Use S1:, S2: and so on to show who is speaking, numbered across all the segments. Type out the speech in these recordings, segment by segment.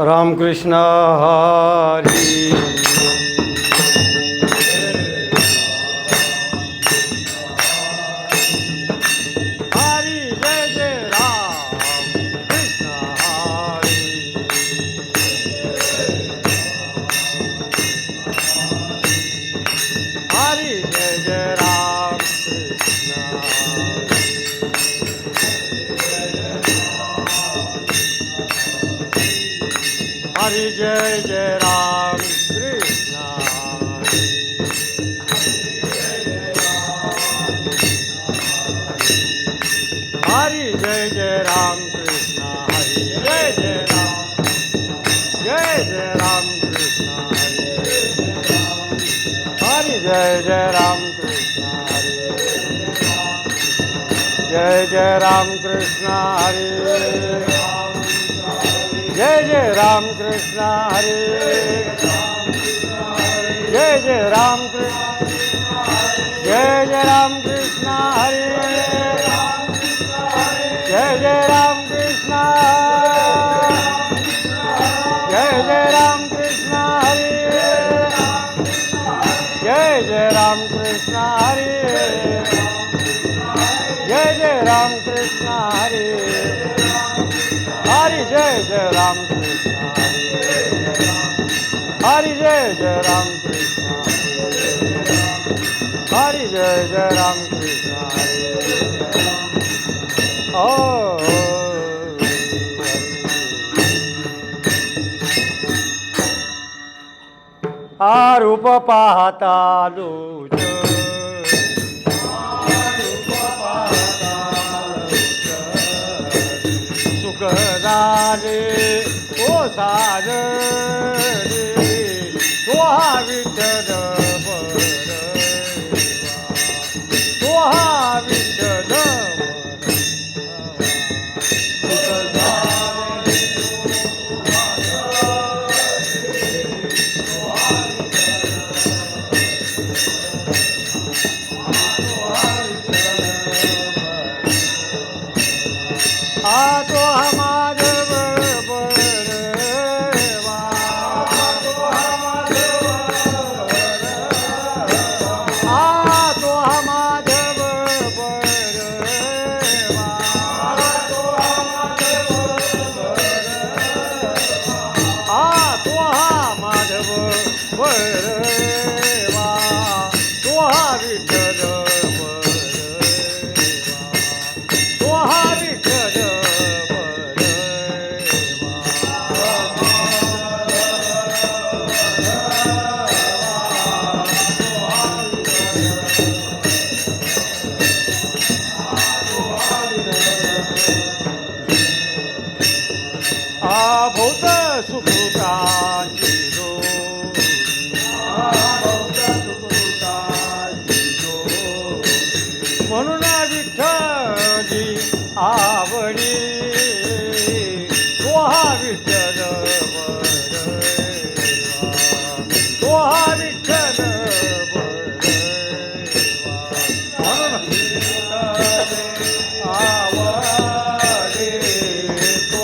S1: रामकृष्ण हरी. हरी जय जय राम कृष्ण हरी. हरी जय जय राम कृष्ण. हरि जय जय राम कृष्ण. हरि जय जय राम कृष्ण. हरि जय जय राम. जय जय राम कृष्ण. हरि जय जय राम कृष्ण. जय जय राम कृष्ण. हरि जय जय राम कृष्ण. हरे जय जय राम कृष्ण. जय जय राम कृष्ण. हरे जय जय राम कृष्ण. जय जय राम कृष्ण. हरे जय जय राम कृष्ण. हरे जय जय राम कृष्ण. हरे हरि जय जय राम कृष्ण. हरि जय जय राम कृष्ण. हरि जय जय राम कृष्ण. ओ रूप पाहता लूच. सुख झाले ओ सार रे तो हा विठ्ठल बरवा. तो हा विठ्ठल तो हमारे बरवा. तो हमारे बरवा. तो हा विठ्ठल बरवा. तो हा विठ्ठल भूत सुकृताची जोडी. म्हणून विठ्ठली आवडी. तो हा विठ्ठल बरवा. तो हा विठ्ठल बरवा. म्हणून आवडी. तो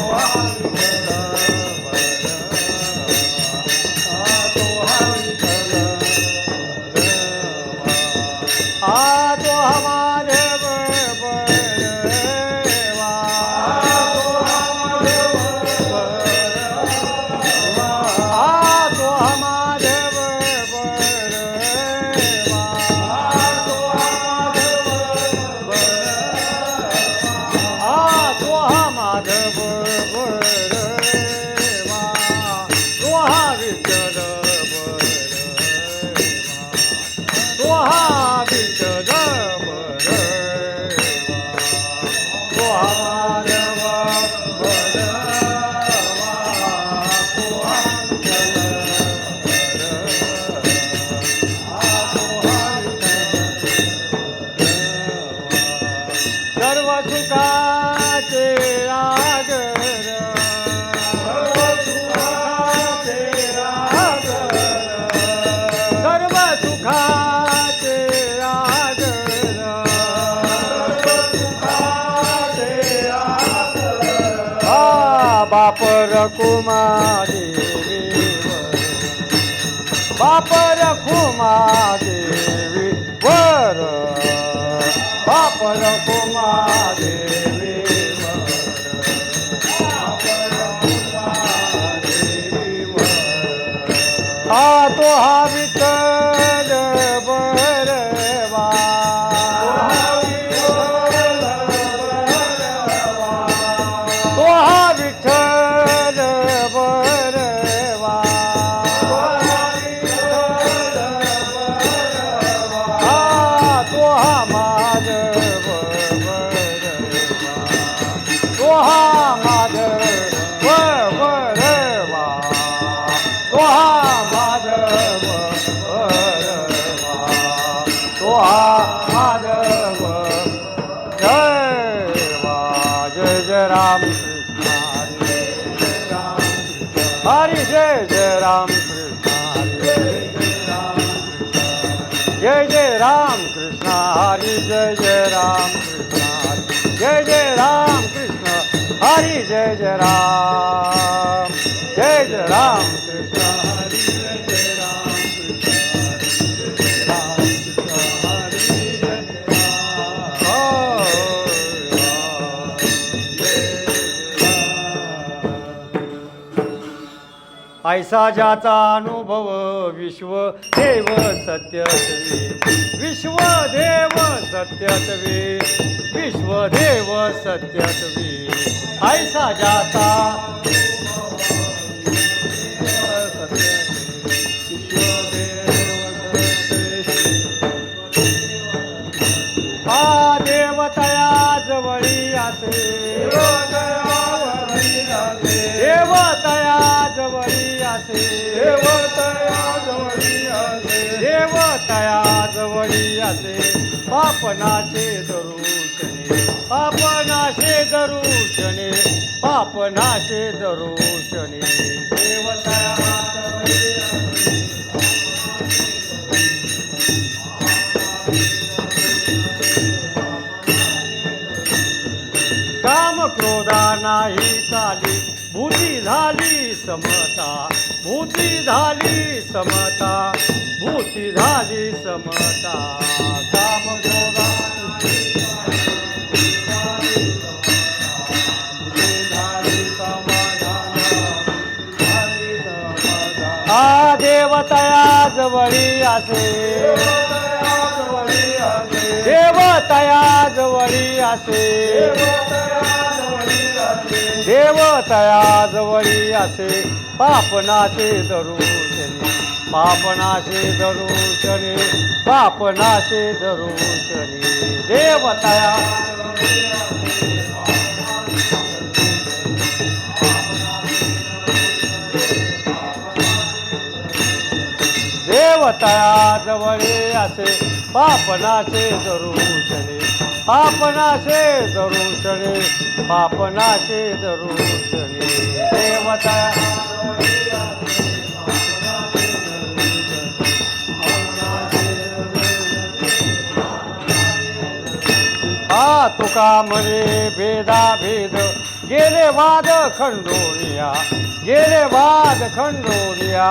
S1: हा तो हमारे बरवा. तो हमारे बरवा. तो हमारे बरवा. तो हा विठ्ठल बरवा. तो हा विठ्ठल बरवा. तो हमारे बरवा. तो हा विठ्ठल सर्व सुखाचे आगर. सर्व सुखाचे आगर. बाप रखुमा देवीवर बाप रखुमा देवीवर बाप रखुमा देवीवर हा तो हा विठ्ठल बरवा तो हा विठ्ठल बरवा हा तो हा माधव बरवा तो हा माधव बरवा तो हा माधव बरवा तो हा माधव जय वा जय जय राम कृष्ण हरी जय जय राम कृष्ण जय जय राम कृष्ण हरी जय जय राम कृष्ण जय जय राम कृष्ण हरी जय जय राम कृष्ण हरी जय जय राम ऐसा ज्याचा अनुभव विश्वदेव सत्यत्वे विश्वदेव सत्यत्वे विश्वदेव सत्यत्वे ऐसा ज्याचा हा देवतया जवळी असे देवतया जवळी असे देवतया जवळी असे पापनाशे दरुशने पापनाशे दरुशने पापनाशे दरुशने देवतया काम क्रोधा नाही चाली भूती झाली समता भूती झाली समता भूती झाली समता काम क्रोधा हा देवतया जवळी असे देवतया जवळी असे देवतया जवळी असे पापनाशे दरुशने पापनाशे दरुशने पापनाशे दरुशने देवतया देवतया जवळी असे पापनाशे दरुशने पापनाशे दरुशने पापनाशे दरुशने देवतया हा तुका म्हणे भेदा भेद गेले वाद खंडोनिया गेले वाद खंडोनिया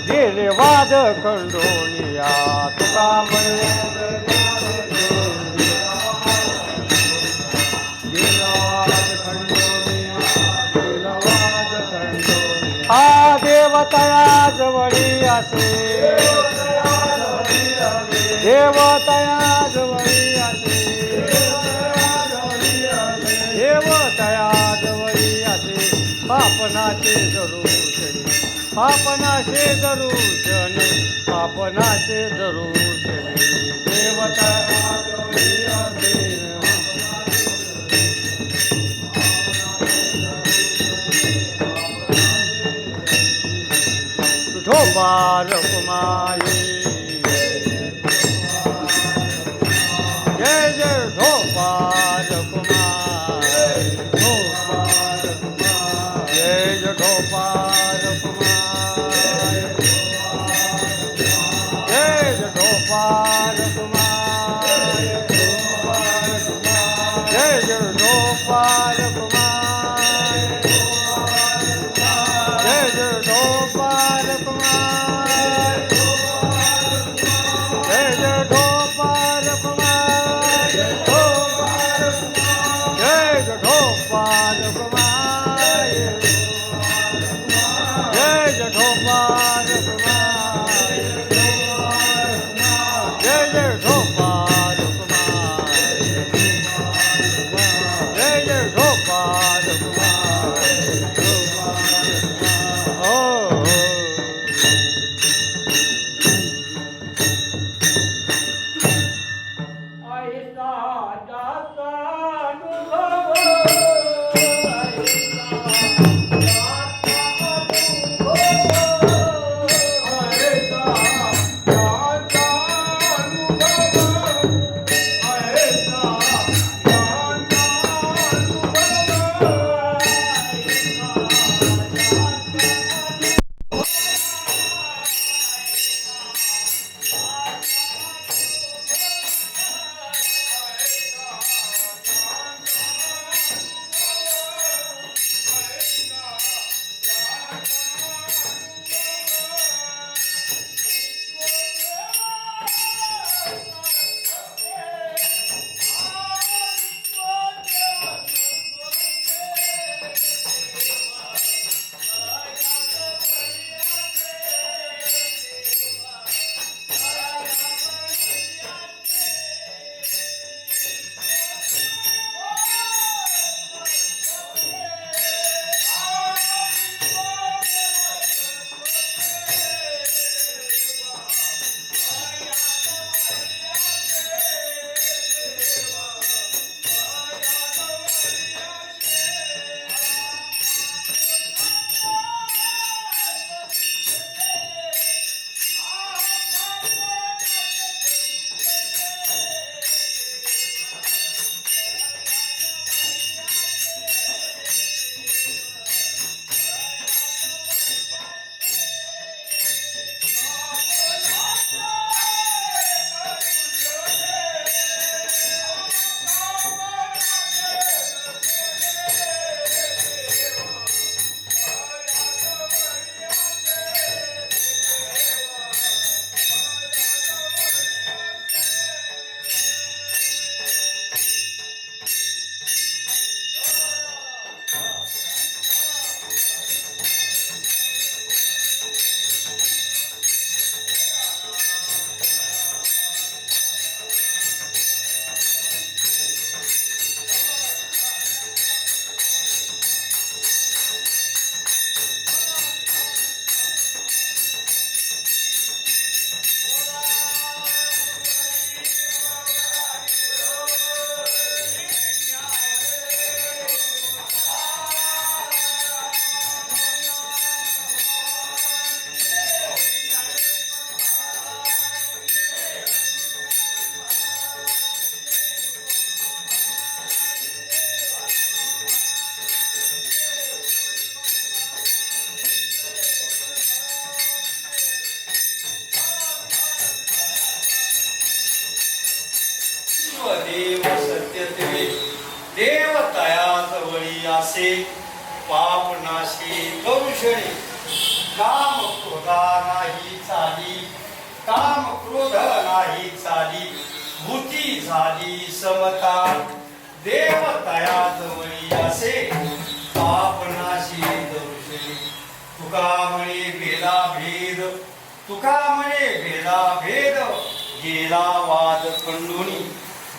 S1: गेले वाद खंडोनिया तुका म्हणे हा देवतया जवळी असे देवतया जवळी असे देवतया जवळी असे पापनाशे दरुशने पापनाशे दरुशने पापनाशे दरुशने देवतया जवळी असे ढोबार कुमाई जय जय ढोबार कुमार जय जय ढोबार कुमार जय जय ढोबार कुमार जय जय ढोबार कुमार
S2: नाशी करुषणे काम क्रोधा नाही चाली काम क्रोध नाही चाली भूती झाली समता देव तया जवळी असे पाप नाशी दरुषणे तुका म्हणे भेदा भेद तुका म्हणे भेदा भेद गेला वाद खंडुनी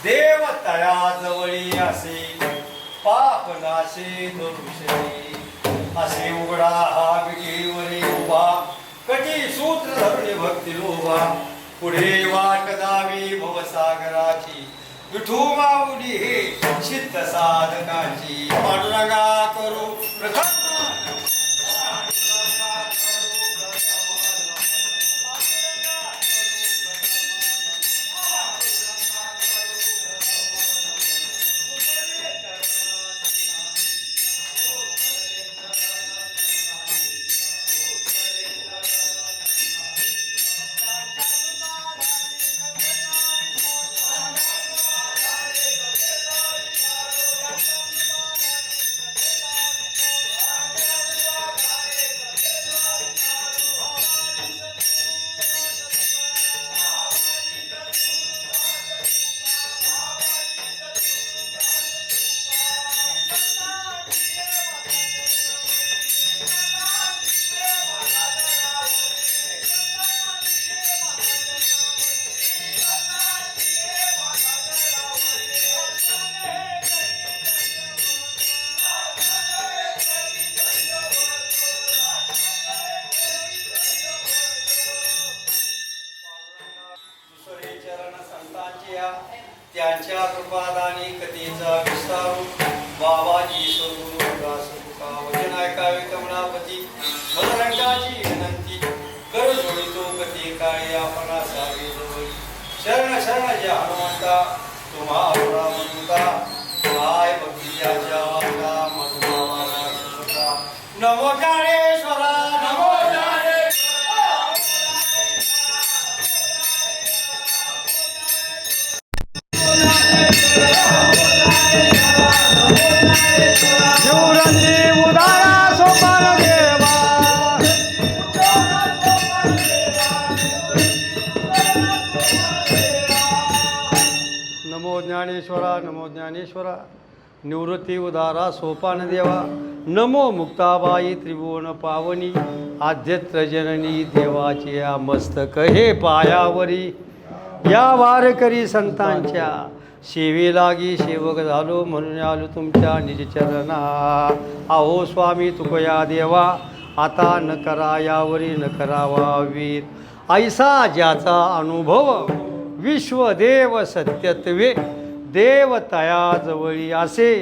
S2: देव तया जवळी असे पाप नाशे दरुषणे असे उघडा हा विटेवरी उभा कटी सूत्र धरुणी भक्ती लोभा पुढे वाट दावी भवसागराची विठू माऊली हे सिद्ध साधकाची पांडुरंगा करू प्रथम त्यांच्या कृपादानी कथेचा विस्तारू बाबाजी सद्गुरु दास तुका वचन ऐकावे कमलापती मदरंगाची विनंती कर जोडितो कथे काळी आपण सावे जवळ शरण शरण ज्या हनुमंता तुम्हा म्हणता काय भक्तीच्या वाचा मधुमावाला सुखा नमो ज्ञानेश्वरा नमो
S1: शिवरंजी उदारा सोपान देवा नमो ज्ञानेश्वरा नमो ज्ञानेश्वरा निवृत्ती उदारा सोपान देवा नमो मुक्ताबाई त्रिभुवन पावनी आद्यत्र जननी देवाची या मस्तक हे पायावरी या वारकरी संतांच्या सेवे लागी सेवक झालो म्हणून आलो तुमच्या निजचरणा आहो स्वामी तुकया देवा आता न करा यावरी न करावा वीर ऐसा ज्याचा अनुभव विश्वदेव सत्यत्वे देव तया जवळी असे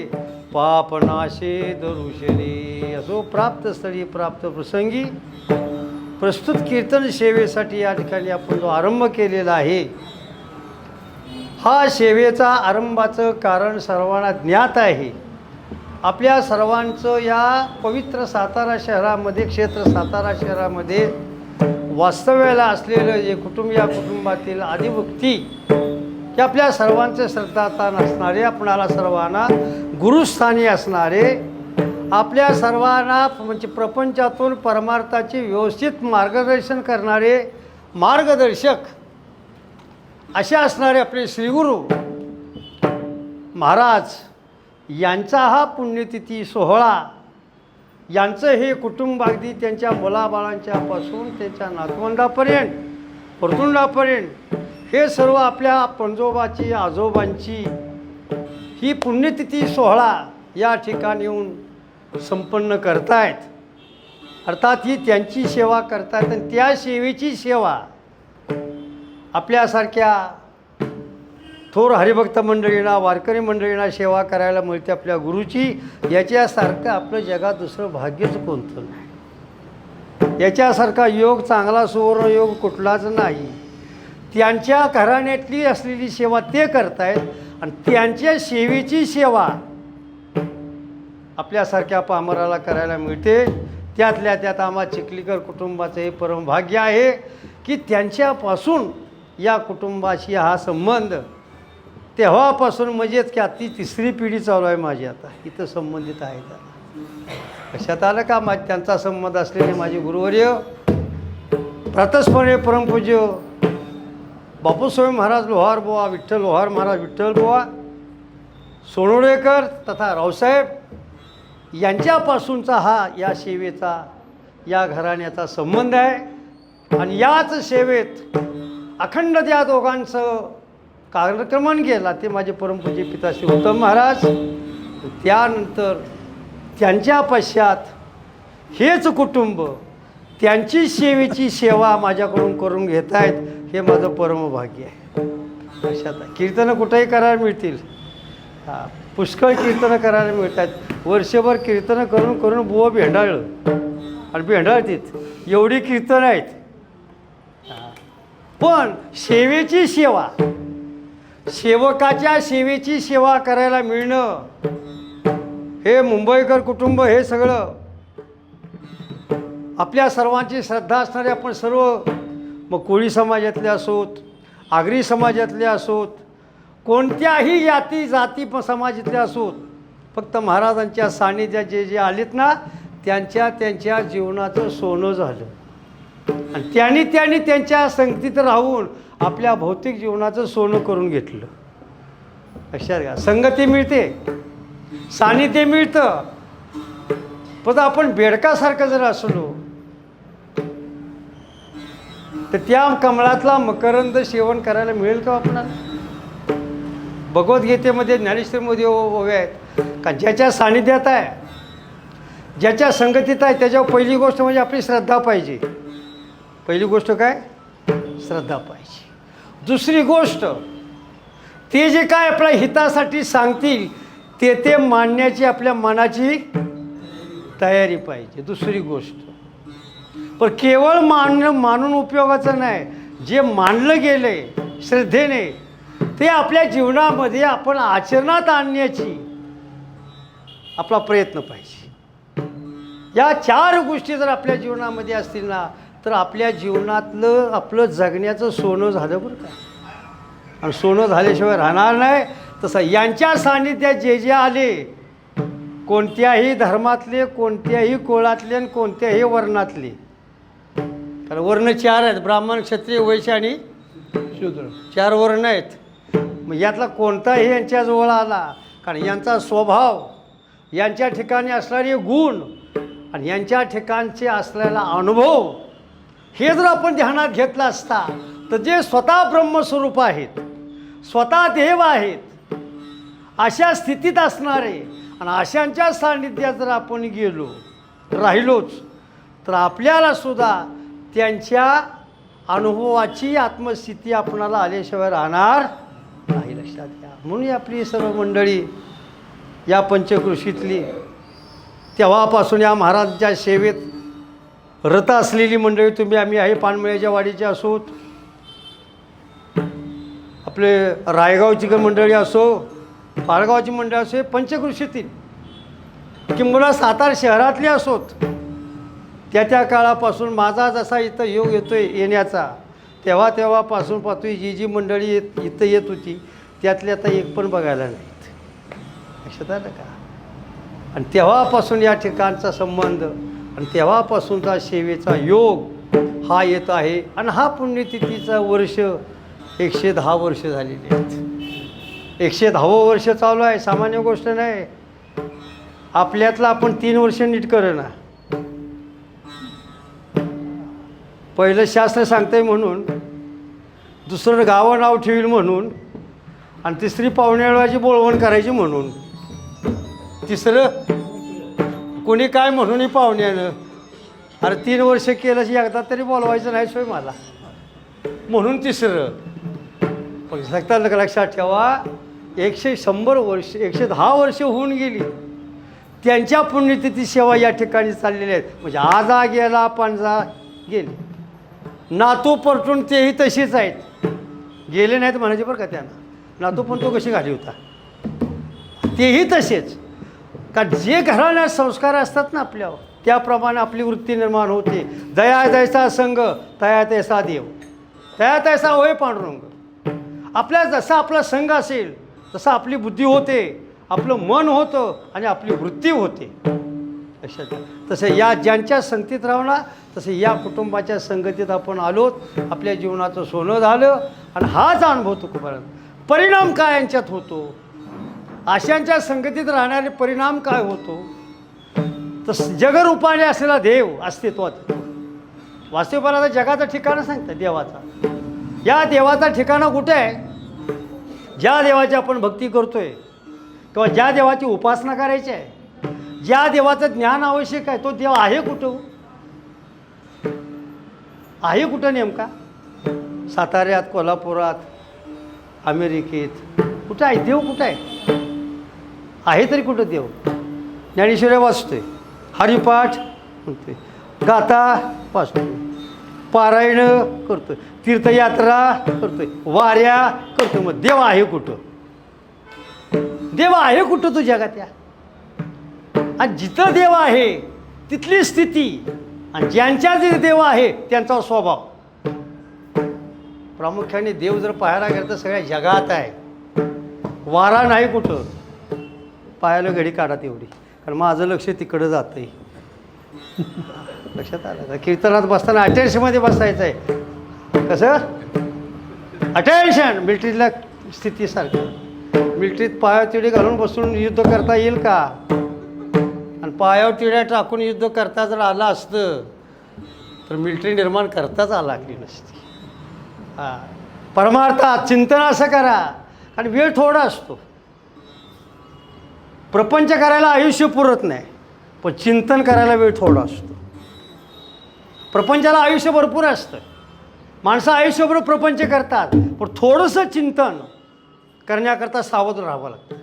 S1: पापनाशे दरुषणे असो प्राप्त स्थळी प्राप्त प्रसंगी प्रस्तुत कीर्तन सेवेसाठी या ठिकाणी आपण जो आरंभ केलेला आहे हा सेवेचा आरंभाचं कारण सर्वांना ज्ञात आहे. आपल्या सर्वांचं या पवित्र सातारा शहरामध्ये क्षेत्र सातारा शहरामध्ये वास्तव्याला असलेलं जे या कुटुंबातील आदिभक्ती की आपल्या सर्वांचे श्रद्धास्थान असणारे आपणाला सर्वांना गुरुस्थानी असणारे आपल्या सर्वांना म्हणजे प्रपंचातून परमार्थाचे व्यवस्थित मार्गदर्शन करणारे मार्गदर्शक असे असणारे आपले श्रीगुरु महाराज यांचा हा पुण्यतिथी सोहळा यांचं हे कुटुंब अगदी त्यांच्या मुलाबाळांच्यापासून त्यांच्या नातवंडापर्यंत परतुंडापर्यंत हे सर्व आपल्या पणजोबाची आजोबांची ही पुण्यतिथी सोहळा या ठिकाणी येऊन संपन्न करतायत. अर्थात ही त्यांची सेवा करतायत आणि त्या सेवेची सेवा आपल्यासारख्या थोर हरिभक्त मंडळींना वारकरी मंडळींना सेवा करायला मिळते आपल्या गुरुची. याच्यासारखं आपलं जगात दुसरं भाग्यच कोणतं नाही. याच्यासारखा योग चांगला सुवर्ण योग कुठलाच नाही. त्यांच्या घराण्यातली असलेली सेवा ते करतायत आणि त्यांच्या सेवेची सेवा आपल्यासारख्या पामराला करायला मिळते. त्यातल्या त्यात आम्हा चिखलीकर कुटुंबाचं हे परम भाग्य आहे की त्यांच्यापासून या कुटुंबाशी हा संबंध तेव्हापासून म्हणजेच की ती तिसरी पिढी चालू आहे माझी आता इथं संबंधित आहे. लक्षात आलं का? त्यांचा संबंध असलेले माझे गुरुवर्य प्रातस्मरणीय परमपूज्य बापूसाहेब महाराज लोहार बुवा, विठ्ठल लोहार महाराज विठ्ठल बुवा सोनोडेकर तथा रावसाहेब यांच्यापासूनचा हा या सेवेचा, या घराण्याचा संबंध आहे. आणि याच सेवेत अखंड त्या दोघांचं कार्यक्रमण गेला ते माझे परमपूज्य पिताश्री उत्तम महाराज. त्यानंतर त्यांच्या पश्चात हेच कुटुंब त्यांची सेवेची सेवा माझ्याकडून करून घेत आहेत. हे माझं परमभाग्य आहे. लक्षात आहे. कीर्तनं कुठेही करायला मिळतील. पुष्कळ कीर्तनं करायला मिळतात. वर्षभर कीर्तनं करून करून बुवा भेंडाळलं आणि भेंडाळतीत एवढी कीर्तनं आहेत. पण सेवेची सेवा, सेवकाच्या सेवेची सेवा करायला मिळणं, हे मुंबईकर कुटुंब हे सगळं आपल्या सर्वांची श्रद्धा असणारे आपण सर्व, मग कोळी समाजातले असोत, आगरी समाजातले असोत, कोणत्याही जाती समाजातले असोत, फक्त महाराजांच्या सान्निध्यात जे जे आलेत ना त्यांच्या जीवनाचं सोनं झालं. आणि त्यांनी त्यांच्या संगतीत राहून आपल्या भौतिक जीवनाचं सोनं करून घेतलं. लक्षात घ्या. संगती मिळते, सान्निध्य मिळतं, पण आपण बेडकासारखं जर असलो तर त्या कमळातला मकरंद सेवन करायला मिळेल का आपल्याला? भगवद्गीतेमध्ये ज्ञानेश्वरीमध्ये ओवे आहेत का ज्याच्या सान्निध्यात आहे, ज्याच्या संगतीत आहे, त्याच्यावर पहिली गोष्ट म्हणजे आपली श्रद्धा पाहिजे. पहिली गोष्ट काय? श्रद्धा पाहिजे. दुसरी गोष्ट, ते जे काय आपल्या हितासाठी सांगतील ते मानण्याची आपल्या मनाची तयारी पाहिजे. दुसरी गोष्ट, पण केवळ मानून उपयोगाचं नाही. जे मानलं गेले श्रद्धेने ते आपल्या जीवनामध्ये आपण आचरणात आणण्याची आपला प्रयत्न पाहिजे. या 4 गोष्टी जर आपल्या जीवनामध्ये असतील ना तर आपल्या जीवनातलं आपलं जगण्याचं सोनं झालं बरं का. आणि सोनं झाल्याशिवाय राहणार नाही. तसं यांच्या सान्निध्यात जे जे आले, कोणत्याही धर्मातले, कोणत्याही कुळातले आणि कोणत्याही वर्णातले, कारण वर्ण 4 आहेत, ब्राह्मण, क्षत्रिय, वैश्य आणि शूद्र, 4 वर्ण आहेत. मग यातला कोणताही यांच्याजवळ आला, कारण यांचा स्वभाव, यांच्या ठिकाणी असणारे गुण आणि यांच्या ठिकाणचे असलेला अनुभव हे जर आपण ध्यानात घेतलं असता तर जे स्वतः ब्रह्मस्वरूप आहेत, स्वतः देव आहेत, अशा स्थितीत असणारे आणि अशांच्या सान्निध्यात जर आपण गेलो राहिलोच तर आपल्याला सुद्धा त्यांच्या अनुभवाची आत्मस्थिती आपणाला आल्याशिवाय राहणार नाही. लक्षात घ्या. म्हणून आपली सर्व मंडळी या पंचकृषीतली तेव्हापासून या महाराजांच्या सेवेत रत असलेली मंडळी तुम्ही आम्ही आहे. पानमळ्याच्या वाडीचे असोत, आपले रायगावची मंडळी असो, पारगावची मंडळी असो, पंचकृषीतील किंबहुना सातारा शहरातली असोत, त्या काळापासून माझा जसा इथं योग येण्याचा तेव्हापासून पाहतोय जी मंडळी इथं येत होती त्यातली आता एक पण बघायला नाहीत. लक्षात आलं का? आणि तेव्हापासून या ठिकाणचा संबंध आणि तेव्हापासूनचा सेवेचा योग हा येत आहे. आणि हा पुण्यतिथीचा वर्ष 110 वर्ष झालेली आहेत. 110वं वर्ष चालू आहे, सामान्य गोष्ट नाही. आपल्यातलं आपण 3 वर्ष नीट करेना. पहिलं शास्त्र सांगतंय म्हणून, दुसरं गावं नाव ठेवील म्हणून, आणि तिसरी पाहुण्याची बोलवण करायची म्हणून, तिसरं कोणी काय म्हणूनही पाहुण्यानं. अरे 3 वर्ष केलं की एकदा तरी बोलवायचं नाही सोय मला म्हणून तिसरं. पण सगळ्या लक्षात ठेवा, 100 वर्ष 110 वर्ष होऊन गेली त्यांच्या पुण्यतिथी सेवा या ठिकाणी चाललेल्या आहेत. म्हणजे आजा गेला पंजा गेले, नातू परतून तेही तशीच आहेत. गेले नाहीत म्हणायचे बरं का त्यांना. नातू पण तो कशी घाली होता तेही तसेच. का जे घराण्यात संस्कार असतात ना आपल्यावर त्याप्रमाणे आपली वृत्ती निर्माण होते. दया तैसा संग तया तैसा देव, तया तैसा होय पांडुरंग. आपल्या जसा आपला संघ असेल तसं आपली बुद्धी होते, आपलं मन होतं आणि आपली वृत्ती होते. लक्षात घ्या. तसं या ज्यांच्या संगतीत राहू ना, तसं या कुटुंबाच्या संगतीत आपण आलोत, आपल्या जीवनाचं सोनं झालं. आणि हाच अनुभव तुकोबाराज. परिणाम काय यांच्यात होतो, अशांच्या संगतीत राहणारे परिणाम काय होतो, तर जगरूपाने असलेला देव अस्तित्वात येतो. वास्तविक जगाचं ठिकाणं सांगतं देवाचा. या देवाचा ठिकाणं कुठे आहे? ज्या देवाची आपण भक्ती करतोय किंवा ज्या देवाची उपासना करायची आहे, ज्या देवाचं ज्ञान आवश्यक आहे, तो देव आहे कुठं? आहे कुठं नेमका? साताऱ्यात, कोल्हापुरात, अमेरिकेत कुठं आहे देव? कुठं आहे तरी कुठं देव? ज्ञानेश्वरी वाचतोय, हरिपाठ म्हणतोय, गाथा वाचतोय, पारायण करतोय, तीर्थयात्रा करतोय, वाऱ्या करतोय. मग देव आहे कुठं? देव आहे कुठं तू जगात? या आणि जिथं देव आहे तिथली स्थिती आणि ज्यांच्या जे देव आहे त्यांचा स्वभाव. प्रामुख्याने देव जर पाहायला गेलं तर सगळ्या जगात आहे. वारा नाही कुठं पाहायला घडी काढा तेवढी, कारण माझं लक्ष तिकडं जातं आहे. लक्षात आलं? कीर्तनात बसताना अटेन्शनमध्ये बसायचं आहे. कसं अटेन्शन? मिलिटरीला स्थितीसारखं. मिलिटरीत पायावर तिडे घालून बसून युद्ध करता येईल का? आणि पायावर तिड्या टाकून युद्ध करता जर आलं असतं तर मिलिटरी निर्माण करताच आला की नसती. हां, परमार्थात चिंतन असं करा, आणि वेळ थोडा असतो. प्रपंच करायला आयुष्य पुरत नाही, पण चिंतन करायला वेळ थोडा असतो. प्रपंचाला आयुष्य भरपूर असतं. माणसं आयुष्यभर प्रपंच करतात, पण थोडंसं चिंतन करण्याकरता सावध राहावं लागतं.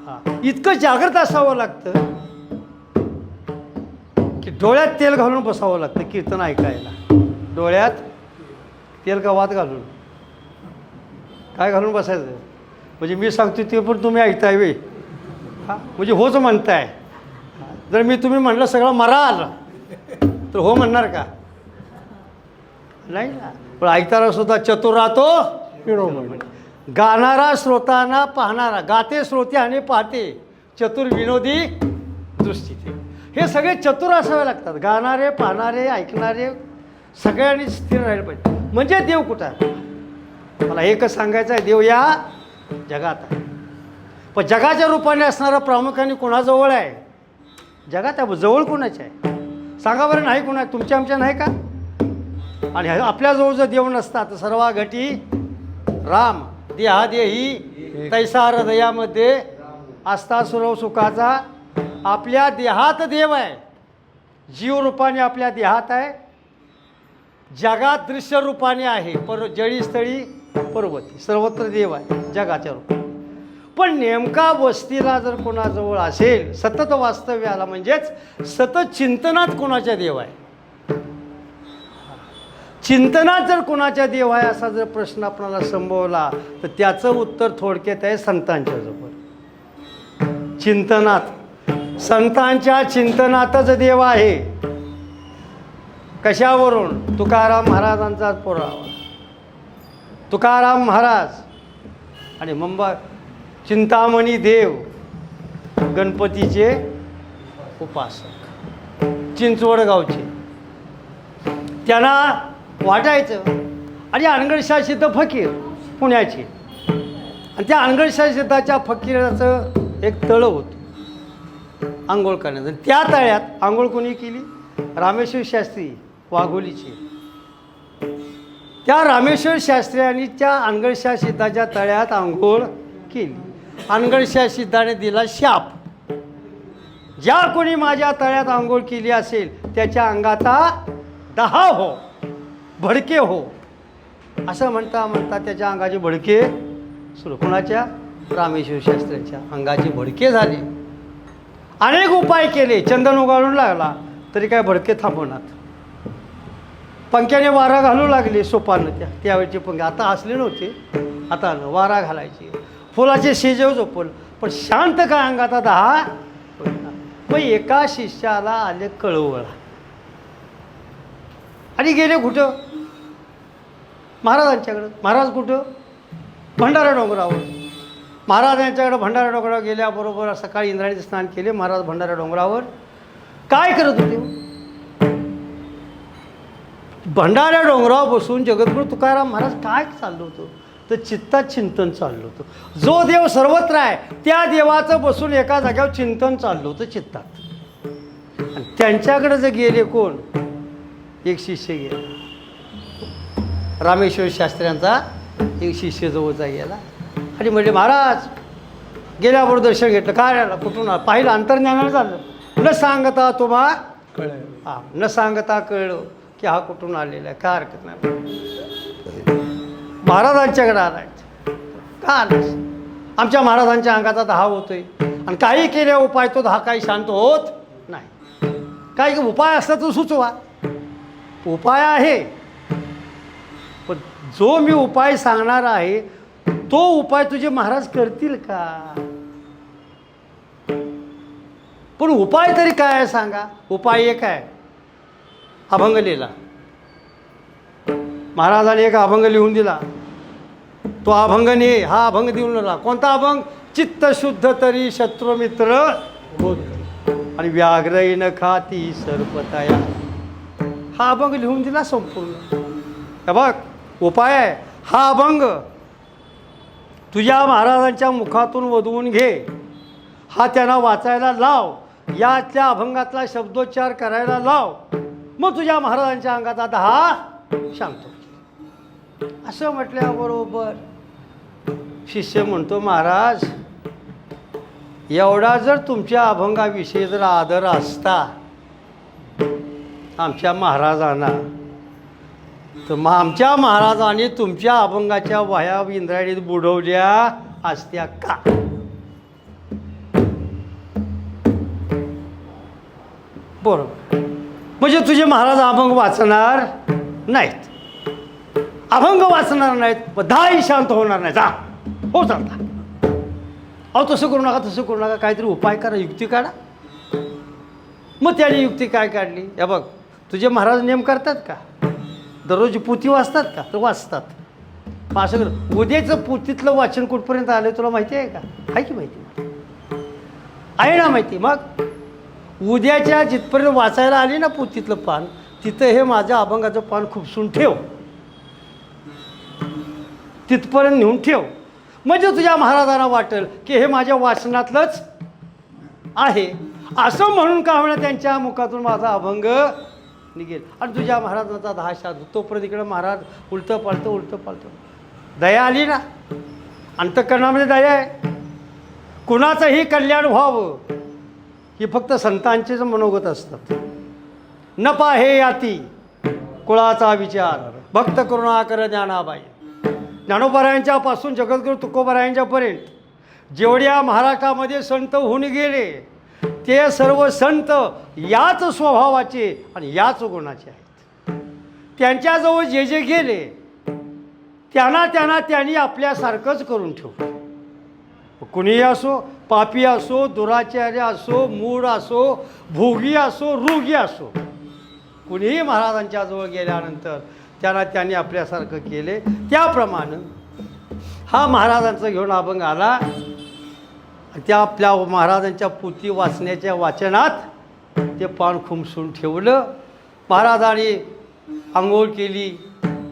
S1: हां, इतकं जागृत असावं लागतं की डोळ्यात तेल घालून बसावं लागतं कीर्तन ऐकायला. डोळ्यात तेल गवात घालून. काय घालून बसायचं? म्हणजे मी सांगतो ते पण तुम्ही ऐकताय वे. हां, म्हणजे होच म्हणताय. जर मी तुम्ही म्हणलं सगळं मराल तर हो म्हणणार का? नाही ना. पण ऐकताना सुद्धा चतुर राहतो शिरोमणी. गाणारा श्रोतांना पाहणारा, गाते श्रोते आणि पाहते, चतुर विनोदी दृष्टीते. हे सगळे चतुर असावे लागतात. गाणारे, पाहणारे, ऐकणारे सगळ्यांनी स्थिर राहिलं पाहिजे. म्हणजे देव कुठं आहे? मला एकच सांगायचं आहे, देव या जगात आहे. पण जगाच्या रूपाने असणारा प्रामुख्याने कोणाजवळ आहे? जगात आहे. जवळ कोणाचे आहे सांगा बरं? नाही कोणा? तुमच्या आमच्या नाही का? आणि आपल्याजवळ जर देव नसतात तर सर्वा घटी राम देहादेही तैसा हृदयामध्ये आस्था सुरव सुखाचा. आपल्या देहात देव आहे, जीव रूपाने आपल्या देहात आहे. जगात दृश्य रूपाने आहे, जळी स्थळी पर्वती सर्वत्र देव आहे जगाच्या रूपाने. पण नेमका वस्तीला जर कोणाजवळ असेल, सतत वास्तव्याला म्हणजेच सतत चिंतनात कोणाच्या देव आहे, चिंतनात जर कोणाच्या देव आहे असा जर प्रश्न आपल्याला संभवला तर त्याचं उत्तर थोडक्यात आहे संतांच्या जवळ. चिंतनात, संतांच्या चिंतनातच देव आहे. कशावरून? तुकाराम महाराजांचा पुरावा. तुकाराम महाराज आणि चिंतामणी देव गणपतीचे उपासक, चिंचवड गावचे. त्यांना वाटायचं, आणि अनगडशाह सिद्ध फकीर पुण्याचे, आणि त्या अनगडशाह सिद्धाच्या फकीराचं एक तळं होतं आंघोळ करण्याचं. त्या तळ्यात आंघोळ कोणी केली? रामेश्वर शास्त्री वाघोलीचे. त्या रामेश्वर शास्त्र्यांनी त्या अनगडशाह सिद्धाच्या तळ्यात आंघोळ केली. अनगडशाह सिद्धाने दिला शाप, ज्या कोणी माझ्या तळ्यात आंघोळ केली असेल त्याच्या अंगाता 10 हो, भडके हो. असं म्हणता म्हणता त्याच्या अंगाचे भडके सुरू. कोणाच्या? रामेश्वर शास्त्र्याच्या अंगाचे भडके झाले. अनेक उपाय केले, चंदन उगाळून लागला तरी काय भडके थांबवणार. पंख्याने वारा घालू लागले सोपानं. त्यावेळचे पंखे आता असले नव्हते, आता वारा घालायचे. फुलाचे शेजव झोपल, पण शांत काय अंगाता 10. मग एका शिष्याला आले कळवळा, आणि गेले कुठं? महाराजांच्याकडं. महाराज कुठं? भंडारा डोंगरावर. महाराज यांच्याकडं भंडारा डोंगरावर गेल्याबरोबर सकाळी इंद्रायणी स्नान केले महाराज भंडारा डोंगरावर. काय करत होते? भंडाऱ्या डोंगरावर बसून जगद्गुरू तुकाराम महाराज काय चाललं होतं? तर चित्तात चिंतन चाललं होतं. जो देव सर्वत्र आहे त्या देवाचं बसून एका जाग्यावर चिंतन चाललं होतं चित्तात. आणि त्यांच्याकडे जे गेले कोण? एक शिष्य गेला, रामेश्वर शास्त्र्यांचा एक शिष्य जवळचा गेला आणि म्हटले, महाराज गेल्याबरोबर दर्शन घेतलं. काय आला? कुठून आला? पाहिलं, अंतर्ज्ञानानं झालं. न सांगता तुम्हा
S3: कळलं.
S1: हां, न सांगता कळलं की हा कुठून आलेला आहे. काय हरकत नाही, महाराजांच्याकडे आलाय. का आलास? आमच्या महाराजांच्या अंगाचा दहा होतोय आणि काही केले उपाय तो दहा काही शांत होत नाही. काही उपाय असला तर सुचवा. उपाय आहे, पण जो मी उपाय सांगणार आहे तो उपाय तुझे महाराज करतील का? पण उपाय तरी काय आहे सांगा. उपाय एक आहे, अभंग लिहिला. महाराजाने एक अभंग लिहून दिला. तो अभंग ने हा अभंग देऊन दिला. कोणता अभंग? चित्त शुद्ध तरी शत्रुमित्र होत आणि व्याघ्र न खाती सर्पताया. हा अभंग लिहून दिला संपूर्ण. हे बघ, उपाय आहे हा अभंग तुझ्या महाराजांच्या मुखातून वधवून घे. हा त्यांना वाचायला लाव. यातल्या अभंगातला शब्दोच्चार करायला लाव. मग तुझ्या महाराजांच्या अंगाचा दहा शांत होईल. असं म्हटल्याबरोबर शिष्य म्हणतो, महाराज एवढा जर तुमच्या अभंगाविषयी जर आदर असता आमच्या महाराजांना, तर मग आमच्या महाराजांनी तुमच्या अभंगाच्या वह्या इंद्रायणीत बुडवल्या असत्या का? बरोबर. म्हणजे तुझे महाराज अभंग वाचणार नाहीत, अभंग वाचणार नाहीत, पण दहाही शांत होणार नाही. जा हो चालता. अहो तसं करू नका, तसं करू नका, काहीतरी उपाय करा, युक्ती काढा. मग त्याने युक्ती काय काढली? हे बघ, तुझे महाराज नेम करतात का? दररोज पोथी वाचतात का? तर वाचतात. मग असं कर, उद्याचं पोथीतलं वाचन कुठपर्यंत आलं तुला माहिती आहे का? आहे की माहिती? आहे ना माहिती? मग उद्याच्या जिथपर्यंत वाचायला आली ना पोथीतलं पान, तिथं हे माझ्या अभंगाचं पान खुपसून ठेव, तिथपर्यंत नेऊन ठेव. म्हणजे तुझ्या महाराजांना वाटेल की हे माझ्या वाचनातलंच आहे. असं म्हणून का होणार त्यांच्या मुखातून माझा अभंग निघेल आणि तुझ्या महाराजांचा दहा शांत. तोपर्यंत इकडं महाराज उलटं पालतं. दया आली ना, अंतःकरणामध्ये दया आहे. कुणाचंही कल्याण व्हावं ही फक्त संतांचेच मनोगत असतात. न पाहे याती कुळाचा विचार, भक्त करुणा कर ज्ञानाबाई. ज्ञानोबारायांच्यापासून जगद्गुरू तुकोबारायांच्यापर्यंत जेवढ्या महाराष्ट्रामध्ये संत होऊन गेले ते सर्व संत याच स्वभावाचे आणि याच गुणाचे आहेत. त्यांच्याजवळ जे जे गेले त्यांनी आपल्यासारखंच करून ठेवलं. कुणीही असो, पापी असो, दुराचार्य असो, मूढ असो, भोगी असो, रोगी असो, कुणीही महाराजांच्या जवळ गेल्यानंतर त्यांनी आपल्यासारखं केले. त्याप्रमाणे हा महाराजांचा घेऊन अभंग आला. त्या आपल्या महाराजांच्या पोथी वाचण्याच्या वाचनात ते पान खुमसून ठेवलं. महाराजांनी आंघोळ केली,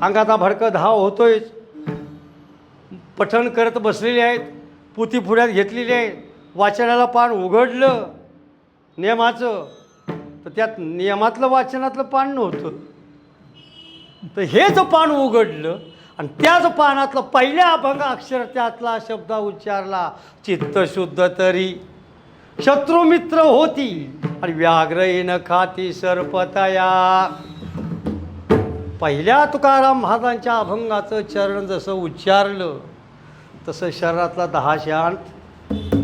S1: अंगाचा भडका धाव होतोय, पठण करत बसलेले आहेत, पोथी पुढ्यात घेतलेली आहे. वाचनाला पान उघडलं नियमाचं, तर त्यात नियमातलं वाचनातलं पान नव्हतं. तर हेच पान उघडलं आणि त्याच पानातलं पहिल्या अभंग अक्षर त्यातला शब्द उच्चारला. चित्त शुद्ध तरी शत्रुमित्र होती आणि व्याघ्र न खाती सर्पतया. पहिल्या तुकाराम महाराजांच्या अभंगाचं चरण जसं उच्चारलं तसं शरीरातला दहा शांत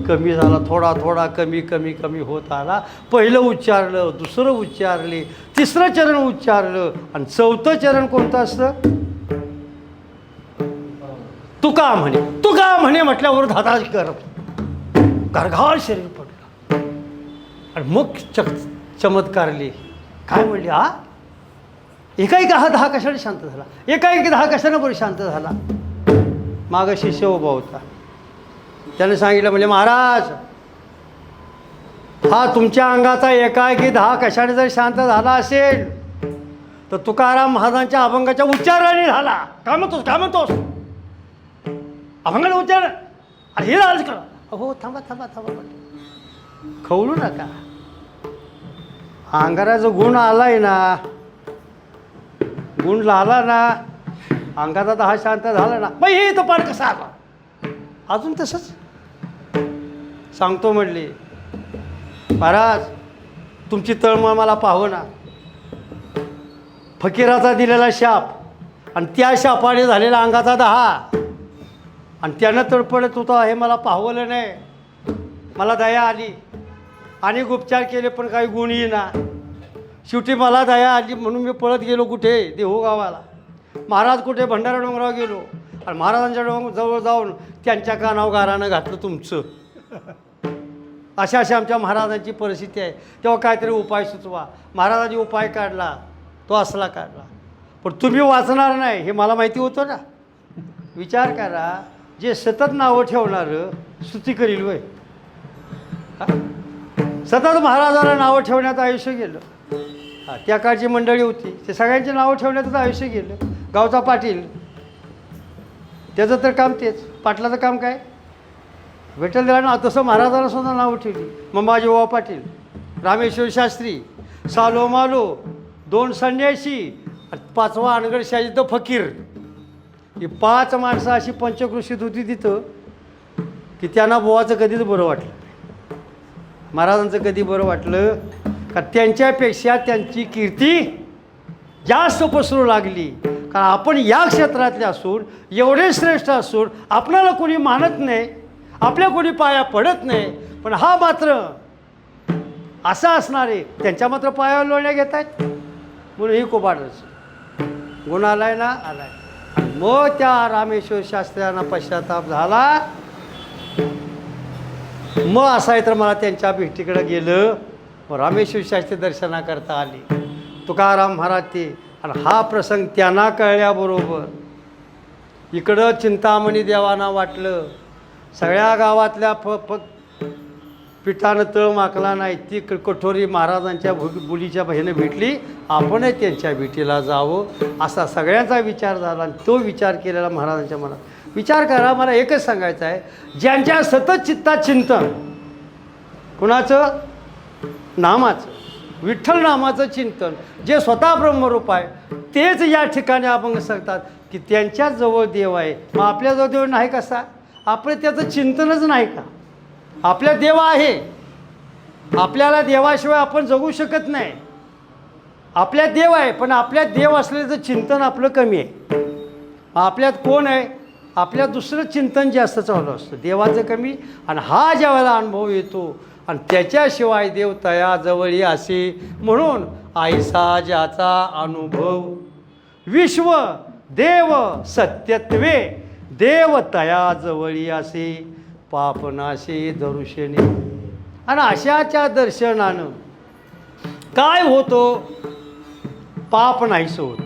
S1: कमी झाला. थोडा कमी होत आला. पहिलं उच्चारलं, दुसरं उच्चारले, तिसरं चरण उच्चारलं आणि चौथं चरण कोणतं असतं? तुका म्हणे म्हटल्यावर धाताश गरघाळ शरीर पडलं आणि मग चमत्कारले. काय म्हणले? हा एकाएकी हा दहा कशाने शांत झाला? एकाएकी दहा कशाने बरं शांत झाला? मागं शिष्य उभा होता. त्याने सांगितलं, म्हणजे महाराज हा तुमच्या अंगाचा एकाएकी 10 कशाने जर शांत झाला असेल तर तुकाराम महाराजांच्या अभंगाच्या उच्चाराने झाला. काय म्हणतोस काय म्हणतोस? अभंगाचा उच्चार अरे हे राज करा. हो थांबा थांबा थांबा, खवळू नका. अंगाराचा गुण आलाय ना, गुण झाला ना, अंगाचा 10 शांत झाला ना, मग हे तो पाठ कसा आला? अजून तसंच सांगतो म्हटली, महाराज तुमची तळमळ मला पाहावं ना. फकीराचा दिलेला शाप आणि त्या शापाने झालेला अंगाचा 10 आणि त्यानं तडपडत होता हे मला पाहवलं नाही. मला दया आली आणि उपचार केले पण काही गुण येईना. शेवटी मला दया आली म्हणून मी पळत गेलो कुठे, देहू गावाला. महाराज कुठे, भंडारा डोंगरावर गेलो आणि महाराजांच्या जवळ जाऊन त्यांच्या कानावर गारानं घातलं तुमचं. अशी आमच्या महाराजांची परिस्थिती आहे. तेव्हा काहीतरी उपाय सुचवा. महाराजांनी उपाय काढला, तो असला काढला, पण तुम्ही वाचणार नाही हे मला माहिती होतं ना. विचार करा, जे सतत नावं ठेवणारं स्तुती करील वय. सतत महाराजांना नावं ठेवण्यात आयुष्य गेलं. त्या काळची मंडळी होती, ते सगळ्यांची नावं ठेवण्यातच आयुष्य गेलं. गावचा पाटील, त्याचं तर काम तेच. पाटलाचं काम काय, विठ्ठल दिला ना. तसं महाराजांना सुद्धा नावं ठेवली. मंबाजीबा पाटील, रामेश्वर शास्त्री, सालो मालो, 2 संन्यासी, 5वा अनगडशाही तर फकीर. ही 5 माणसं अशी पंचकृषीत होती तिथं की त्यांना बुवाचं कधीच बरं वाटलं नाही. महाराजांचं कधी बरं वाटलं का त्यांच्यापेक्षा त्यांची कीर्ती जास्त पसरू लागली. कारण आपण या क्षेत्रातले असून, एवढे श्रेष्ठ असून आपणाला कोणी मानत नाही, आपल्या कोणी पाया पडत नाही, पण हा मात्र असा असणारे त्यांच्या मात्र पायावर लोळण्या घेत आहेत. म्हणून ही कोबाडच गुण आलाय ना, आलाय. मग त्या रामेश्वर शास्त्र्यांना पश्चाताप झाला. मग असं आहे तर मला त्यांच्या भेटीकडे गेलं. मग रामेश्वर शास्त्री दर्शनाकरता आले. तुकाराम महाराज ते. आणि हा प्रसंग त्यांना कळल्याबरोबर इकडं चिंतामणी देवांना वाटलं. सगळ्या गावातल्या पिठानं तळ माकला नाही. ती कठोरी महाराजांच्या बुलीच्या बहिणी भेटली, आपणही त्यांच्या भेटीला जावं असा सगळ्यांचा विचार झाला. आणि तो विचार केलेला महाराजांच्या मनात. विचार करा, मला एकच सांगायचं आहे, ज्यांच्या सतत चित्तात चिंतन, कुणाचं, नामाचं, विठ्ठल नामाचं चिंतन, जे स्वतः ब्रह्मरूप आहे, तेच या ठिकाणी अभंग सांगतात की त्यांच्याच जवळ देव आहे. मग आपल्याजवळ देव नाही कसा? आपलं त्याचं चिंतनच नाही का? आपल्या देव आहे, आपल्याला देवाशिवाय आपण जगू शकत नाही. आपल्या देव आहे, पण आपल्या देव असलेलं चिंतन आपलं कमी आहे. आपल्यात कोण आहे? आपल्या दुसरं चिंतन जास्त चालू असतं, देवाचं कमी. आणि हा ज्या वेळेला अनुभव येतो आणि त्याच्याशिवाय देव तया जवळी असे. म्हणून आईसा ज्याचा अनुभव विश्व देव सत्यत्वे, देव तया जवळी असे, पापनाशी दरुशने. आणि अशाच्या दर्शनानं काय होतं? पाप नाहीसं होतं.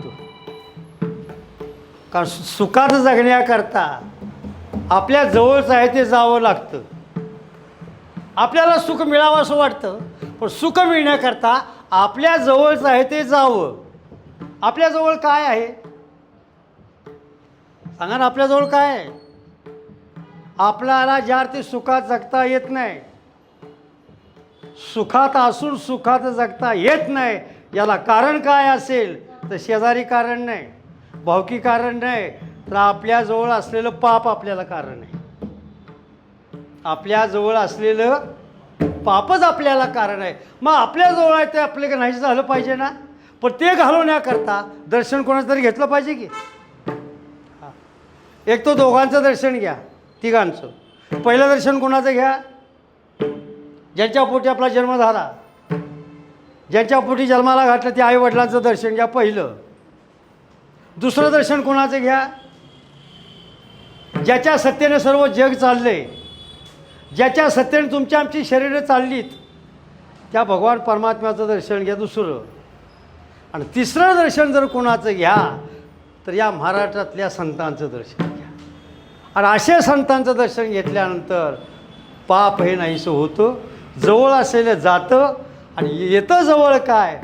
S1: कारण सुखात जगण्याकरता आपल्या जवळचं आहे ते जावं लागतं. आपल्याला सुख मिळावं असं वाटतं, पण सुख मिळण्याकरता आपल्या जवळचं आहे ते जावं. आपल्याजवळ काय आहे सांगा ना? आपल्याजवळ काय आहे? आपल्याला ज्या अर्थी सुखात जगता येत नाही, सुखात असून सुखात जगता येत नाही, याला कारण काय असेल तर शेजारी कारण नाही, भावकी कारण नाही, तर आपल्याजवळ असलेलं पाप आपल्याला कारण आहे. आपल्याजवळ असलेलं पापच आपल्याला कारण आहे. मग आपल्याजवळ आहे ते आपल्याला नाही झालं पाहिजे ना. पण ते घालवण्याकरता दर्शन कोणाचं तरी घेतलं पाहिजे की. एक तो दोघांचं दर्शन घ्या, तिघांचं. पहिलं दर्शन कोणाचं घ्या? ज्यांच्या पोटी आपला जन्म झाला, ज्यांच्या पोटी जन्माला घातलं ते आईवडिलांचं दर्शन घ्या पहिलं. दुसरं दर्शन कोणाचं घ्या? ज्याच्या सत्तेने सर्व जग चाललंय, ज्याच्या सत्तेने तुमची आमची शरीरं चाललीत, त्या भगवान परमात्म्याचं दर्शन घ्या दुसरं. आणि तिसरं दर्शन जर कोणाचं घ्या तर या महाराष्ट्रातल्या संतांचं दर्शन घ्या. आणि अशा संतांचं दर्शन घेतल्यानंतर पाप हे नाहीसं होतं. जवळ असलेलं जातं आणि येतं जवळ काय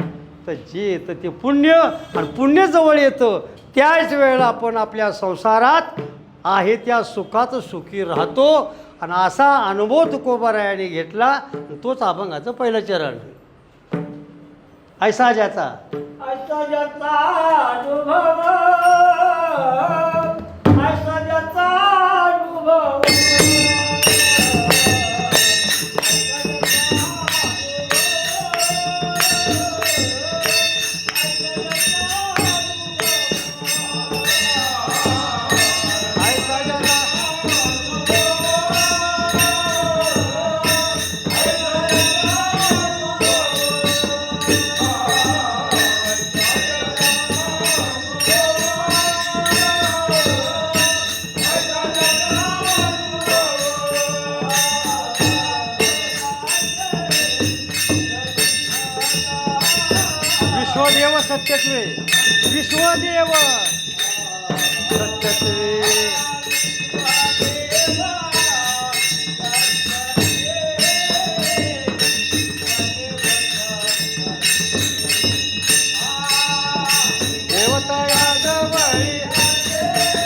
S1: तर जे येतं ते पुण्य आणि पुण्य जवळ येतं त्याच वेळेला आपण आपल्या संसारात आहे त्या सुखात सुखी राहतो आणि असा अनुभव तुकोबारायाने घेतला तोच अभंगाचं पहिलं चरण ऐसा ज्याचा
S2: ऐसा ज्याचा अनुभव ऐसा ज्याचा अनुभव
S1: ऐसा ज्याचा विश्वदेव सत्यत्वे विश्वदेव सत्यत्वे देवता जवळी विश्वदेव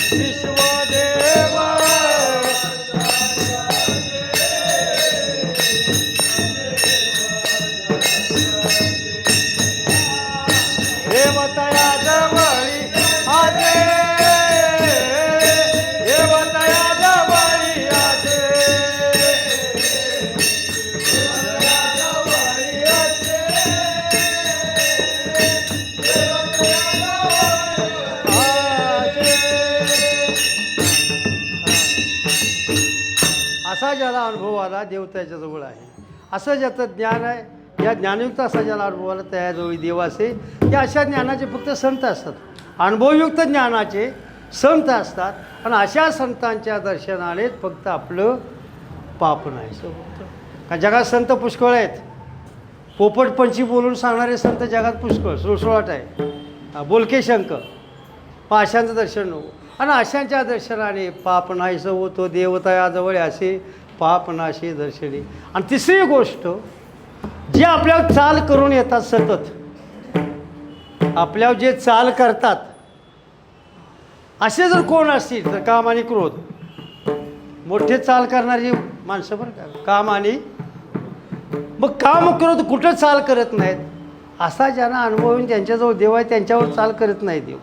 S1: सत्यत्वे विश्वदेव सत्यत्वे विश्वदेव देवतया जवळी आजे देवतया जवळी आजे असा ज्याला अनुभव आला देव त्याच्याजवळ आहे असं ज्याचं ज्ञान आहे या ज्ञानयुक्त असा ज्याला अनुभव आला त्याजवळ देव असे या अशा ज्ञानाचे फक्त संत असतात अनुभवयुक्त ज्ञानाचे संत असतात आणि अशा संतांच्या दर्शनानेच फक्त आपलं पाप नाही फक्त का जगात संत पुष्कळ आहेत पोपटपंची बोलून सांगणारे संत जगात पुष्कळ सुळसुळाट आहे बोलके शंक पाशांचं दर्शन नको आणि अशांच्या दर्शनाने पाप नाहीसं होतो देवतायाजवळ असे पाप नाशे दर्शने आणि तिसरी गोष्ट जे आपल्यावर चाल करून येतात सतत आपल्यावर जे चाल करतात असे जर कोण असतील तर काम आणि क्रोध मोठे चाल करणारी माणसं बरं का काम आणि मग काम क्रोध कुठं चाल करत नाहीत असा ज्यांना अनुभव येऊन त्यांच्याजवळ देव आहे त्यांच्यावर चाल करत नाही देव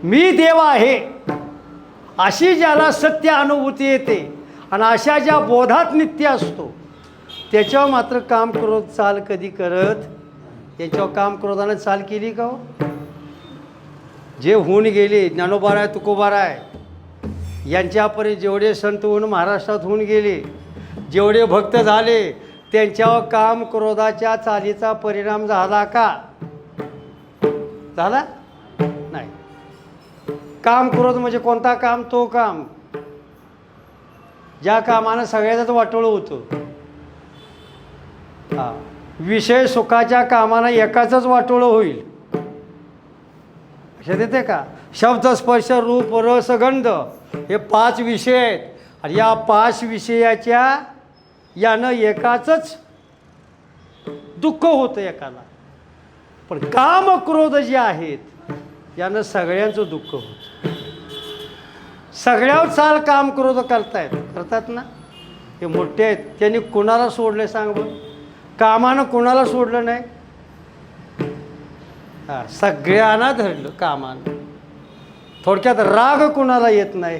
S1: मी देव आहे अशी ज्याला सत्य अनुभूती येते आणि अशा ज्या बोधात नित्य असतो त्याच्यावर मात्र काम क्रोध चाल कधी करत याच्यावर काम क्रोधानं चाल केली का हो जे होऊन गेले ज्ञानोबाराय तुकोबाराय यांच्यापर्यंत जेवढे संत होऊन महाराष्ट्रात होऊन गेले जेवढे भक्त झाले त्यांच्यावर काम क्रोधाच्या चालीचा परिणाम झाला का झाला नाही काम क्रोध म्हणजे कोणता काम तो काम ज्या कामानं सगळ्याचाच वाटोळं होतं हां विषय सुखाच्या कामानं एकाचंच वाटोळं होईल लक्षात येते का शब्द स्पर्श रूप रस गंध हे 5 विषय आहेत आणि या 5 विषयाच्या यानं एकाचंच दुःख होतं एकाला पण काम क्रोध जे आहेत यानं सगळ्यांचं दुःख होतं सगळ्यावर चाल काम क्रोध करतात ना हे मोठे आहेत त्यांनी कोणाला सोडले सांग बरं कामानं कोणाला सोडलं नाही हां सगळ्यांना धरलं कामानं थोडक्यात राग कोणाला येत नाही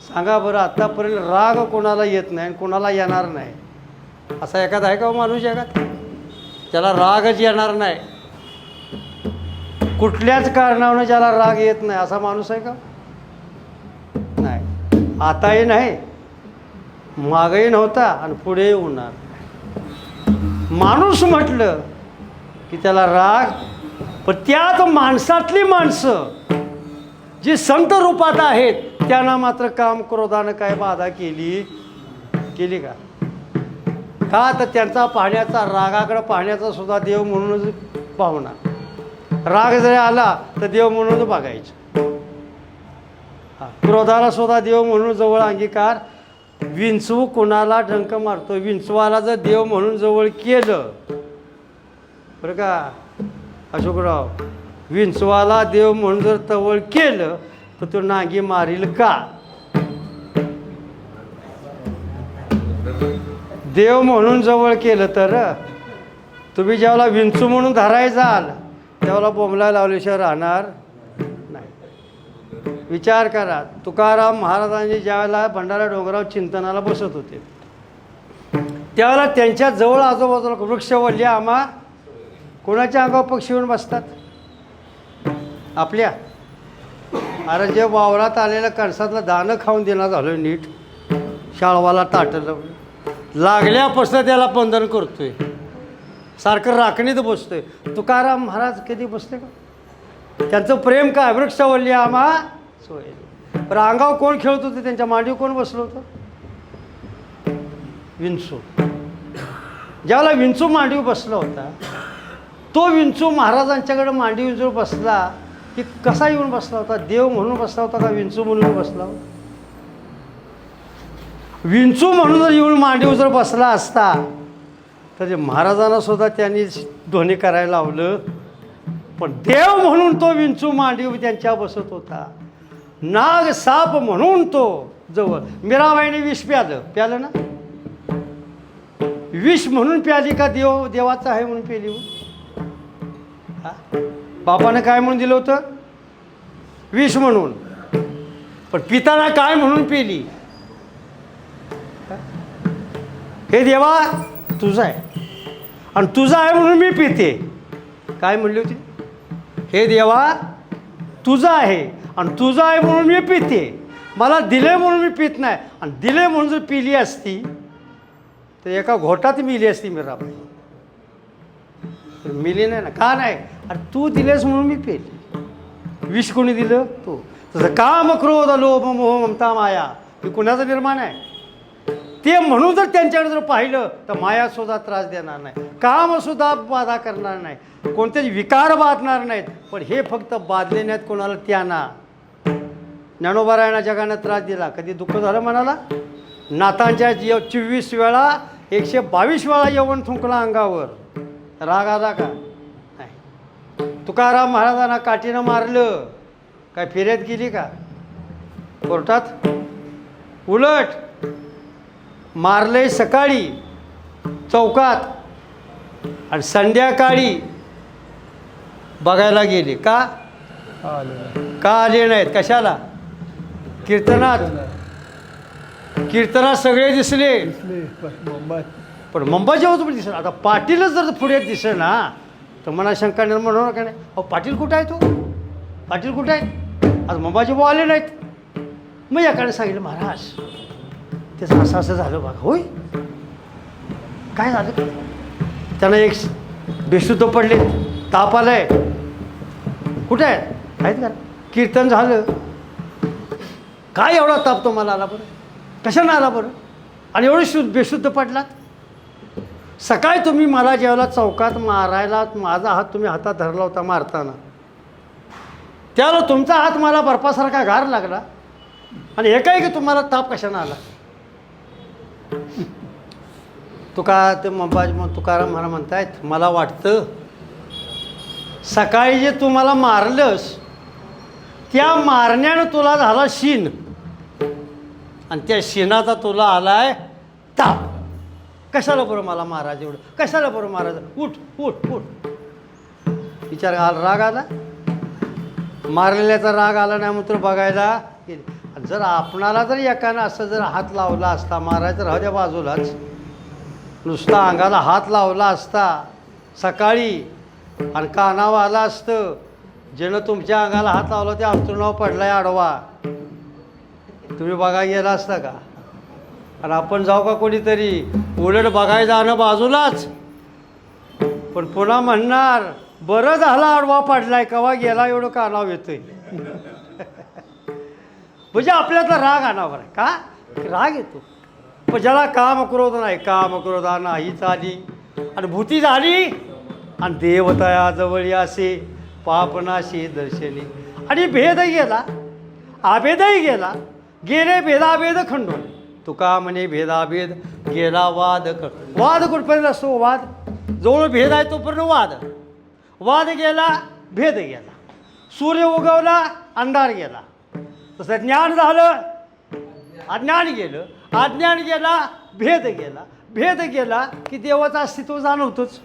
S1: सांगा बरं आत्तापर्यंत राग कोणाला येत नाही आणि कोणाला येणार नाही असा एखादा आहे का माणूस जगात त्याला रागच येणार नाही कुठल्याच कारणानं ज्याला राग येत नाही असा माणूस आहे का नाही आताही नाही मागही नव्हता आणि पुढेही होणार माणूस म्हटलं की त्याला राग. पण त्यात माणसातली माणसं जी संत रूपात आहेत त्यांना मात्र काम क्रोधानं काय बाधा केली का? का तर त्यांचा पाहण्याचा, रागाकडे पाहण्याचा सुद्धा देव म्हणूनच पाहुणा. राग जरी आला तर देव म्हणूनच बघायचं. क्रोधाला सुद्धा देव म्हणून जवळ अंगीकार. विंचवू कुणाला डंक मारतो, विंचवाला जर देव म्हणून जवळ केलं बरं का अशोकराव, विंचवाला देव म्हणून जर जवळ केलं तर तो नांगी मारील का? देव म्हणून जवळ केलं तर. तुम्ही ज्यावेळेला विंचू म्हणून धराय जाल त्यावेळेला बोंबला लावल्याशिवाय राहणार नाही. विचार करा, तुकाराम महाराजांनी ज्यावेळेला भंडारा डोंगरावर चिंतनाला बसत होते त्यावेळेला त्यांच्या जवळ आजूबाजूला वृक्षवल्ल्या आम्हा कोणाच्या अंगावर पक्षी येऊन बसतात? आपल्या. अरे जे वावरात आलेल्या कणसातलं दाणं खाऊन देणार झालं नीट, शाळवाला ताटलं लागल्यापासून त्याला बंधन करतोय, सारखं राखणीत बसतोय. तुकाराम महाराज कधी बसते का? त्यांचं प्रेम काय? वृक्षवल्ली आम्हा सोय. पण अंगावर कोण खेळत होते? त्यांच्या मांडीवर कोण बसलं होतं? विंचू. ज्यावेळेला विंचू मांडीवर बसला होता तो विंचू महाराजांच्याकडे मांडीवर बसला की कसा येऊन बसला होता? देव म्हणून बसला होता का विंचू म्हणून बसला होता? विंचू म्हणून जर येऊन मांडीवर जर बसला असता तर महाराजांना सुद्धा त्यांनी ध्वनी करायला लावलं. पण देव म्हणून तो विंचू मांडीवर त्यांच्या बसत होता. नाग साप म्हणून तो जवळ. मीराबाईने विष प्यालं ना? विष म्हणून प्याली का देवाचा आहे म्हणून प्याली? बापानं काय म्हणून दिलं होतं? विष म्हणून. पण पिताना काय म्हणून पेली? हे देवा तुझं आहे आणि तुझं आहे म्हणून मी पिते. काय म्हणली होती? हे देवा तुझं आहे आणि तुझं आहे म्हणून मी पिते. मला दिले म्हणून मी पित नाही. आणि दिले म्हणून जर पिली असती तर एका घोटात मिली असती मीराबाई. मिली नाही ना. का नाही? अरे तू दिलेस म्हणून मी पेली. विष कोणी दिलं? तू. तसं काम, क्रोध, लोभ, मोह, ममता, माया हे कुणाचं निर्माण आहे? ते म्हणून जर त्यांच्याकडे जर पाहिलं तर मायासुद्धा त्रास देणार नाही, कामसुद्धा बाधा करणार नाही, कोणतेच विकार बाधणार नाहीत. पण हे फक्त बाधले नाहीत कोणाला त्यांना. ज्ञानोबा जगाने त्रास दिला. कधी दुःख झालं मनाला? नातांच्या 24 वेळा 122 वेळा यवन थुंकला अंगावर. राग आला का? नाही. तुकाराम महाराजांना काठीनं मारलं, काय फिर्याद केली का कोर्टात? उलट मारले सकाळी चौकात आणि संध्याकाळी बघायला गेले. का आले नाहीत? कशाला? कीर्तनात सगळे दिसले पण मुंबईच्या होतं पण दिसलं. आता पाटीलच जर पुढे दिसे ना तर मना शंका निर्माण होणार का नाही? अहो पाटील कुठं आहे? तो पाटील कुठं आहे? आज मुंबईचे भाऊ आले नाहीत. मग याकडे सांगितलं महाराज त्याचं असं झालं बघा. होय काय झालं? त्यांना एक बेशुद्ध पडले, ताप आलाय. कुठे आहेत का? कीर्तन झालं. काय एवढा ताप तुम्हाला आला बरं? कशानं आला बरं? आणि एवढं बेशुद्ध पडलात? सकाळी तुम्ही मला जेवला चौकात मारायला माझा हात तुम्ही हातात धरला होता मारताना, त्यावेळेला तुमचा हात मला बर्फासारखा गार लागला आणि एकाएकी तुम्हाला ताप कशानं आला? तुकाराम महाराज म्हणतायत मला वाटतं सकाळी जे तुम्हाला मारलंस त्या मारण्यानं तुला झाला शीन आणि त्या शीनाचा तुला आलाय ताप. कशाला बरं मला महाराज एवढं? कशाला बरं महाराज? उठ उठ उठ. विचार राग आला? मारलेल्याचा राग आला नाही म्हणून तर बघायला गेले. जर आपणाला जर एकानं असं जर हात लावला असता, मारायचं राहू द्या बाजूलाच, नुसता अंगाला हात लावला असता सकाळी आणि कानावर आला असतं, ज्यानं तुमच्या अंगाला हात लावला ते अंथरुणावर पडलाय आडवा, तुम्ही बघायला गेला असता का? आणि आपण जाऊ का कोणीतरी? उलट बघायला जाणं बाजूलाच. पण पुन्हा म्हणणार बरं झाला आडवा पाडलाय कवा गेला एवढं का नाव येतंय. म्हणजे आपल्याला राग अनावर आहे का राग येतो. पण ज्याला काम क्रोध नाही काम क्रोधा नाही चाली अनुभूती झाली आणि देवतया जवळी असे पापनाशी दर्शनी आणि भेद गेला आभेदही गेला गेले भेदाभेद खंडून तुका म्हणे भेदाभेद गेला वाद वाद कुठपर्यंत असतो वाद जवळ भेद आहे तोपर्यंत वाद गेला भेद गेला सूर्य उगवला अंधार गेला तसं ज्ञान झालं अज्ञान गेलं अज्ञान गेला भेद गेला की देवाचं अस्तित्व जाणवतोच.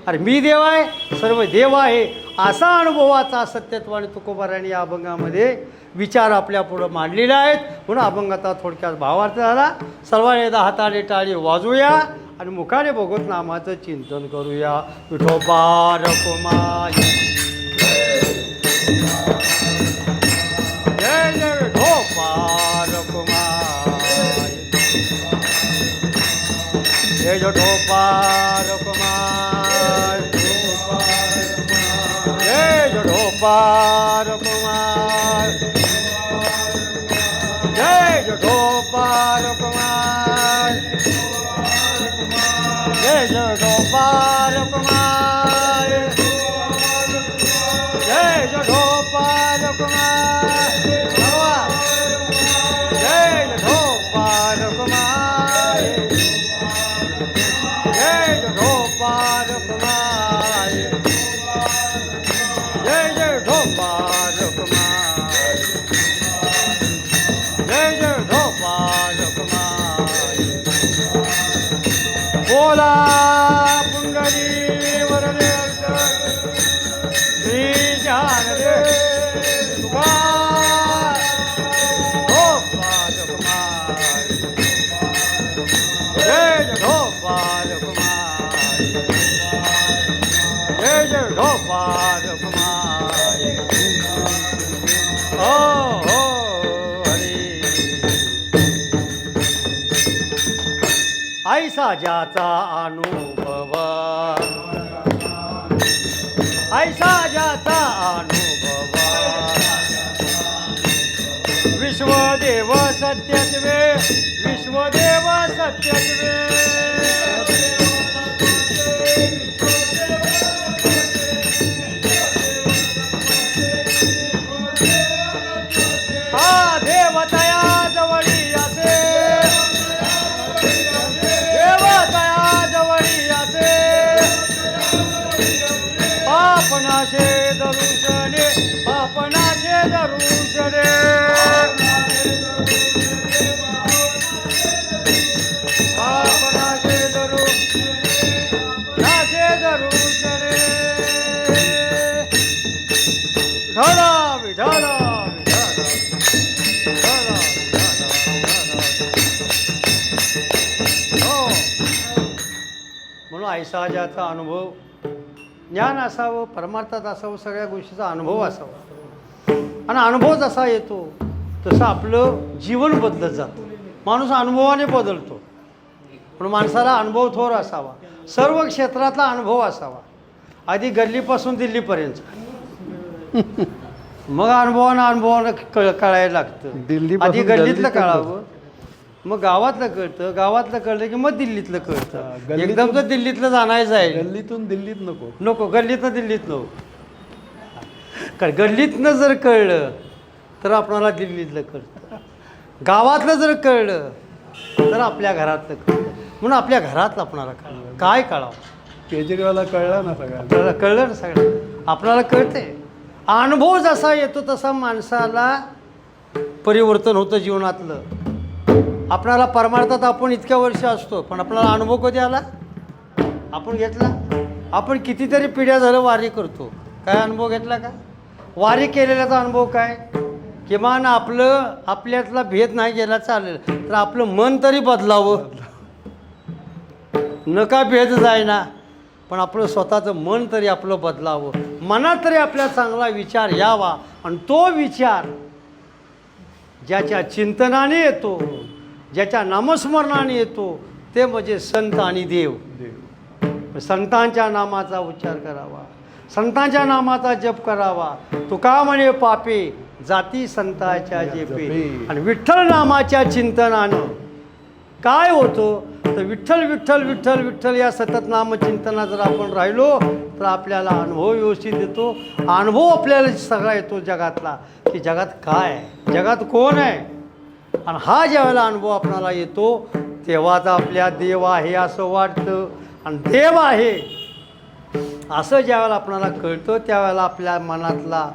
S1: अरे मी देव आहे सर्व देव आहे असा अनुभवाचा सत्यत्व आणि तुकोबारांनी या अभंगामध्ये विचार आपल्या पुढं मांडलेले आहेत. म्हणून अभंगाचा थोडक्यात भावार्थ झाला. सर्वांनी हाताने टाळी वाजवूया आणि मुखाने भगवत नामाचं चिंतन करूया. विठोबा रखुमाई जय जय विठोबा रखुमाई जय विठोबा रखुमाई जय विठोबा रखुमाई जय विठोबा रखुमाई जय विठोबा रखुमाई जय विठोबा रखुमाई जय विठोबा रखुमाई जय विठोबा रखुमाई जय विठोबा रखुमाई जय विठोबा रखुमाई बोला पुंडरी वरदे श्री जानदेव तुकार विठोबा रखुमाई जय विठोबा रखुमाई जय विठोबा रखुमाई हो हरी ऐसा ज्याचा अनुभव ऐसा ज्याचा अनुभव विश्वदेव सत्यत्वे विश्वदेव सत्यत्वे हा देवतया जवळी असे देवतया जवळी असे पापनाशे दरुशने पापनाशे दरुशने पापनाशे दरु नाशे दरुशने ढळा विढळा म्हणून ऐसा ज्याचा अनुभव ज्ञान असावं परमार्थात असावं सगळ्या गोष्टीचा अनुभव असावा आणि अनुभव जसा येतो तसं आपलं जीवन बदलत जातं. माणूस अनुभवाने बदलतो. म्हणून माणसाला अनुभव थोर असावा सर्व क्षेत्रातला अनुभव असावा आधी गल्लीपासून दिल्लीपर्यंत मग अनुभवानं कळायला लागतं. आधी गल्लीतलं कळावं मग गावातलं कळलं की मग दिल्लीतलं कळतं. एकदम तर दिल्लीतलं जाणायचं आहे
S3: गल्लीतून दिल्लीत
S1: नको गल्लीतनं दिल्लीत नको कारण गल्लीतनं जर कळलं तर आपणाला दिल्लीतलं कळतं. गावातलं जर कळलं तर आपल्या घरातलं कळतं. म्हणून आपल्या घरातलं आपणाला कळलं काय कळावं.
S3: केजरीवालला कळला ना सगळ्यांना
S1: आपल्याला कळलं ना सगळं आपल्याला कळते. अनुभव जसा येतो तसा माणसाला परिवर्तन होतं जीवनातलं. आपणाला परमार्थात आपण इतक्या वर्ष असतो पण आपल्याला अनुभव कधी आला आपण घेतला. आपण कितीतरी पिढ्या झालं वारी करतो काय अनुभव घेतला का. वारी केलेल्याचा अनुभव काय किमान आपल्यातला भेद नाही गेला चालेल तर आपलं मन तरी बदलावं. नका भेद जायना पण आपलं स्वतःचं मन तरी आपलं बदलावं. मनात तरी आपल्या चांगला विचार यावा आणि तो विचार ज्याच्या चिंतनाने येतो ज्याच्या नामस्मरणाने येतो ते म्हणजे संत आणि देव. संतांच्या नामाचा उच्चार करावा, संतांच्या नामाचा जप करावा. तुका म्हणे पापे जाती संतांच्या जेपे. आणि विठ्ठल नामाच्या चिंतनानं काय होतं तर विठ्ठल विठ्ठल विठ्ठल विठ्ठल या सतत नामचिंतनात जर आपण राहिलो तर आपल्याला अनुभव व्यवस्थित येतो. अनुभव आपल्याला सगळा येतो जगातला, की जगात काय आहे, जगात कोण आहे. आणि हा ज्यावेळेला अनुभव आपल्याला येतो तेव्हाच आपल्या देव आहे असं वाटतं. आणि देव आहे असं ज्यावेळेला आपल्याला कळतं त्यावेळेला आपल्या मनातला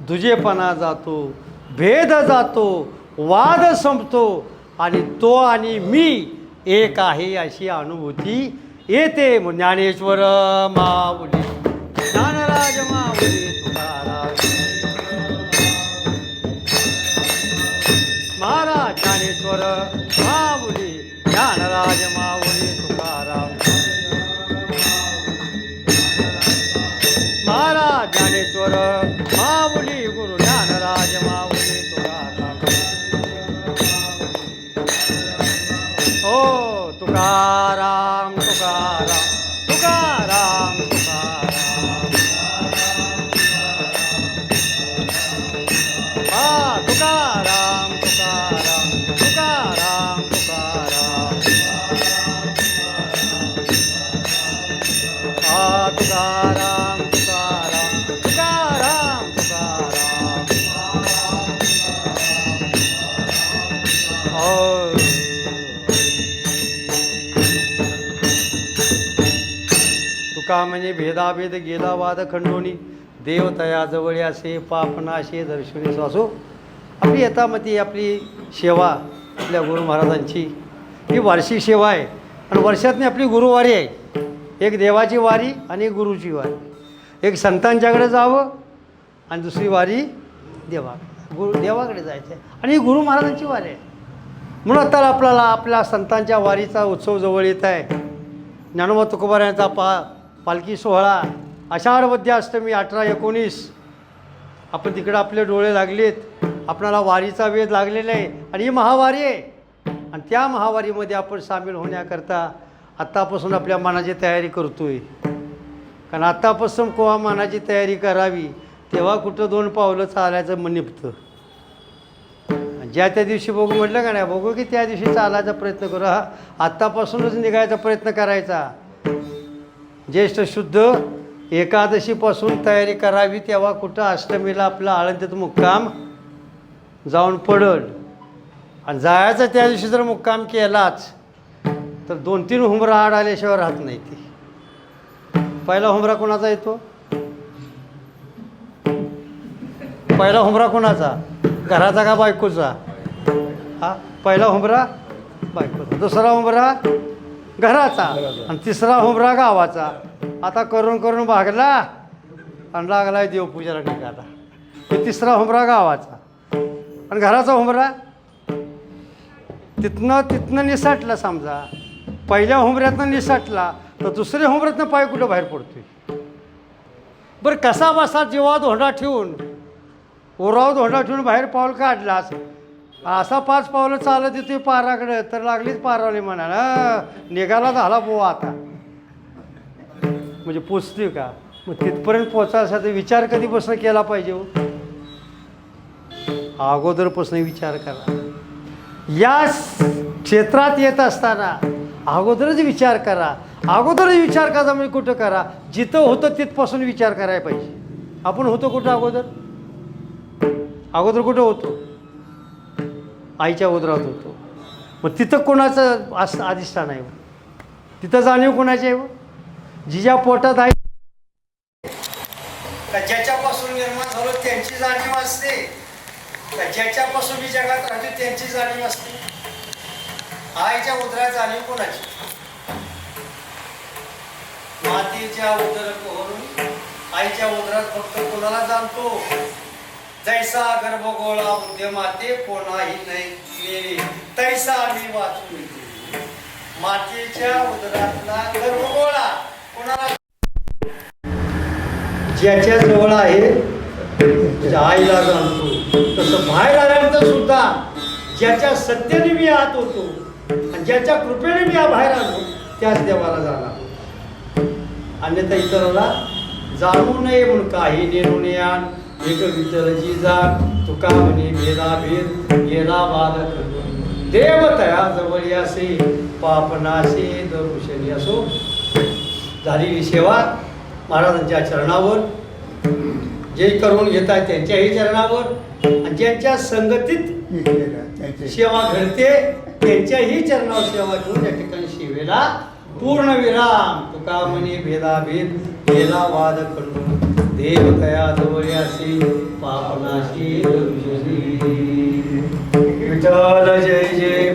S1: दुजेपणा जातो, भेद जातो, वाद संपतो आणि तो आणि मी एक आहे अशी अनुभूती येते. ज्ञानेश्वर माऊली ज्ञानराज माऊली तुकाराम महाराज. ज्ञानेश्वर माऊली ज्ञानराज माऊली तुकाराम महाराज. ज्ञानेश्वर माऊली गुरु ज्ञानराज माऊली तुकाराम. ओ तुकाराम तुकाराम तुकाराम तुकाराम हा तुकाराम तुकाराम तुकाराम तुकाराम हा तुकाराम तुकाराम तुकाराम तुकाराम. तुका म्हणे भेदाभेद गेला वाद खंडोनी, देव तयाजवळ असे पापनाशे दर्शनी असो. आपली यथामती आपली सेवा आपल्या गुरु महाराजांची ही वार्षिक सेवा आहे. आणि वर्षातनी आपली गुरुवारी आहे, एक देवाची वारी आणि एक गुरुची वारी. एक संतांच्याकडे जावं आणि दुसरी वारी देवाकडे जायचं आहे. आणि ही गुरु महाराजांची वारी आहे. म्हणून आता आपल्याला आपल्या संतांच्या वारीचा उत्सव जवळ येत आहे. ज्ञानोबा तुकोबारायांचा पालखी सोहळा आषाढ वद्य अष्टमी 18-19. आपण तिकडं आपले डोळे लागलेत, आपणाला वारीचा वेध लागलेला आहे. आणि ही महावारी आहे. आणि त्या महावारीमध्ये आपण सामील होण्याकरता आत्तापासून आपल्या मनाची तयारी करतो आहे. कारण आत्तापासून केव्हा मनाची तयारी करावी तेव्हा कुठं 2 पावलं चालायचं मन निपतं. ज्या त्या दिवशी बघू म्हटलं का नाही, बघू की त्या दिवशी चालायचा प्रयत्न करू. हा आत्तापासूनच निघायचा प्रयत्न करायचा. ज्येष्ठ शुद्ध एकादशीपासून तयारी करावी, तेव्हा कुठं अष्टमीला आपला आळंदीत मुक्काम जाऊन पडल. आणि जायचं त्या दिवशी जर मुक्काम केलाच तर 2-3 हुमरा आड आल्याशिवाय राहत नाही. ती पहिला हुमरा कोणाचा येतो? पहिला हुमरा कोणाचा? घराचा का बायकोचा? हा पहिला हुमरा बायकोचा, दुसरा हुमरा घराचा आणि तिसरा हुमरा गावाचा. आता करून करून भागला आणि लागला देवपूजाला निघाला. तो तिसरा हुमरा गावाचा आणि घराचा हुमरा तिथनं निसाटला. समजा पहिल्या हुमऱ्यातनं निसाटला तर दुसऱ्या हुमऱ्यातनं पाय कुठं बाहेर पडतोय. बरं कसा बसा जीवा धोंडा ठेवून ओराव धोंडा ठेवून बाहेर पाऊल काढलास, असा 5 पावलं चालत येतोय पाराकडं तर लागलीच पारावली म्हणाला निघाला झाला बोवा आता. म्हणजे पोचतोय का? मग तिथपर्यंत पोचायसाठी विचार कधीपासून केला पाहिजे हो? अगोदरपासून विचार करा. या क्षेत्रात येत असताना अगोदरच विचार करा. अगोदरच विचार करा म्हणजे कुठं करा? जिथं होतं तिथपासून विचार करायला पाहिजे. आपण होतो कुठं अगोदर? अगोदर कुठं होतो? आईच्या उदरात होतो. मग तिथं कोणाचं अधिष्ठान आहे? तिथं जाणीव कोणाची आहे? जिच्या पोटात आहे ज्याच्यापासून निर्माण झालो त्यांची जाणीव असते का ज्याच्यापासून मी जगात राहतो त्यांची जाणीव असते? आईच्या उदरात जाणीव कोणाची? मातेच्या उदर करून आईच्या उदरात फक्त कोणाला जाणतो? जैसा गर्भगोळा उद्यमाते कोणाही नाही तैसा मी वाचून. मातेच्या उदरातला गर्भगोळा कोणाला? ज्याच्या जवळ आहे त्या आईला जाणतो. तसं बाहेर आल्यानंतर सुद्धा ज्याच्या सत्तेने मी आत होतो आणि ज्याच्या कृपेने मी बाहेर आलो त्याच देवाला जाणार.
S4: अन्यथा इतराला जाणू नये म्हणून काही नेणू नयान एक विठ्ठलची जाण तुका म्हणे भेदाभेद गेला वाद खंडून देव तया जवळ असे पापनाशे दरुशनी असो. झालेली सेवा महाराजांच्या चरणावर जे करून घेत आहेत त्यांच्याही चरणावर आणि ज्यांच्या संगतीत सेवा घडते त्यांच्याही चरणावर सेवा घेऊन या ठिकाणी सेवेला पूर्ण विराम. तुका म्हणे भेदाभेद गेला वाद खंडून देव तया जवळ असे पापनाशी दरुशनी. विठ्ठल जय जय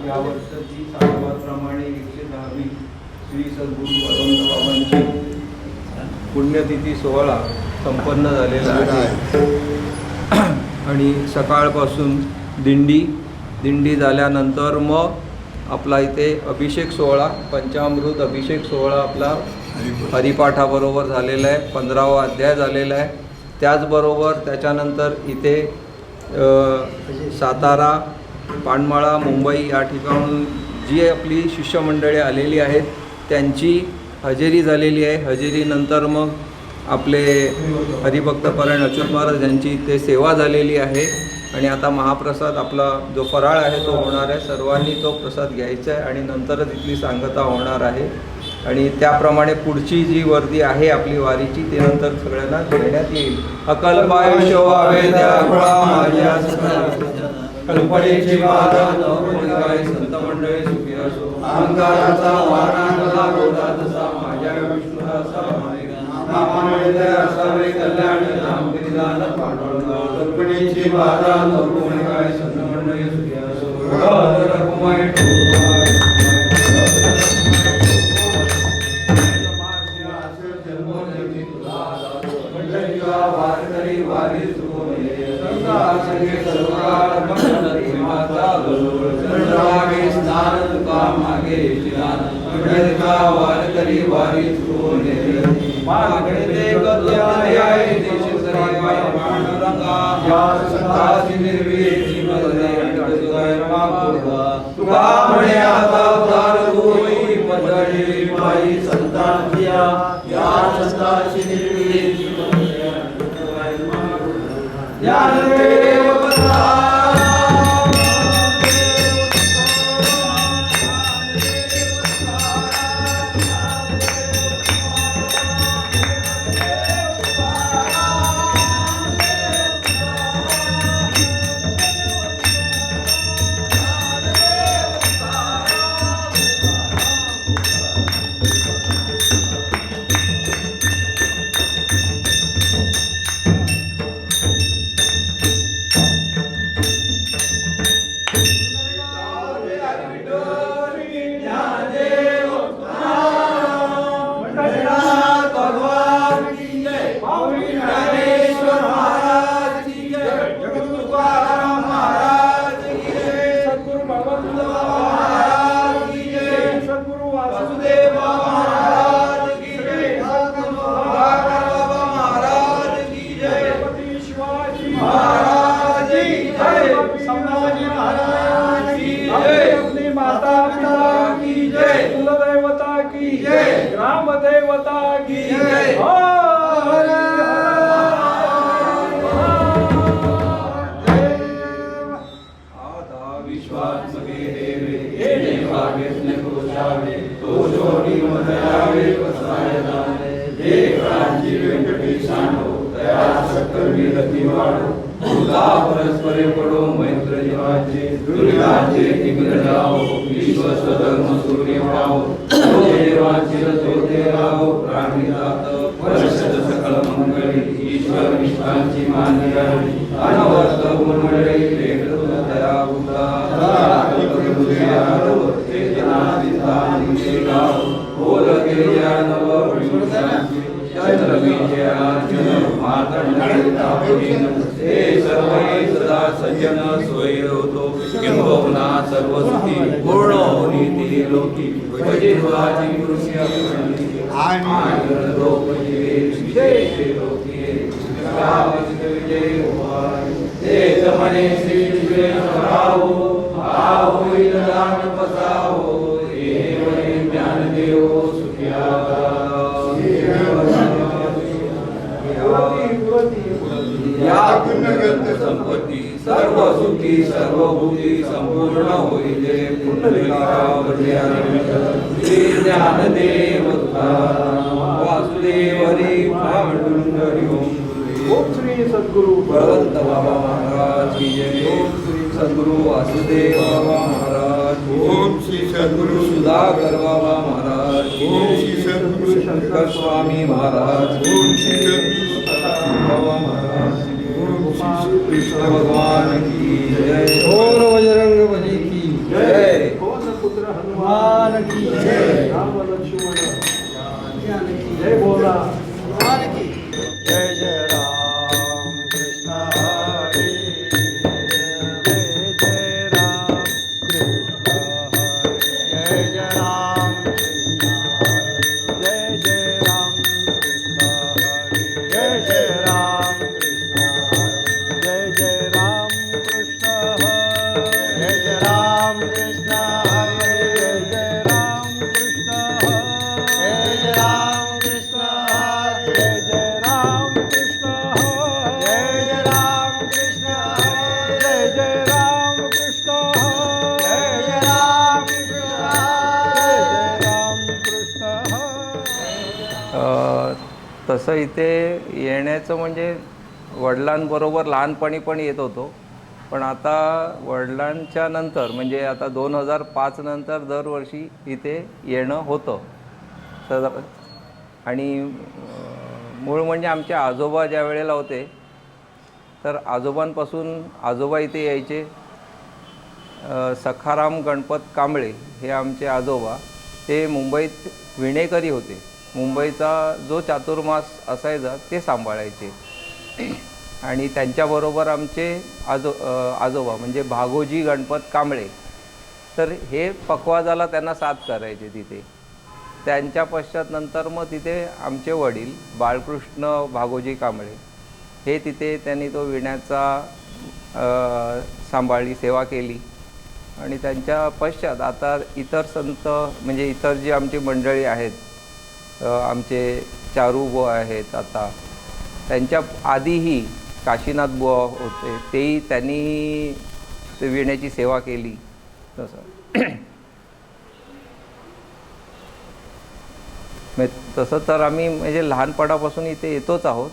S5: या वर्षाची सालाबादप्रमाणे 110वी श्री सद्गुरू भगवंत बाबांची पुण्यतिथी सोहळा संपन्न झालेला आहे आणि सकाळपासून दिंडी झाल्यानंतर मग आपला इथे अभिषेक सोहळा पंचामृत अभिषेक सोहळा आपला हरिपाठाबरोबर झालेला आहे. 15वा अध्याय झालेला आहे. त्याचबरोबर त्याच्यानंतर इथे सातारा पानमाळा मुंबई या ठिकाणून जी आपली शिष्यमंडळी आलेली आहेत त्यांची हजेरी झालेली आहे. हजेरीनंतर मग आपले हरिभक्तपरायण अच्युत महाराज यांची इथे सेवा झालेली आहे आणि आता महाप्रसाद आपला जो फराळ आहे तो होणार आहे. सर्वांनी तो प्रसाद घ्यायचा आहे आणि नंतरच इथली सांगता होणार आहे आणि त्याप्रमाणे पुढची जी वर्दी आहे आपली वारीची ते नंतर सगळ्यांना देण्यात येईल. अकल्पायुष्य व्हावे त्या कृपा माझ्या कल्पनेची बाधा नवमुनिकाय संत मंडळी सुखी असो. अहंकाराचा वारा नला गोदातसा माझ्या विष्णुदासा नामामुळे असावे कल्याण नामगिरीदान पांडुरंगा. कल्पनेची बाधा नवमुनिकाय संत मंडळी सुखी असो. रघुमाई वारकरी वारी वारकरी वारी मागणे ते परस्परे पडो मैत्र जीवाचे दुर्गाचे निग्रहाओ विश्व स्वधर्म सूर्य पाओ देवाचे जोते राहो प्राणी जात परशत सकल मंगळी ईश्वर निष्ठांची मान्य अनवर्त मंडळी भेट दया भूता चेतना दिता निशे गाव बोल गिरिजा नव विष्णुशांती सदा सज्जन सोय होतो किंबहुना सर्व सुखी पूर्ण होती लोकी भजित्वाची कृष्य मने श्री विश्वेश्वराहो होईल दान बसाहो ज्ञान देवो सुखिया संपत्ती सर्व सुखी सर्वभूती संपूर्ण होईले श्री ज्ञानदेव वासुदेव हरी ओम श्री सद्गुरु भगवंत बाबा महाराज की जय. सद्गुरु वासुदेव बाबा महाराज,
S6: ओम श्री सद्गुरु
S5: सुधाकर बाबा महाराज,
S6: ओम श्री सद्गुरु
S5: शंकर स्वामी महाराज,
S6: ओम श्री सद्गुरु
S5: बाबा महाराज,
S6: ओम श्री
S5: कृष्ण भगवान की जय,
S1: और बजरंग बली की
S5: जय।
S3: पुत्र हनुमान की जय, राम लक्ष्मण जय बोला।
S1: जय जय राम कृष्ण हरी, जय जय राम कृष्ण हरी, जय जय राम कृष्ण हरी, जय जय राम कृष्ण हरी, जय जय राम कृष्ण हरी, जय जय राम कृष्ण हरी, जय जय राम कृष्ण हरी, जय जय राम कृष्ण हरी, जय जय राम कृष्ण हरी, जय जय राम कृष्ण हरी, जय जय राम कृष्ण हरी, जय जय राम कृष्ण हरी, जय जय राम कृष्ण हरी, जय जय राम कृष्ण हरी।
S5: तसं इथे येण्याचं म्हणजे वडिलांबरोबर लहानपणी पण येत होतो, पण आता वडिलांच्या नंतर म्हणजे आता 2005 नंतर दरवर्षी इथे येणं होतं. तर आणि मूळ म्हणजे आमचे आजोबा ज्या वेळेला होते तर आजोबांपासून आजोबा इथे यायचे. सखाराम गणपत कांबळे हे आमचे आजोबा, ते मुंबईत विणेकरी होते. मुंबईचा जो चातुर्मास असायचा ते सांभाळायचे. आणि त्यांच्याबरोबर आमचे आजोबा म्हणजे भागोजी गणपत कांबळे, तर हे पखवाजाला त्यांना साथ करायचे तिथे. त्यांच्या पश्चात नंतर मग तिथे आमचे वडील बाळकृष्ण भागोजी कांबळे हे तिथे त्यांनी तो विण्याचा सांभाळली, सेवा केली. आणि त्यांच्या पश्चात आता इतर संत म्हणजे इतर जी आमची मंडळी आहेत, आमचे चारूबुवा आहेत, आता त्यांच्या आधीही काशीनाथ बुवा होते, तेही त्यांनी ते विण्याची सेवा केली. तसं तर आम्ही म्हणजे लहानपणापासून इथे येतोच आहोत,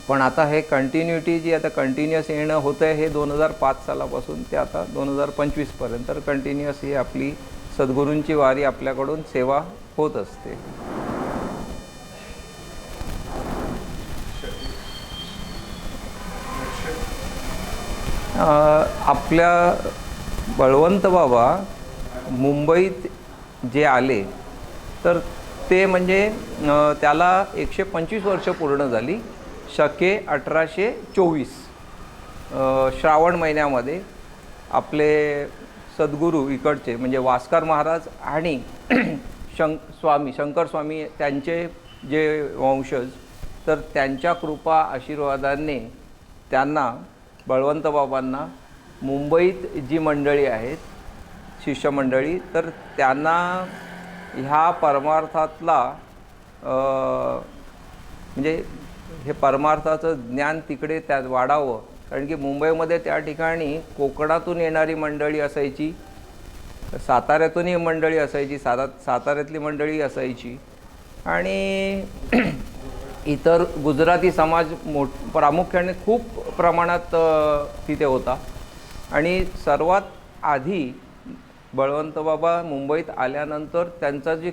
S5: पण आता हे कंटिन्युटी जी आता कंटिन्युअस येणं होतं आहे हे 2005 सालापासून ते आता 2025पर्यंत तर कंटिन्युअस ही आपली सद्गुरूंची वारी आपल्याकडून सेवा होत असते. आपल्या बळवंत बाबा मुंबईत जे आले तर ते म्हणजे त्याला 125 वर्ष पूर्ण झाली. शके 1824 श्रावण महिन्यामध्ये आपले सद्गुरू इकडचे म्हणजे वास्कर महाराज आणि शंकर स्वामी त्यांचे जे वंशज, तर त्यांच्या कृपा आशीर्वादाने त्यांना बळवंत बाबांना मुंबईत जी मंडळी आहेत शिष्यमंडळी, तर त्यांना ह्या परमार्थातला म्हणजे हे परमार्थाचं ज्ञान तिकडे त्यात वाढावं. कारण की मुंबईमध्ये त्या ठिकाणी कोकणातून येणारी मंडळी असायची, साताऱ्यातूनही मंडळी असायची, साताऱ्यातली मंडळी असायची, आणि इतर गुजराती समाज प्रामुख्याने खूप प्रमाणात तिथे होता. आणि सर्वात आधी बळवंत बाबा मुंबईत आल्यानंतर त्यांचा जी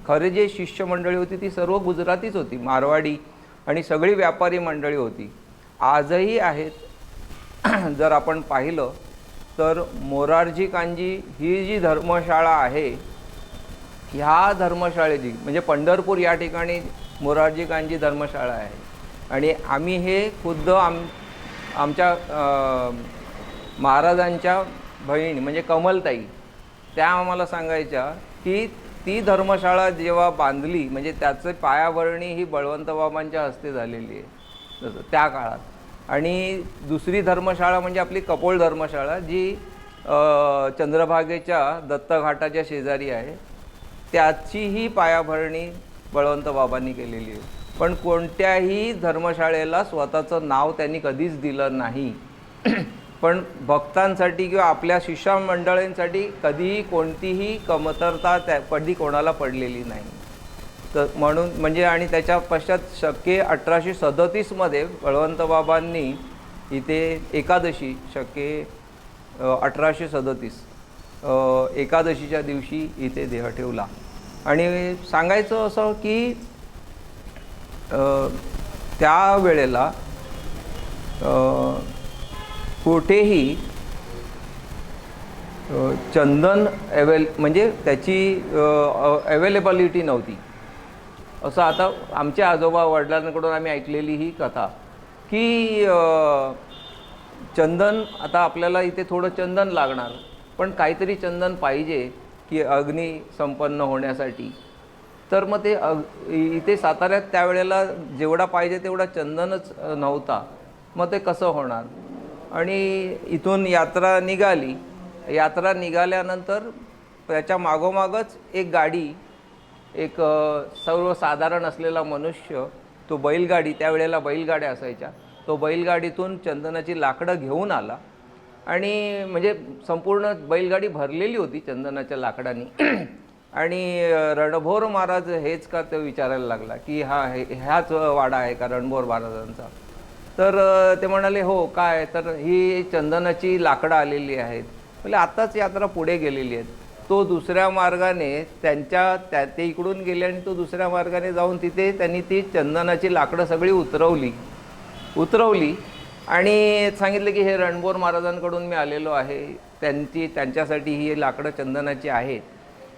S5: खरे जे शिष्यमंडळी होती ती सर्व गुजरातीच होती, मारवाडी आणि सगळी व्यापारी मंडळी होती. आजही आहेत. जर आपण पाहिलं तर मोरारजी कांजी ही जी धर्मशाळा आहे, ह्या धर्मशाळेची म्हणजे पंढरपूर या ठिकाणी मोरारजी कांजी धर्मशाळा आहे. आणि आम्ही हे खुद्द आमच्या महाराजांच्या बहीण म्हणजे कमलताई त्या आम्हाला सांगायच्या की ती धर्मशाळा जेव्हा बांधली म्हणजे त्याचं पायाभरणी ही बळवंत बाबांच्या हस्ते झालेली आहे तसं त्या काळात. आणि दुसरी धर्मशाळा म्हणजे आपली कपोळ धर्मशाळा जी चंद्रभागेच्या दत्तघाटाच्या शेजारी आहे, त्याचीही पायाभरणी बळवंत बाबांनी केलेली आहे. पण कोणत्याही धर्मशाळेला स्वतःचं नाव त्यांनी कधीच दिलं नाही. पण भक्तांसाठी किंवा आपल्या शिष्यमंडळींसाठी कधीही कोणतीही कमतरता कधी कोणाला पडलेली नाही. तर म्हणून म्हणजे आणि त्याच्या पश्चात शके 1837 बळवंत बाबांनी इथे एकादशी शके 1837 एकादशीच्या दिवशी इथे देह ठेवला. आणि सांगायचं असं की त्यावेळेला कुठेही चंदन म्हणजे त्याची अवेलेबिलिटी नव्हती. असं आता आमच्या आजोबा वडिलांकडून आम्ही ऐकलेली ही कथा की चंदन आता आपल्याला इथे थोडं चंदन लागणार, पण काहीतरी चंदन पाहिजे की अग्नी संपन्न होण्यासाठी. तर मग ते इथे साताऱ्यात त्यावेळेला जेवढा पाहिजे तेवढा चंदनच नव्हता. मग ते कसं होणार. आणि इथून यात्रा निघाली. यात्रा निघाल्यानंतर त्याच्या मागोमागच एक गाडी, एक सर्वसाधारण असलेला मनुष्य, तो बैलगाडी, त्यावेळेला बैलगाड्या असायच्या, तो बैलगाडीतून चंदनाची लाकडं घेऊन आला. आणि म्हणजे संपूर्ण बैलगाडी भरलेली होती चंदनाच्या लाकडांनी. आणि रणभोर महाराज हेच का ते विचारायला लागला की ह्याच वाडा आहे का रणभोर महाराजांचा. तर ते म्हणाले हो काय, तर ही चंदनाची लाकडं आलेली आहेत. म्हणजे आत्ताच यात्रा पुढे गेलेली आहेत. तो दुसऱ्या मार्गाने ते इकडून गेले आणि तो दुसऱ्या मार्गाने जाऊन तिथे त्यांनी ती चंदनाची लाकडं सगळी उतरवली आणि सांगितलं की हे रणभोर महाराजांकडून मी आलेलो आहे, त्यांच्यासाठी ही लाकडं चंदनाची आहेत.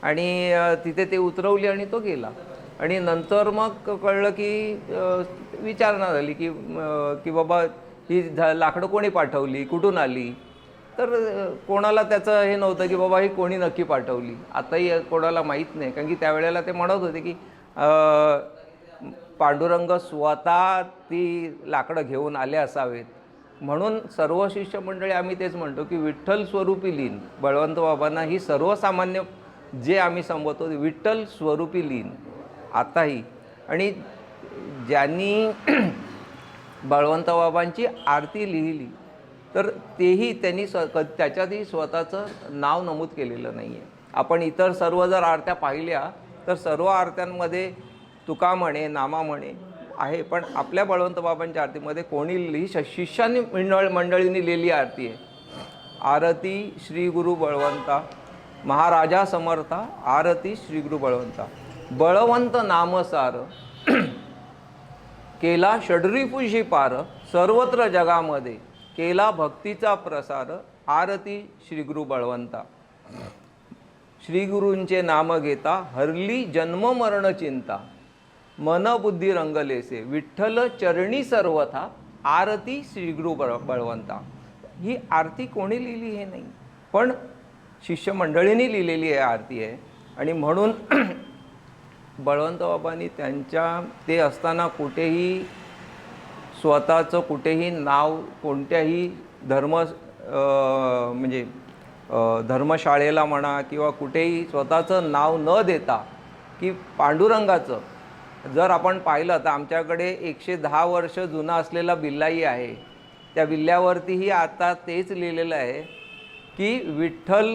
S5: आणि तिथे ते उतरवली आणि तो गेला. आणि नंतर मग कळलं की विचारणा झाली की बाबा ही लाकडं कोणी पाठवली, कुठून आली. तर कोणाला त्याचं हे नव्हतं की बाबा ही कोणी नक्की पाठवली. आताही कोणाला माहीत नाही, कारण की त्यावेळेला ते म्हणत होते की पांडुरंग स्वतः ती लाकडं घेऊन आले असावेत. म्हणून सर्व शिष्य मंडळी आम्ही तेच म्हणतो की विठ्ठल स्वरूपी लीन बळवंत बाबांना ही सर्वसामान्य जे आम्ही संबोधतो विठ्ठल स्वरूपी लीन आताही. आणि ज्यांनी बळवंत बाबांची आरती लिहिली तर तेही त्यांनी त्याच्यातही स्वतःचं नाव नमूद केलेलं नाही आहे. आपण इतर सर्व जर आरत्या पाहिल्या तर सर्व आरत्यांमध्ये तुका म्हणे, नामा म्हणे आहे, पण आपल्या बळवंत बाबांच्या आरतीमध्ये कोणी लिही शिष्यांनी मंडळींनी लिहिली आरती आहे. आरती श्री गुरु बळवंता महाराजा समर्था, आरती श्री गुरु बळवंता. बळवंत नामसार केला षड्रिपुषी पार, सर्वत्र जगामध्ये केला भक्तीचा प्रसार, आरती श्री गुरु बळवंता. श्री गुरूंचे नाम घेता हरली जन्म मरण चिंता, मन बुद्धी रंगलेसे विठ्ठल चरणी सर्वथा, आरती श्री गुरु बळवंता. ही आरती कोणी लिहिली हे नाही, पण शिष्य मंडळींनी लिहिलेली आहे आरती आहे. आणि म्हणून बळवंत बाबांनी ते असताना कुठेही स्वतःचं कुठेही नाव कोणत्याही म्हणजे धर्मशाळेला म्हणा किंवा कुठेही स्वतःचं नाव न देता की पांडुरंगाचं. जर आपण पाहिलं तर आमच्याकडे 110 वर्ष जुना असलेला बिल्लाई आहे. त्या बिल्ल्यावरतीही आता तेच लिहिलेलं आहे की विठ्ठल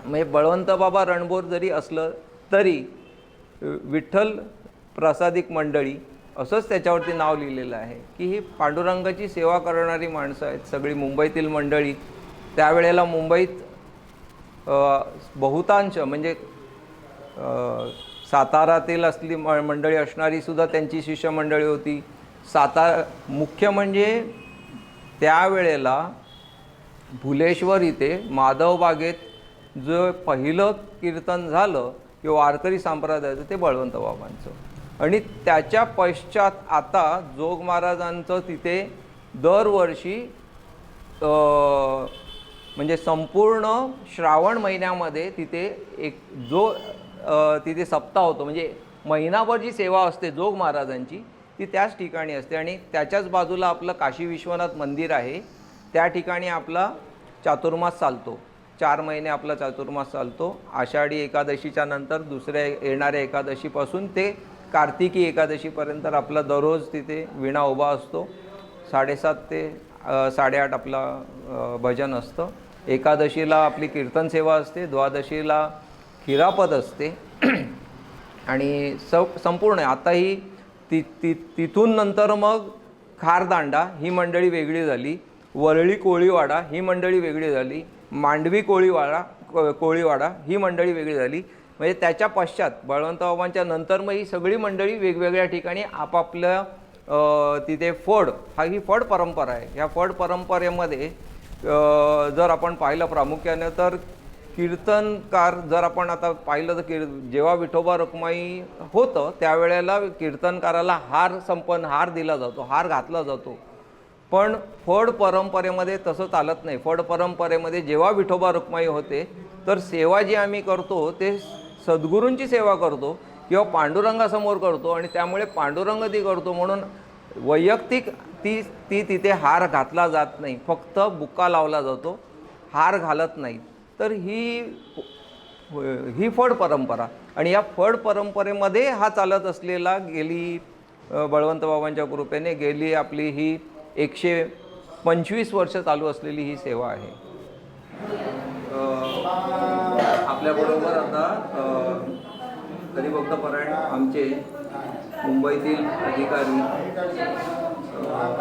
S5: म्हणजे बळवंत बाबा रणभोर जरी असलं तरी विठ्ठल प्रसादिक मंडळी असंच त्याच्यावरती नाव लिहिलेलं आहे की ही पांडुरंगाची सेवा करणारी माणसं आहेत सगळी मुंबईतील मंडळी. त्यावेळेला मुंबईत बहुतांश म्हणजे सातारातील असली मंडळी असणारीसुद्धा त्यांची शिष्यमंडळी होती. मुख्य म्हणजे त्यावेळेला भुलेश्वर इथे माधवबागेत जो पहिलं कीर्तन झालं किंवा वारकरी संप्रदायाचं ते बळवंत बाबांचं. आणि त्याच्या पश्चात आता जोग महाराजांचं तिथे दरवर्षी म्हणजे संपूर्ण श्रावण महिन्यामध्ये तिथे तिथे सप्ताह होतो. म्हणजे महिनाभर जी सेवा असते जोग महाराजांची ती त्याच ठिकाणी असते. आणि त्याच्याच बाजूला आपलं काशी विश्वनाथ मंदिर आहे. त्या ठिकाणी आपला चातुर्मास चालतो. 4 महिने आपला चातुर्मास चालतो. आषाढी एकादशीच्या नंतर दुसऱ्या येणाऱ्या एकादशीपासून ते कार्तिकी एकादशीपर्यंत आपला दररोज तिथे विणा उभा असतो. 7:30 ते 8:30 आपला भजन असतं. एकादशीला आपली कीर्तन सेवा असते. द्वादशीला खिरापत असते. आणि संपूर्ण आताही तिथून नंतर मग खारदांडा ही मंडळी वेगळी झाली, वरळी कोळीवाडा ही मंडळी वेगळी झाली, मांडवी कोळीवाडा ही मंडळी वेगळी झाली. म्हणजे त्याच्या पश्चात बळवंतबाबांच्या नंतर मग ही सगळी मंडळी वेगवेगळ्या ठिकाणी आपापल्या तिथे ही फड परंपरा आहे. ह्या फड परंपरेमध्ये जर आपण पाहिलं प्रामुख्याने तर कीर्तनकार, जर आपण आता पाहिलं तर जेव्हा विठोबा रखुमाई होतं त्यावेळेला कीर्तनकाराला हार दिला जातो, हार घातला जातो. पण फड परंपरेमध्ये तसं चालत नाही. फड परंपरेमध्ये जेव्हा विठोबा रखुमाई होते तर सेवा जी आम्ही करतो ते सद्गुरूंची सेवा करतो किंवा पांडुरंगासमोर करतो आणि त्यामुळे पांडुरंग ती करतो म्हणून वैयक्तिक ती तिथे हार घातला जात नाही, फक्त बुक्का लावला जातो, हार घालत नाही. तर ही फड परंपरा आणि या फड परंपरेमध्ये हा चालत असलेला गेली बळवंतबाबांच्या कृपेने गेली आपली ही 125 वर्ष चालू असलेली ही सेवा आहे. आपल्याबरोबर आता हरिभक्त परायण आमचे मुंबईतील अधिकारी,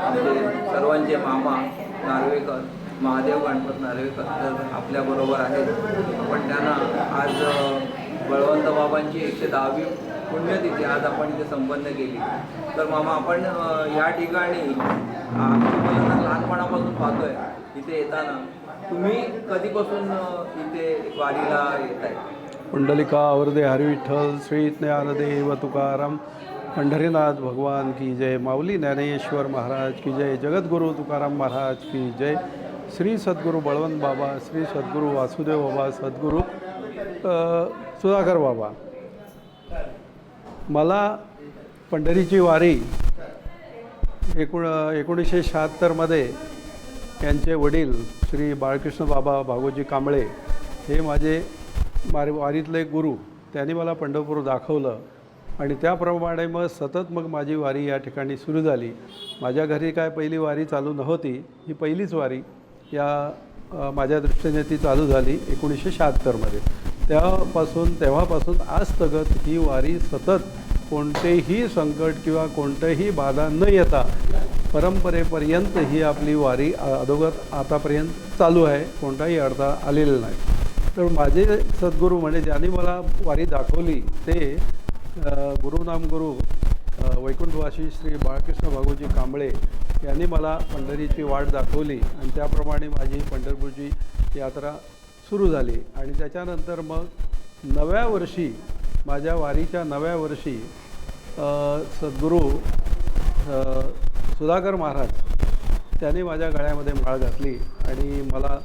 S5: आमचे सर्वांचे मामा नार्वेकर, महादेव गणपत नार्वेकर तर आपल्याबरोबर आहेत. आपण त्यांना आज बळवंतबाबांची 110वी पुण्यतिथी आज आपण इथे संपन्न केली. तर मामा, आपण या ठिकाणी मला लहानपणापासून पाहतोय इथे येताना, तुम्ही कधीपासून इथे वारीला येत आहे?
S3: पुंडलिका वरदे हरिविठ्ठल, श्री ज्ञानदेव तुकाराम, पंढरीनाथ भगवान की जय, माऊली ज्ञानेश्वर महाराज की जय, जगद्गुरु तुकाराम महाराज की जय, श्री सद्गुरू बळवंत बाबा, श्री सद्गुरू वासुदेव बाबा, सद्गुरू सुधाकर बाबा. मला पंढरीची वारी 1976मध्ये यांचे वडील श्री बाळकृष्ण बाबा भागोजी कांबळे हे माझे वारीतले गुरु, त्यांनी मला पंढरपूर दाखवलं आणि त्याप्रमाणे मग सतत माझी वारी या ठिकाणी सुरू झाली. माझ्या घरी काय पहिली वारी चालू नव्हती, ही पहिलीच वारी या माझ्या दृष्टीने ती चालू झाली 1976मध्ये. तेव्हापासून आजतगत ही वारी सतत कोणतेही संकट किंवा कोणतेही बाधा न येता परंपरेपर्यंत ही आपली वारी अगोदर आतापर्यंत चालू आहे, कोणताही अडथळा आलेला नाही. तर माझे सद्गुरू म्हणजे ज्यांनी मला वारी दाखवली ते गुरुनामगुरू वैकुंठवासी श्री बाळकृष्ण भागोजी कांबळे यांनी मला पंढरीची वाट दाखवली आणि त्याप्रमाणे माझी पंढरपूरची यात्रा सुरू झाली. आणि त्याच्यानंतर मग नव्या वर्षी, माझ्या वारीच्या नव्या वर्षी सद्गुरू सुधाकर महाराज त्यांनी माझ्या गळ्यामध्ये माळ घातली आणि मला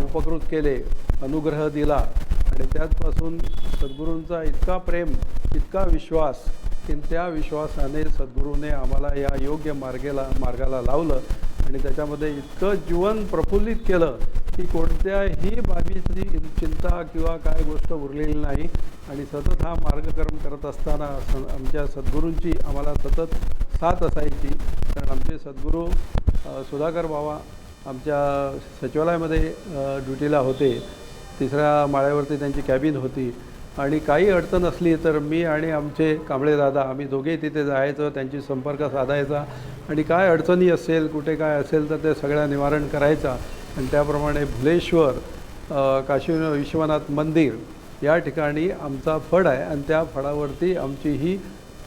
S3: उपकृत केले, अनुग्रह दिला. आणि त्याचपासून सद्गुरूंचा इतका प्रेम, इतका विश्वास की त्या विश्वासाने सद्गुरूने आम्हाला या योग्य मार्गाला लावलं आणि त्याच्यामध्ये इतकं जीवन प्रफुल्लित केलं की कोणत्याही बाबीची चिंता किंवा काय गोष्ट उरलेली नाही. आणि सतत हा मार्गक्रम करत असताना आमच्या सद्गुरूंची आम्हाला सतत साथ असायची. कारण आमचे सद्गुरू सुधाकर बाबा आमच्या सचिवालयामध्ये ड्युटीला होते, 3ऱ्या माळ्यावरती त्यांची कॅबिन होती. आणि काही अडचण असली तर मी आणि आमचे कांबळे दादा आम्ही दोघेही तिथे जायचं, त्यांची संपर्क साधायचा आणि काय अडचणी असेल, कुठे काय असेल तर ते सगळ्या निवारण करायचा. आणि त्याप्रमाणे भुलेश्वर, काशी विश्वनाथ मंदिर या ठिकाणी आमचा फड आहे आणि त्या फडावरती आमची ही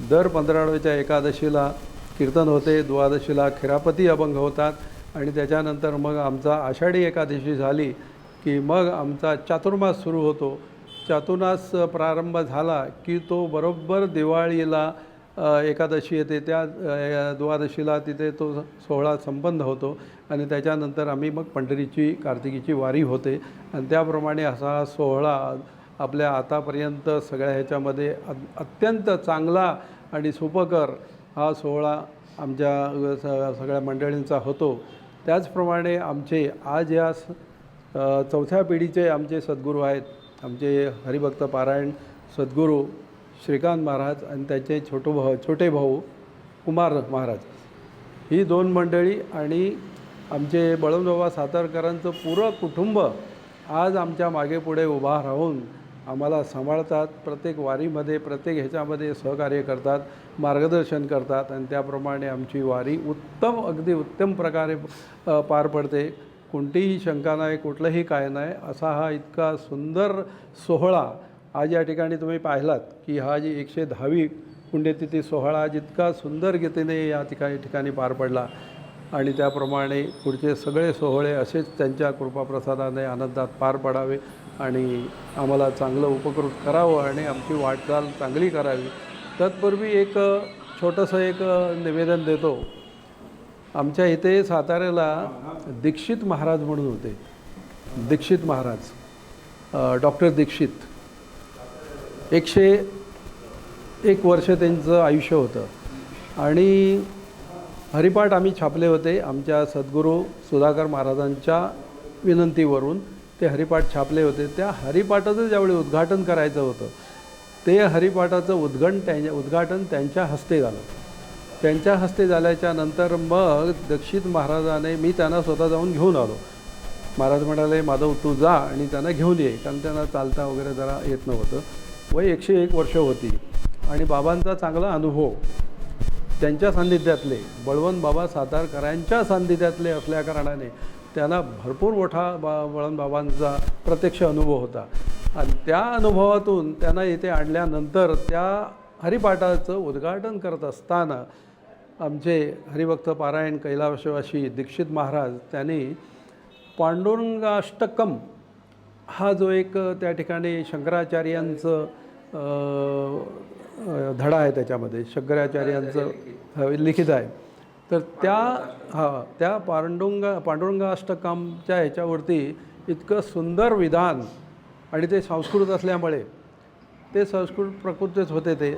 S3: दर 15वेच्या एकादशीला कीर्तन होते, द्वादशीला खिरापती अभंग होतात आणि त्याच्यानंतर मग आमचा आषाढी एकादशी झाली की मग आमचा चातुर्मास सुरू होतो. चातुर्मास प्रारंभ झाला की तो बरोबर दिवाळीला एकादशी येते, त्या द्वादशीला तिथे तो सोहळा संपन्न होतो आणि त्याच्यानंतर आम्ही मग पंढरीची कार्तिकीची वारी होते. आणि त्याप्रमाणे असा सोहळा आपल्या आतापर्यंत सगळ्या ह्याच्यामध्ये अत्यंत चांगला आणि सुपकर हा सोहळा आमच्या सगळ्या मंडळींचा होतो. त्याचप्रमाणे आमचे आज या 4थ्या पिढीचे आमचे सद्गुरू आहेत, आमचे हरिभक्त पारायण सद्गुरू श्रीकांत महाराज आणि त्याचे छोटे भाऊ कुमार महाराज, ही 2 मंडळी आणि आमचे बळवंतबाबा सातारकरांचं पुरं कुटुंब आज आमच्या मागे पुढे उभा राहून आम्हाला सांभाळतात, प्रत्येक वारीमध्ये प्रत्येक ह्याच्यामध्ये सहकार्य करतात, मार्गदर्शन करतात आणि त्याप्रमाणे आमची वारी उत्तम अगदी उत्तम प्रकारे पार पडते. कोणतीही शंका नाही, कुठलंही काय नाही. असा हा इतका सुंदर सोहळा आज या ठिकाणी तुम्ही पाहिलात की हा जी 110वी पुण्यतिथी सोहळा आज इतका सुंदर गतीने या ठिकाणी पार पडला आणि त्याप्रमाणे पुढचे सगळे सोहळे असेच त्यांच्या कृपाप्रसादाने आनंदात पार पडावे आणि आम्हाला चांगलं उपकृत करावं आणि आमची वाटचाल चांगली करावी. तत्पूर्वी एक छोटंसं एक निवेदन देतो. आमच्या इथे साताऱ्याला दीक्षित महाराज म्हणून होते. दीक्षित महाराज, डॉक्टर दीक्षित, 101 वर्ष त्यांचं आयुष्य होतं आणि हरिपाठ आम्ही छापले होते. आमच्या सद्गुरू सुधाकर महाराजांच्या विनंतीवरून ते हरिपाठ छापले होते. त्या हरिपाठाचं ज्यावेळी उद्घाटन करायचं होतं ते हरिपाठाचं उद्घाटन त्यांच्या हस्ते झालं. त्यांच्या हस्ते झाल्याच्या नंतर मग दीक्षित महाराजाने, मी त्यांना स्वतः जाऊन घेऊन आलो. महाराज म्हणाले, माधव तू जा आणि त्यांना घेऊन ये, कारण त्यांना चालता वगैरे जरा येत नव्हतं. वय 101 वर्ष होती आणि बाबांचा चांगला अनुभव त्यांच्या सान्निध्यातले, बळवंत बाबा सातारकरांच्या सान्निध्यातले असल्याकारणाने त्यांना भरपूर मोठा बळवंत बाबांचा प्रत्यक्ष अनुभव होता आणि त्या अनुभवातून त्यांना इथे आणल्यानंतर त्या हरिपाठाचं उद्घाटन करत असताना आमचे हरिभक्त पारायण कैलासवासी दीक्षित महाराज त्यांनी पांडुरंगाष्टकम हा जो एक त्या ठिकाणी शंकराचार्यांचं धडा आहे, त्याच्यामध्ये शंकराचार्यांचं लिखित आहे. तर त्या पांडुरंगाष्टकमच्या ह्याच्यावरती इतकं सुंदर विधान आणि ते संस्कृत असल्यामुळे ते संस्कृत प्रकृतीच होते, ते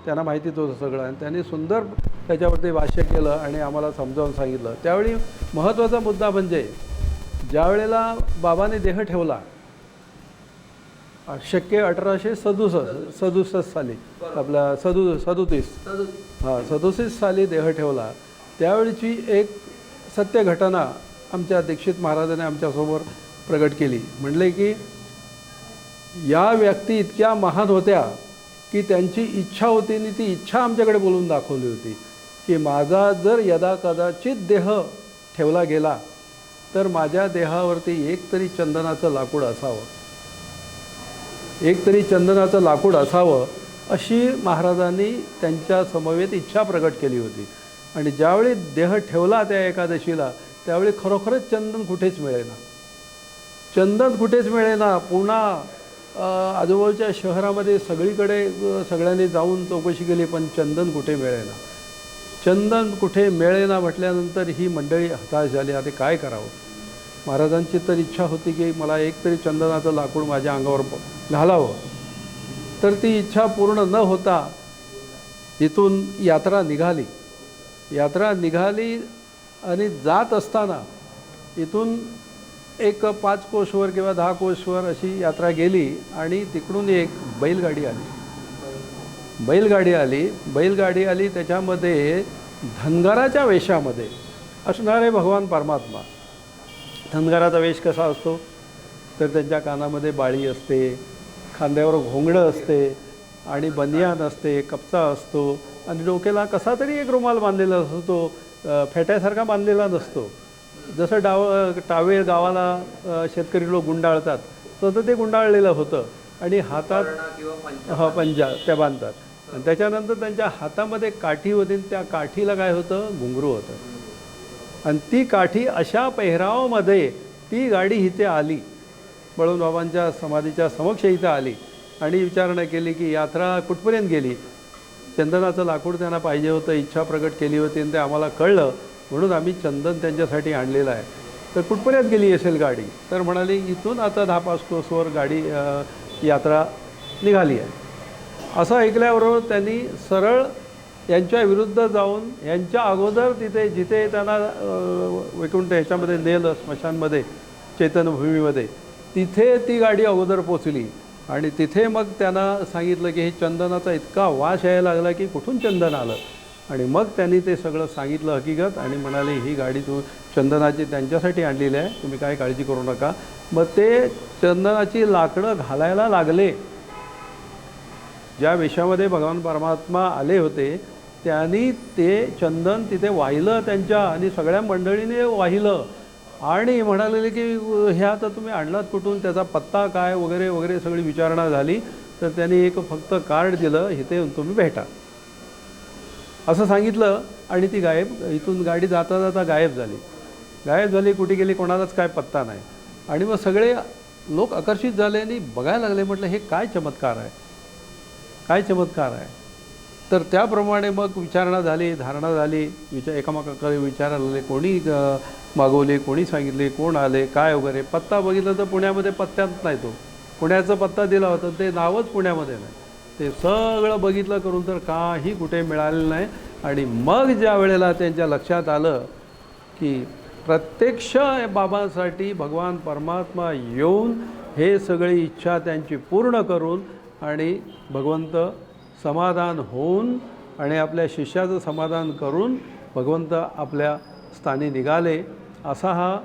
S3: त्यांना माहितीच होतं सगळं आणि त्यांनी सुंदर त्याच्यावरती भाष्य केलं आणि आम्हाला समजावून सांगितलं. त्यावेळी महत्त्वाचा मुद्दा म्हणजे ज्यावेळेला बाबाने देह ठेवला शक्य 1867 साली, आपला 37 साली देह ठेवला, त्यावेळीची एक सत्य घटना आमच्या दीक्षित महाराजांनी आमच्यासमोर प्रगट केली. म्हणले की या व्यक्ती इतक्या महान होत्या की त्यांची इच्छा होती आणि ती इच्छा आमच्याकडे बोलून दाखवली होती की माझा जर यदा कदाचित देह ठेवला गेला तर माझ्या देहावरती एकतरी चंदनाचं लाकूड असावं, एकतरी चंदनाचं लाकूड असावं अशी महाराजांनी त्यांच्या समवेत इच्छा प्रगट केली होती. आणि ज्यावेळी देह ठेवला त्या एकादशीला त्यावेळी खरोखरच चंदन कुठेच मिळेना, चंदन कुठेच मिळेना. पुन्हा आजूबाजूच्या शहरामध्ये सगळीकडे सगळ्यांनी जाऊन चौकशी केली पण चंदन कुठे मिळेना. चंदन कुठे मिळेना म्हटल्यानंतर ही मंडळी हताश झाली. आता काय करावं. महाराजांची तर इच्छा होती की मला एकतरी चंदनाचं लाकूड माझ्या अंगावर घालावं. तर ती इच्छा पूर्ण न होता इथून यात्रा निघाली आणि जात असताना इथून एक 5 कोसवर किंवा 10 कोसवर अशी यात्रा गेली आणि तिकडून एक बैलगाडी आली. त्याच्यामध्ये धनगराच्या वेशामध्ये असणारे भगवान परमात्मा. धनगराचा वेश कसा असतो तर त्यांच्या कानामध्ये बाळी असते, खांद्यावर घोंगडं असते आणि बनियान असते, कपचा असतो आणि डोक्याला कसा तरी एक रुमाल बांधलेला असतो, तो फेट्यासारखा बांधलेला नसतो. जसं टावेल गावाला शेतकरी लोक गुंडाळतात तसं ते गुंडाळलेलं होतं आणि हातात पंजा त्या बांधतात आणि त्याच्यानंतर त्यांच्या हातामध्ये काठी होती. त्या काठीला काय होतं, घुंगरू होतं आणि ती काठी अशा पेहरावामध्ये ती गाडी इथे आली, बळवंत बाबांच्या समाधीच्या समक्ष इथं आली आणि विचारणा केली की यात्रा कुठपर्यंत गेली. चंदनाचं लाकूड त्यांना पाहिजे होतं, इच्छा प्रगट केली होती आणि ते आम्हाला कळलं म्हणून आम्ही चंदन त्यांच्यासाठी आणलेलं आहे. तर कुठपर्यंत गेली असेल गाडी. तर म्हणाली इथून आता 10-5 कोसवर गाडी यात्रा निघाली आहे. असं ऐकल्याबरोबर त्यांनी सरळ यांच्या विरुद्ध जाऊन यांच्या अगोदर तिथे जिथे त्यांना वैकुंठ ह्याच्यामध्ये नेलं स्मशानमध्ये चैतन्यभूमीमध्ये, तिथे ती गाडी अगोदर पोचली आणि तिथे मग त्यांना सांगितलं की हे चंदनाचा इतका वास यायला लागला की कुठून चंदन आलं. आणि मग त्यांनी ते सगळं सांगितलं हकीकत आणि म्हणाले ही गाडी चंदनाची त्यांच्यासाठी आणलेली आहे, तुम्ही काय काळजी करू नका. मग ते चंदनाची लाकडं घालायला लागले ज्या वेशामध्ये भगवान परमात्मा आले होते त्यांनी ते चंदन तिथे वाहिलं त्यांच्या, आणि सगळ्या मंडळीने वाहिलं आणि म्हणाले की हे आता तुम्ही आणलात कुठून, त्याचा पत्ता काय वगैरे वगैरे सगळी विचारणा झाली. तर त्यांनी एक फक्त कार्ड दिलं, इथे येऊन तुम्ही भेटा असं सांगितलं, आणि ती इथून गाडी जाता जाता गायब झाली. कुठे गेली कोणालाच काय पत्ता नाही. आणि मग सगळे लोक आकर्षित झाले आणि बघायला लागले. म्हटलं हे काय चमत्कार आहे. तर त्याप्रमाणे मग विचारणा झाली, धारणा झाली, एकामेकाकडे विचारायला लागले, कोणी मागवले, कोणी सांगितले, कोण आले, काय वगैरे. पत्ता बघितलं तर पुण्यामध्ये पत्त्यात नाही, तो पुण्याचा पत्ता दिला होता, ते नावच पुण्यामध्ये नाही. ते सगळं बघितलं करून तर काही कुठे मिळालेलं नाही. आणि मग ज्या वेळेला त्यांच्या लक्षात आलं की प्रत्यक्ष बाबांसाठी भगवान परमात्मा येऊन हे सगळी इच्छा त्यांची पूर्ण करून आणि भगवंत समाधान होऊन आणि आपल्या शिष्याचं समाधान करून भगवंत आपल्या स्थानी निघाले, असा हा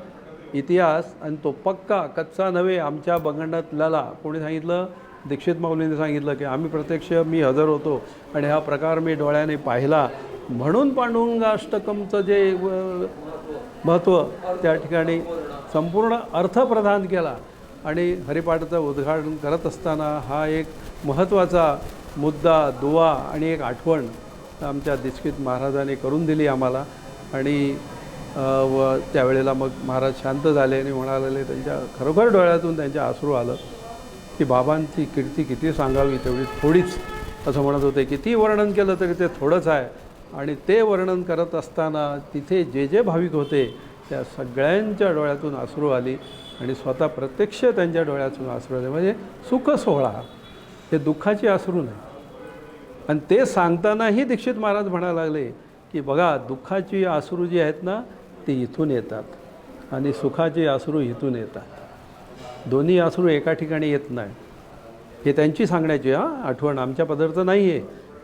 S3: इतिहास. आणि तो पक्का कच्चा नव्हे. आमच्या बंगंडातल्याला कोणी सांगितलं, दीक्षित माऊलीने सांगितलं की आम्ही प्रत्यक्ष मी हजर होतो आणि हा प्रकार मी डोळ्याने पाहिला, म्हणून पांडुरंगाष्टकमचं जे महत्त्व त्या ठिकाणी संपूर्ण अर्थ प्रदान केला. आणि हरिपाठाचं उद्घाटन करत असताना हा एक महत्त्वाचा मुद्दा, दुवा आणि एक आठवण आमच्या दीक्षित महाराजांनी करून दिली आम्हाला. आणि व त्यावेळेला मग महाराज शांत झाले आणि म्हणाले, त्यांच्या खरोखर डोळ्यातून त्यांच्या अश्रू आलं की बाबांची कीर्ती किती सांगावी तेवढी थोडीच, असं म्हणत होते. किती वर्णन केलं तरी ते थोडंच आहे. आणि ते वर्णन करत असताना तिथे जे जे भाविक होते त्या सगळ्यांच्या डोळ्यातून अश्रू आली आणि स्वतः प्रत्यक्ष त्यांच्या डोळ्यातून अश्रू आले. म्हणजे सुख सोहळा, हे दुःखाची अश्रू नाही. आणि ते सांगतानाही दीक्षित महाराज म्हणायला लागले की बघा, दुःखाची अश्रू जी आहेत ना ती इथून येतात आणि सुखाची अश्रू इथून येतात. दोन्ही अश्रू एका ठिकाणी येत नाही. हे त्यांची सांगण्याची आठवण, आमच्या पदार्थ नाही आहे.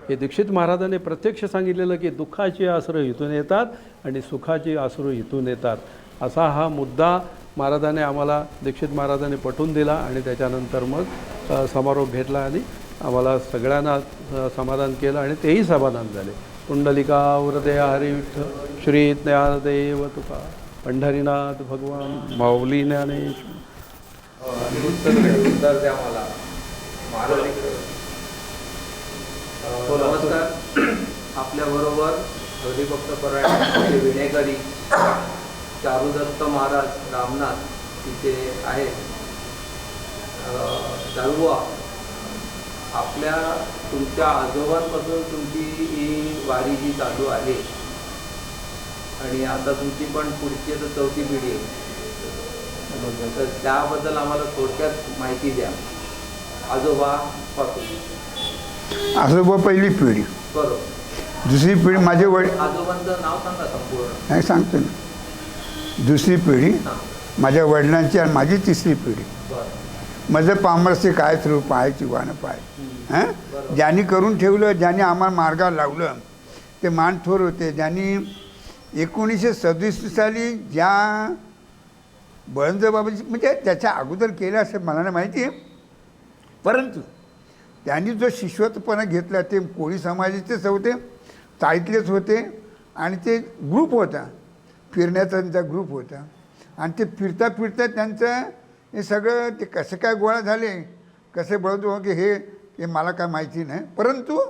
S3: हे दीक्षित महाराजांनी प्रत्यक्ष सांगितलेलं की दुःखाची अश्रू इथून येतात आणि सुखाची अश्रू इथून येतात. असा हा मुद्दा महाराजांनी आम्हाला, दीक्षित महाराजांनी पटवून दिला. आणि त्याच्यानंतर मग समारोप घेतला आणि आम्हाला सगळ्यांना समाधान केलं आणि तेही समाधान झाले. पुंडलिका हृदय हरी विठ्ठल श्री ज्ञानदेव तुका पंढरीनाथ भगवान माऊली ज्ञानेश्वर.
S5: उत्तर द्या मला महाराज. नमस्कार. आपल्याबरोबर हरिभक्त परायण विणेकरी चारुदत्त महाराज रामनाथ तिथे आहेत. चारुबुवा, आपल्या तुमच्या आजोबांपासून तुमची ही वारी जी चालू आहे आणि आता तुमची पण पुढची तर चौथी पिढी आहे, तर त्याबद्दल आम्हाला थोडक्यात माहिती द्या. आजोबा पासून.
S6: आजोबा पहिली पिढी,
S5: बरोबर.
S6: दुसरी पिढी माझे वडील.
S5: आजोबांचं नाव सांगा संपूर्ण.
S6: नाही सांगतो ना. दुसरी पिढी माझ्या वडिलांची आणि माझी तिसरी पिढी.
S5: बरं.
S6: माझं पामरसे काय थ्रू पाहायची वानं पाय. हां, ज्यांनी करून ठेवलं, ज्यांनी आम्हाला मार्गाला लावलं ते मानथोर होते. ज्यांनी 1937 साली ज्या बळवंतबाबाची म्हणजे त्याच्या अगोदर केलं असं मला नाही माहिती, परंतु त्यांनी जो शिष्यत्वपणा घेतला ते कोळी समाजाचेच होते, चाळीतलेच होते. आणि ते ग्रुप होता, फिरण्याचा त्यांचा ग्रुप होता. आणि ते फिरता फिरता त्यांचं हे सगळं ते कसे काय गोळा झाले, कसे बळतो की हे मला काय माहिती नाही, परंतु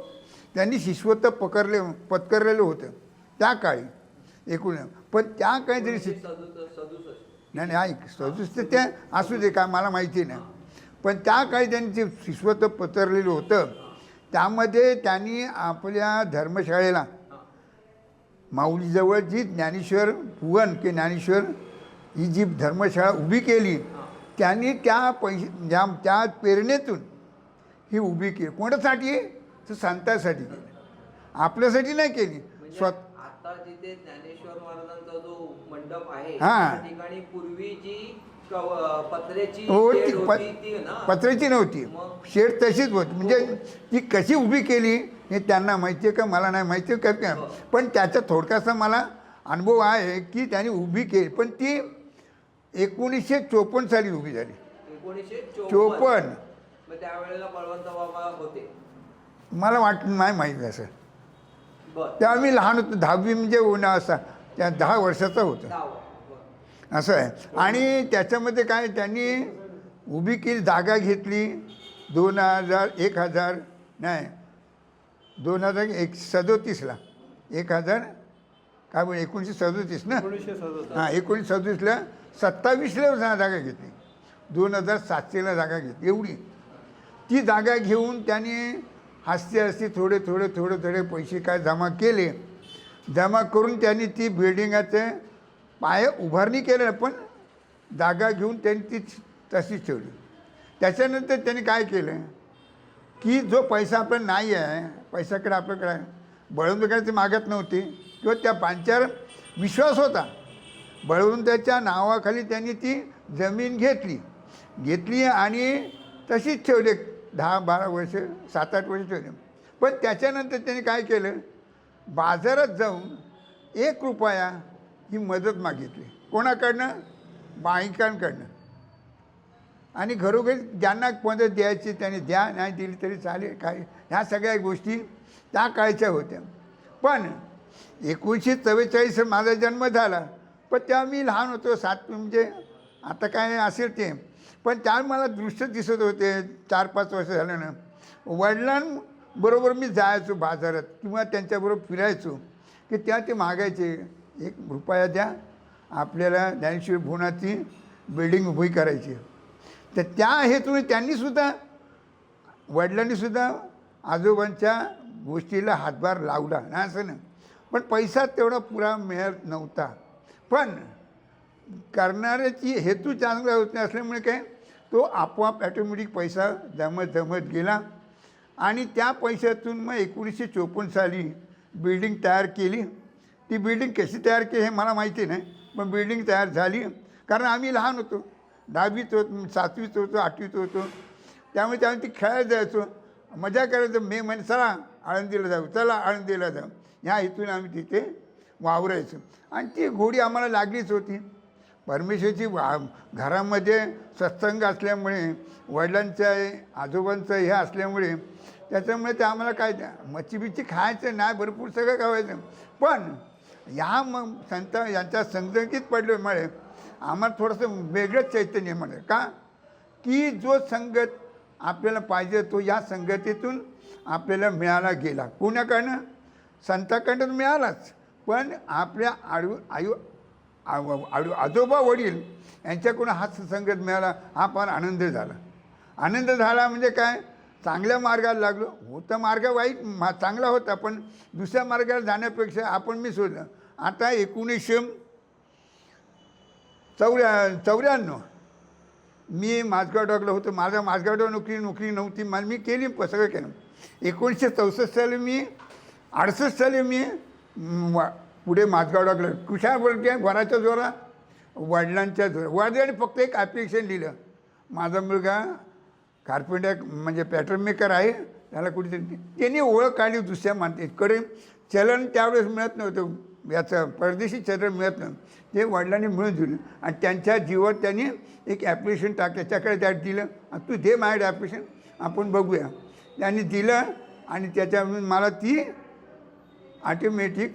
S6: त्यांनी शिष्यत्व पत्करलेलं होतं त्या काळी एकूण. पण त्या काळी जरी नाही ऐक 67 ते असू दे, काय मला माहिती नाही, पण त्या काळी त्यांनी जे शिष्यत्व पत्करलेलं होतं त्यामध्ये त्यांनी आपल्या धर्मशाळेला माऊलीजवळ जी ज्ञानेश्वर भुवन की ज्ञानेश्वर ही जी धर्मशाळा उभी केली त्यांनी त्या त्या प्रेरणेतून ही उभी केली. कोणासाठी? तर संतांसाठी केली, आपल्यासाठी नाही केली.
S5: आता जिथे ज्ञानेश्वर महाराजांचा जो मंडप आहे
S6: हां,
S5: त्या ठिकाणी पूर्वी जी पत्र्याची
S6: पत्र्याची नव्हती, शेड तशीच होती. म्हणजे ती कशी उभी केली हे त्यांना माहिती आहे का, मला नाही माहिती आहे का. पण त्याचा थोडकासा मला अनुभव आहे की त्यांनी उभी केली, पण ती 1954 साली उभी झाली.
S5: 1954.
S6: त्यावेळेला
S5: बळवंत बाबा होते.
S6: मला नाही माहीत असं.
S5: बरं.
S6: तेव्हा मी लहान होतो, 10वी म्हणजे उन्हा असा त्या 10 वर्षाचा होतो असं आहे. आणि त्याच्यामध्ये काय त्यांनी उभी केली, जागा घेतली 2037 ला 1000 काय बोल 1937 ना
S3: 1937.
S6: हां 1937ला 27ला जागा घेतली, 2700ला जागा घेतली. एवढी ती जागा घेऊन त्यांनी हसते थोडे पैसे काय जमा केले. जमा करून त्यांनी ती बिल्डिंगाचे पाय उभारणी केलं, पण जागा घेऊन त्यांनी ती तशीच ठेवली. त्याच्यानंतर त्यांनी काय केलं की जो पैसा आपला नाही आहे, पैशाकडे आपल्याकडे आहे, बळवंताकडे ते मागत नव्हते किंवा त्या पांचार विश्वास होता. बळवंताच्या नावाखाली त्यांनी ती जमीन घेतली आणि तशीच ठेवली 10-12 वर्ष 7-8 वर्ष ठेवले. पण त्याच्यानंतर त्यांनी काय केलं, बाजारात जाऊन 1 रुपया ही मदत मागितली. कोणाकडनं? बँकांकडनं. आणि घरोघरी ज्यांना मदत द्यायची त्यांनी द्या, नाही दिली तरी चालेल, काय ह्या सगळ्या गोष्टी त्या काळच्या होत्या. पण 1944 माझा जन्म झाला, पण तेव्हा मी लहान होतो, 7 म्हणजे आता काय असेल ते, पण त्यावेळी मला दृश्य दिसत होते. 4-5 वर्ष झाल्यानं वडिलांबरोबर मी जायचो बाजारात किंवा त्यांच्याबरोबर फिरायचो की त्या ते मागायचे 1 रुपया द्या, आपल्याला ज्ञानेश्वर भुवनाची बिल्डिंग उभी करायची. तर त्या हेतूने त्यांनीसुद्धा वडिलांनीसुद्धा आजोबांच्या गोष्टीला हातभार लावला नाही असं नाही, पण पैसा तेवढा पुरा मिळत नव्हता. पण करणाऱ्याची हेतू चांगला होत नाही असल्यामुळे काय तो आपोआप ॲटोमॅटिक पैसा जमत गेला. आणि त्या पैशातून मग 1954 साली बिल्डिंग तयार केली. ती बिल्डिंग कशी तयार केली हे मला माहिती नाही, पण बिल्डिंग तयार झाली. कारण आम्ही लहान होतो, 10वीत होतो, 7वीत होतो, 8वीत होतो, त्यामुळे ती खेळायला जायचो, मजा करायचो. मे महिन्यात चला आळंदीला जाऊ ह्या हेतून आम्ही तिथे वावरायचो. आणि ती घोडी आम्हाला लागलीच होती. परमेश्वरची घरामध्ये सत्संग असल्यामुळे, वडिलांचं आजोबांचं हे असल्यामुळे, त्याच्यामुळे ते आम्हाला काय मच्छी खायचं नाही, भरपूर सगळं खावायचं. पण ह्या मग संत यांच्या संगतीत पडल्यामुळे आम्हाला थोडंसं वेगळंच चैतन्य मिळालं. का की जो संगत आपल्याला पाहिजे तो या संगतीतून आपल्याला मिळाला गेला. कोणाकडनं? संताकडनं मिळालाच, पण आपल्या आजोबा वडील यांच्याकडून हा संगत मिळाला, हा फार आनंद झाला. आनंद झाला म्हणजे काय, चांगल्या मार्गाला लागलो. होता मार्ग वाईट चांगला होता, पण दुसऱ्या मार्गाला जाण्यापेक्षा आपण मी शोधलं. आता 1994 मी माझगाव टाकलं होतं. माझा माझगावला नोकरी नव्हती, मला मी केली, सगळं केलं. 1964 साली मी 68 साली मी पुढे माझगाव टाकलं. कुशा बोलते घराच्या जोरा, वडिलांच्या जोरा. वडिलांनी फक्त एक ॲप्लिकेशन लिहिलं, माझा मुलगा कार्पेंटर म्हणजे पॅटर्न मेकर आहे, त्याला कुठेतरी त्यांनी ओळख काढली. दुसऱ्या माणसाकडे चलन त्यावेळेस मिळत नव्हतं, याचं परदेशी चलन मिळत नव्हतं, ते वडिलांनी मिळून दिलं. आणि त्यांच्या जीवावर त्यांनी एक ॲप्लिकेशन त्याच्याकडे त्यात दिलं, तू दे माझ्याकडे ॲप्लिकेशन, आपण बघूया. त्यांनी दिलं आणि त्याच्यामधून मला ती ऑटोमॅटिक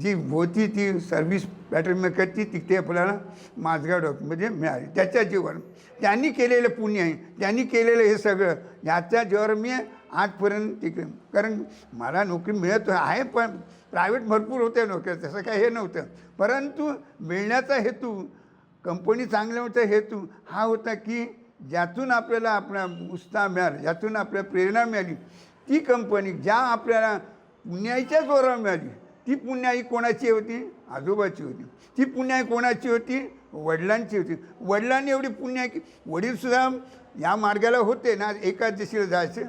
S6: जी होती ती सर्व्हिस पॅटर्न मेकरची तिथे आपल्याला माझगाव डॉक्टरमध्ये मिळाली. त्याच्या जीवावर त्यांनी केलेलं पुण्य आहे, त्यांनी केलेलं हे सगळं, ह्याच्या जीवावर मी आजपर्यंत तिकडे. कारण मला नोकरी मिळत आहे, पण प्रायव्हेट भरपूर होत्या नोकऱ्या, तसं काय हे नव्हतं. परंतु मिळण्याचा हेतू, कंपनी चांगल्याचा हेतू हा होता की ज्यातून आपल्याला आपला उत्साह मिळाला, ज्यातून आपल्याला प्रेरणा मिळाली, ती कंपनी ज्या आपल्याला पुण्याच्या जोरावर मिळाली, ती पुण्याई कोणाची होती? आजोबाची होती. ती पुण्याई कोणाची होती? वडिलांची होती. वडिलांनी एवढी पुण्याई की वडीलसुद्धा या मार्गाला होते ना. एकाच दिशेला जायचं,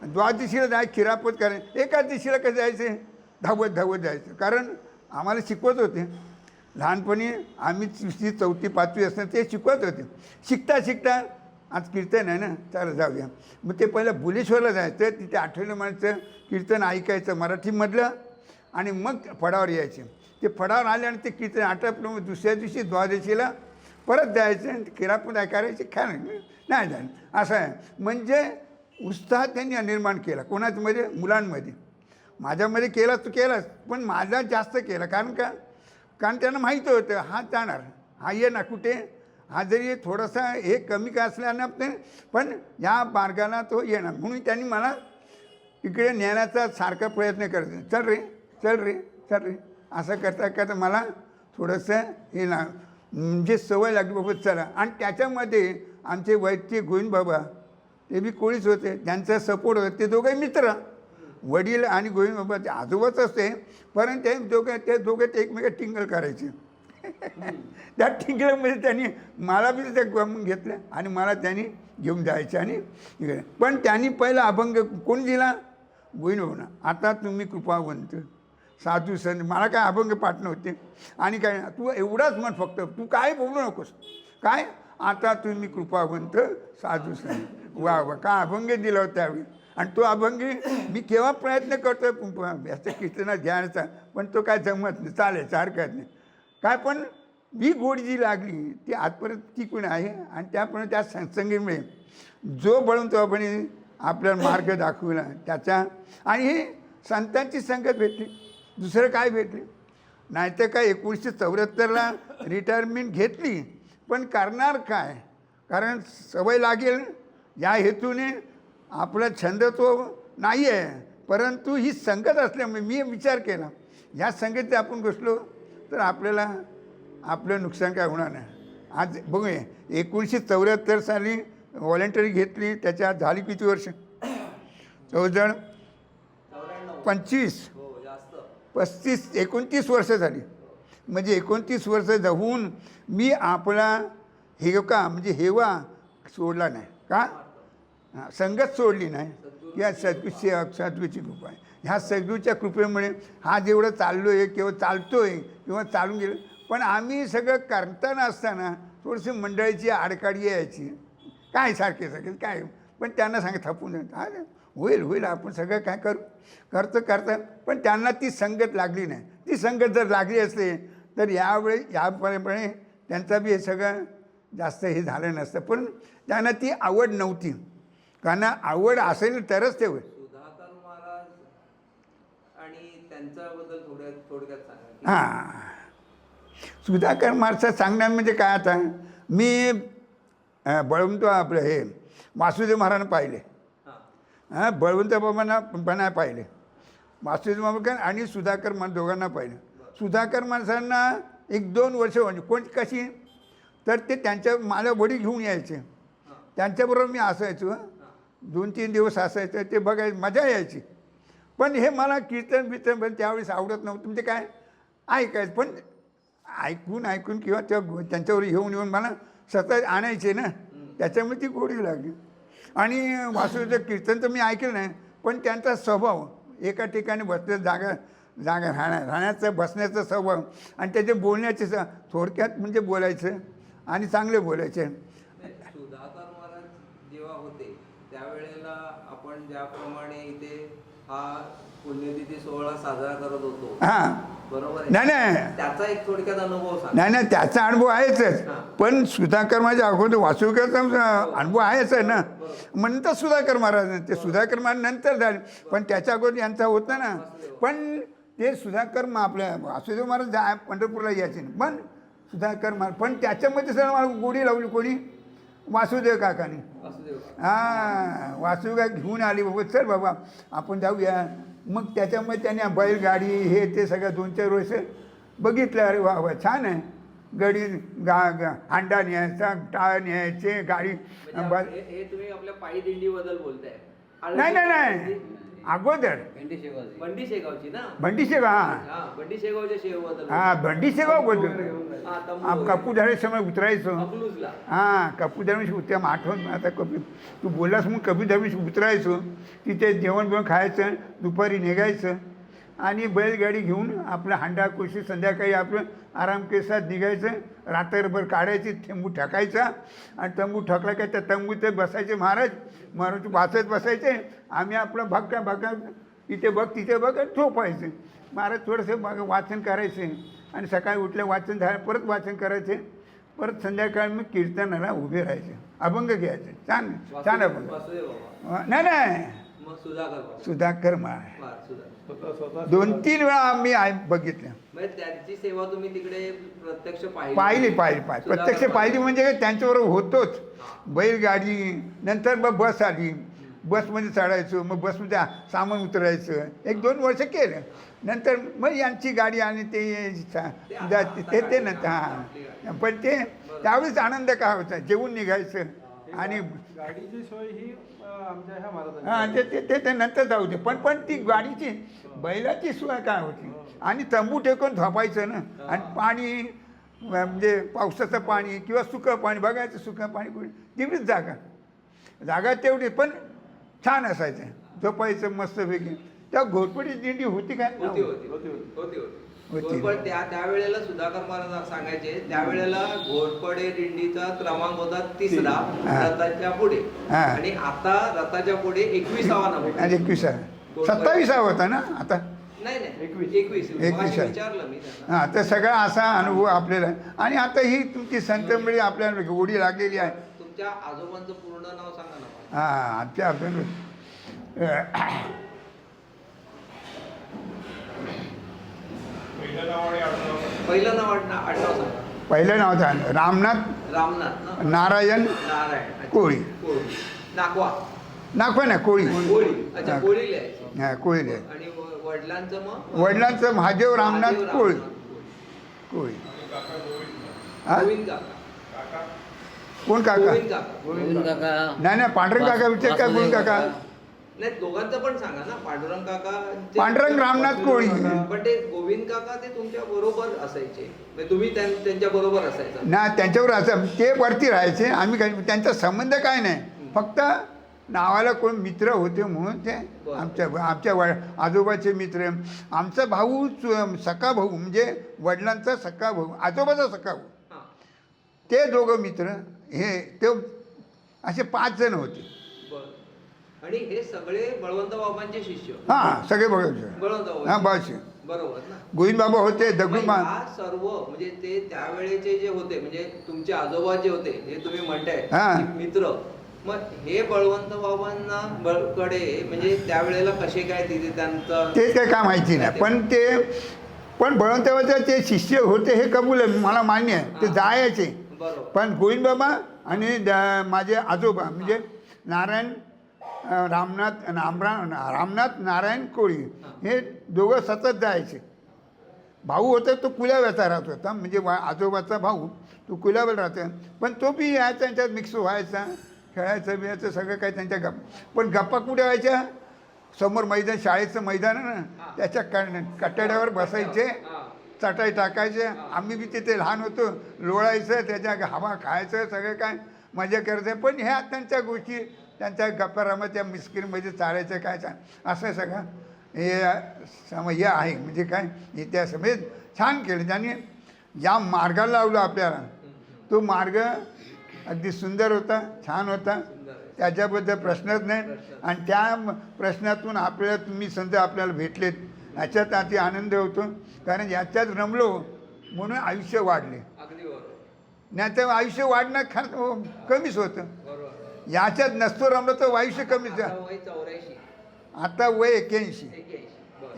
S6: द्वादशीला जायचं, खिरापत करायचं. एकाच दिशेला कसं जायचं? धावत जायचं. कारण आम्हाला शिकवत होते लहानपणी, आम्ही 3री 4थी 5वी असताना ते शिकवत होते. शिकता आज कीर्तन आहे ना, चला जाऊया. मग ते पहिलं बुलेश्वरला जायचं, तिथे आठवलं माणसं कीर्तन ऐकायचं मराठीमधलं, आणि मग फडावर यायचे. ते फडावर आले आणि ते कीर्तन आटपलं, मग दुसऱ्या दिवशी द्वादशीला परत जायचं आणि खिरापत करायचे. नाही झालं असं आहे. म्हणजे उत्साह त्यांनी निर्माण केला. कोणामध्ये? मुलांमध्ये. माझ्यामध्ये केलाच तो केलाच, पण माझा जास्त केला. कारण त्यांना माहिती होतं हा जाणार, हा ये ना कुठे, हा जरी थोडासा हे कमी का असल्यानं पण या मार्गाला तो येणार. म्हणून त्यांनी मला इकडे नेण्याचा सारखा प्रयत्न करते. चल रे चल रे चल रे असं करता करता मला थोडंसं हे ना म्हणजे सवय लागली बाबा चला. आणि त्याच्यामध्ये आमचे वैद्य गोविंद बाबा ते बी कोळीच होते, त्यांचा सपोर्ट होता. ते दोघे मित्र, वडील आणि गोविंद बाबा ते आजोबाच असते, परंतु ते दोघे एकमेकात टिंगल करायचे. त्या टिंगलमध्ये त्यांनी मला बी त्या घेतल्या आणि मला त्यांनी घेऊन जायचे. आणि इकडे पण त्यांनी पहिला अभंग कोण दिला? गोविंद बाबांना. आता तुम्ही कृपावंत साधू संत. मला काय अभंग पाठ नव्हते आणि काय, तू एवढाच म्हण फक्त, तू काय बोलू नकोस. काय? आता तुम्ही कृपावंत साधू संत. वा वा, का अभंग दिला होता त्यावेळी. आणि तो अभंग मी केव्हा प्रयत्न करतो याचं कीर्तनात घ्यायचा, पण तो काय जमत नाही. चालेल, हरकत नाही काय, पण ही गोडी जी लागली ती आजपर्यंत टिकून आहे. आणि त्यापर्यंत त्या सत्संगीमुळे जो बळवंतपणे आपल्याला मार्ग दाखवला त्याचा. आणि हे संतांची संगत भेटली, दुसरं काय भेटली नाहीतर काय. 1974ला रिटायरमेंट घेतली, पण करणार काय? कारण सवय लागेल या हेतूने. आपला छंद तो नाही आहे, परंतु ही संगत असल्यामुळे मी विचार केला ह्या संगतीत आपण घुसलो तर आपल्याला आपलं नुकसान काय होणार नाही. आज बघूया 1974 साली व्हॉलेंटरी घेतली, त्याच्यात झाली किती वर्ष? जवळजवळ 29 वर्ष झाली. म्हणजे 29 वर्ष जाऊन मी आपला म्हणजे हेवा सोडला नाही. का? संगत सोडली नाही. या सद्गुरूची कृपा आहे. ह्या सद्गुरूच्या कृपेमुळे हा जेवढं चाललो आहे किंवा चालतो आहे किंवा चालून गेलो, पण आम्ही सगळं करताना असताना थोडीशी मंडळीची आडकाडी यायची. काय सारखे काय, पण त्यांना थपून अरे होईल आपण सगळं काय करता, पण त्यांना ती संगत लागली नाही. ती संगत जर लागली असते तर यावेळी त्यांचा बी हे सगळं जास्त हे झालं नसतं. पण त्यांना ती आवड नव्हती. कारण आवड असेल तरच ते होईल.
S5: सुधाकर महाराज आणि त्यांच्याबद्दल थोडक्यात सांगा.
S6: हां, सुधाकर महाराज सांगणार म्हणजे काय, आता मी बळवंत आपलं हे वासुदेव महाराजांना पाहिले, बळवंत बाबांना पण नाही पाहिले, वासुदेव बाबा आणि सुधाकर महाराज दोघांना पाहिलं. सुधाकर महाराजांना 1-2 वर्ष म्हणजे कशी, तर ते मला वडील घेऊन यायचे, त्यांच्याबरोबर मी असायचो. 2-3 दिवस असायचं, ते बघायचं, मजा यायची. पण हे मला कीर्तन पण त्यावेळेस आवडत नव्हतं. म्हणजे काय ऐकायचं, पण ऐकून किंवा त्यांच्यावर येऊन मला सतत आणायचे ना, त्याच्यामुळे ती गोडी लागली. आणि वासुदेवचं कीर्तन तर मी ऐकलं नाही, पण त्यांचा स्वभाव एका ठिकाणी जागा राहण्याचा बसण्याचा स्वभाव आणि त्याचे बोलण्याचे थोडक्यात म्हणजे बोलायचं आणि चांगले बोलायचे.
S5: सुधाकर महाराज जेव्हा होते त्यावेळेला आपण ज्याप्रमाणे इथे हा पुण्यतिथी सोहळा साजरा करत होतो,
S6: हां,
S5: बरोबर आहे?
S6: नाही
S5: त्याचा एक थोडक्यात अनुभव सांगा.
S6: नाही त्याचा अनुभव आहेच, पण सुधाकर माझ्या अगोदर वासुदेवचा अनुभव आहेच आहे ना. म्हणतात सुधाकर महाराज, ते सुधाकर महाराज नंतर झाले, पण त्याच्या अगोदर यांचा होता ना. पण ते सुधाकर आपल्या वासुदेव महाराज पंढरपूरला यायचे ना, पण सुधाकर महाराज पण त्याच्यामध्ये सर मला गोडी लावली. कोणी? वासुदेव काकाने. हां, वासुदेव घेऊन आली, बाबा चल बाबा आपण जाऊया. मग त्याच्यामुळे त्याने बैलगाडी हे ते सगळं 2-4 वर्ष बघितलं. अरे वा वा छान आहे. गडी हांडा न्यायचा, टाळ न्यायचे, गाडी.
S5: हे तुम्ही आपल्या पायी दिंडीबद्दल बोलताय?
S6: नाही अगोदर
S5: बंडी शेगावची ना?
S6: बंडी शेगाव.
S5: हां, बंडी शेगावच्या शेगावबद्दल.
S6: हां, बंडी शेगाव बोलतो. कपूधारे समय उतरायचो. हां, कपूधारे उतरा आठवण. आता तू बोललास मग कपूधारे उतरायचो, तिथे जेवण बिवण खायचं, दुपारी निघायचं आणि बैलगाडी घेऊन आपलं हांडा कोशी संध्याकाळी आपलं आराम केसात निघायचं. रात्रभर काढायची, तंबू ठकायचा आणि तंबू ठकला काय त्या तंबूत बसायचे महाराज वाचत बसायचे. आम्ही आपलं भागा इथे बघ तिथे बघ झोपायचं. महाराज थोडंसं वाचन करायचे आणि सकाळी उठल्या वाचन झालं परत वाचन करायचे. परत संध्याकाळी मग कीर्तनाला उभे राहायचे, अभंग घ्यायचे, छान छान अभंग. नाही नाही
S5: मग सुधाकर
S6: सुधाकर महाराज
S3: स्वतः
S6: 2-3 वेळा आम्ही बघितलं,
S5: म्हणजे त्यांची सेवा तुम्ही तिकडे प्रत्यक्ष
S6: पाहिली प्रत्यक्ष पाहिली. म्हणजे काय त्यांच्याबरोबर होतोच. बैलगाडी, नंतर मग बस आली, बसमध्ये चढायचो, मग बसमध्ये सामान उतरायचं, 1-2 वर्ष केलं. नंतर मग यांची गाडी आणि ते नंतर हां, पण ते त्यावेळेस आनंद काय होता, जेवून निघायचं आणि
S3: गाडीची सोय ही आमच्या ह्या महाराजांची.
S6: हां ते नंतर जाऊ दे, पण ती गाडीची बैलाची सोय काय होती. आणि तंबू टेकून झोपायचं ना, आणि पाणी म्हणजे पावसाचं पाणी किंवा सुकं पाणी बघायचं, सुकं पाणी कुठे, तेवढीच जागा तेवढी, पण छान असायचं, झोपायचं मस्तपैकी. त्या घोरपडीची दिंडी होती काय?
S5: घोरपड त्यावेळेला सुधाकर महाराज सांगायचे, त्यावेळेला घोरपडे दिंडीचा क्रमांक होता 3रा रथाच्या पुढे, आणि आता रथाच्या पुढे 21वा नंबर.
S6: 21 27 होता ना आता?
S5: नाही 21 विचारलं मी त्यांना.
S6: हां, तर सगळा असा अनुभव आपल्याला. आणि आता ही तुमची संत मंडळी आपल्याला गोडी लागलेली आहे.
S5: तुमच्या आजोबांचं पूर्ण नाव सांगा ना.
S6: हां, आमच्या आपल्याला
S5: पहिलं नाव आडनाव सांगा.
S6: पहिलं नाव सांग, रामनाथ
S5: रामनाथ ना?
S6: नारायण
S5: नारायण
S6: कोळी.
S5: नागवा
S6: ना कोळी.
S5: कोळी. अच्छा, कोळी लिहायचं.
S6: हां, कोळी.
S5: आणि वडिलांचं मग?
S6: वडिलांचं महादेव रामनाथ कोळी. हां,
S5: गोविंद काका.
S6: कोण काका?
S5: गोविंद काका.
S6: नाही पांढरंग काका विचार का गोविंद काका?
S5: नाही, दोघांचं पण सांगा ना. पांडुरंग काका,
S6: पांडुरंग रामनाथ कोळी.
S5: पण ते गोविंद काका ते तुमच्या बरोबर असायचे, म्हणजे तुम्ही त्यांच्या बरोबर असायचं
S6: ना? त्यांच्यावर असं ते वरती राहायचे, आम्ही काही त्यांचा संबंध काय नाही, फक्त नावाला कोण मित्र होते म्हणून ते आमच्या आजोबाचे मित्र. आमचा भाऊ सखा भाऊ, म्हणजे वडिलांचा सखा भाऊ, आजोबाचा सखा भाऊ, ते दोघं मित्र, हे ते असे 5 जण होते.
S5: आणि हे सगळे बळवंत बाबांचे शिष्य?
S6: हां, सगळे बघायचे.
S5: बळवंत
S6: हां, बाबाचे
S5: बरोबर ना.
S6: गोविंद बाबा होते, दगडूमा
S5: सर्व म्हणजे ते त्यावेळेचे जे होते, म्हणजे तुमचे आजोबा जे होते, हे तुम्ही म्हणताय मित्र, मग हे बळवंत बाबांना कडे म्हणजे त्यावेळेला कसे काय तिथे त्यांचं
S6: ते काय माहिती नाही, पण बळवंत बाबाचे ते शिष्य होते हे कबूल आहे, मला मान्य आहे. ते जायचे, पण गोविंद बाबा आणि माझे आजोबा म्हणजे नारायण रामनाथ नारायण कोळी, हे दोघं सतत जायचे. भाऊ होता तो कुल्याव्याचा राहत होता, म्हणजे आजोबाचा भाऊ तो कुल्यावर राहतो, पण तो बी यायचा, त्यांच्यात मिक्स व्हायचा, खेळायचं बिळायचं सगळं काही त्यांच्या पण गप्पा कुठे व्हायच्या? समोर मैदान, शाळेचं मैदान आहे ना, त्याच्या कट्ट्यावर बसायचे, चटाई टाकायचे. आम्ही बी तिथे लहान होतो, लोळायचं, त्याच्या हवा खायचं, सगळं काय मजा करायचं. पण ह्या त्यांच्या गोष्टी, त्यांच्या गप्पारामध्ये त्या मिस्किरीमध्ये चालायचं काय असं सगळं हे आहे. म्हणजे काय इतिहास म्हणजे छान केलं त्यांनी, या मार्गाला लावलं आपल्याला. तो मार्ग अगदी सुंदर होता, छान होता, त्याच्याबद्दल प्रश्नच नाही. आणि त्या प्रश्नातून आपल्याला तुम्ही संत आपल्याला भेटलेत, याच्यात अति आनंद होतो. कारण याच्यात रमलो म्हणून आयुष्य वाढले, नाही तर आयुष्य वाढणं कमीच होतं. याच्यात नसतो रमलो तर आयुष्य कमीच. आता वय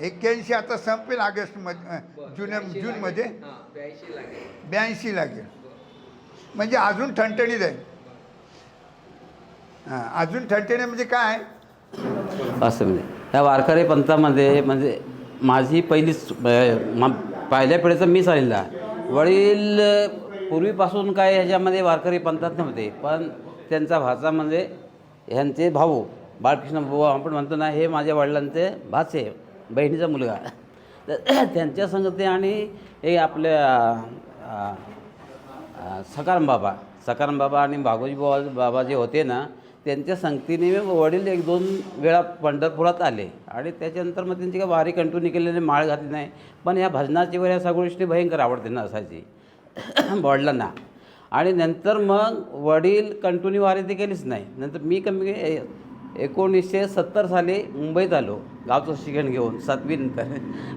S6: 81 आता संपेल ऑगस्टमध्ये, जूनमध्ये 82 लागेल. म्हणजे अजून ठणठणीत आहे. हां, अजून ठणठणी म्हणजे काय
S7: असं म्हणजे या वारकरी पंथामध्ये म्हणजे माझी पहिल्या पिढीचा मीच आलेला. वडील पूर्वीपासून काय ह्याच्यामध्ये वारकरी पंथात नव्हते, पण त्यांचा भाचा म्हणजे ह्यांचे भाऊ बाळकृष्ण भाऊ आपण म्हणतो ना, हे माझ्या वडिलांचे भाचे, बहिणीचा मुलगा. तर त्यांच्या संगती आणि हे आपल्या सकाराम बाबा आणि भागोजी बाबा जे होते ना, त्यांच्या संगतीने वडील 1-2 वेळा पंढरपुरात आले. आणि त्याच्यानंतर मग त्यांची काय वारी कंटिन्यू केलेली, माळ घातली नाही. पण या भजनाची वर या सगळ्या गोष्टी भयंकर आवड त्यांना असायची वडिलांना. आणि नंतर मग वडील कंटिन्यू वारी ते केलीच नाही. नंतर मी 1970 साली मुंबईत आलो, गावचं शिक्षण घेऊन 7वी नंतर.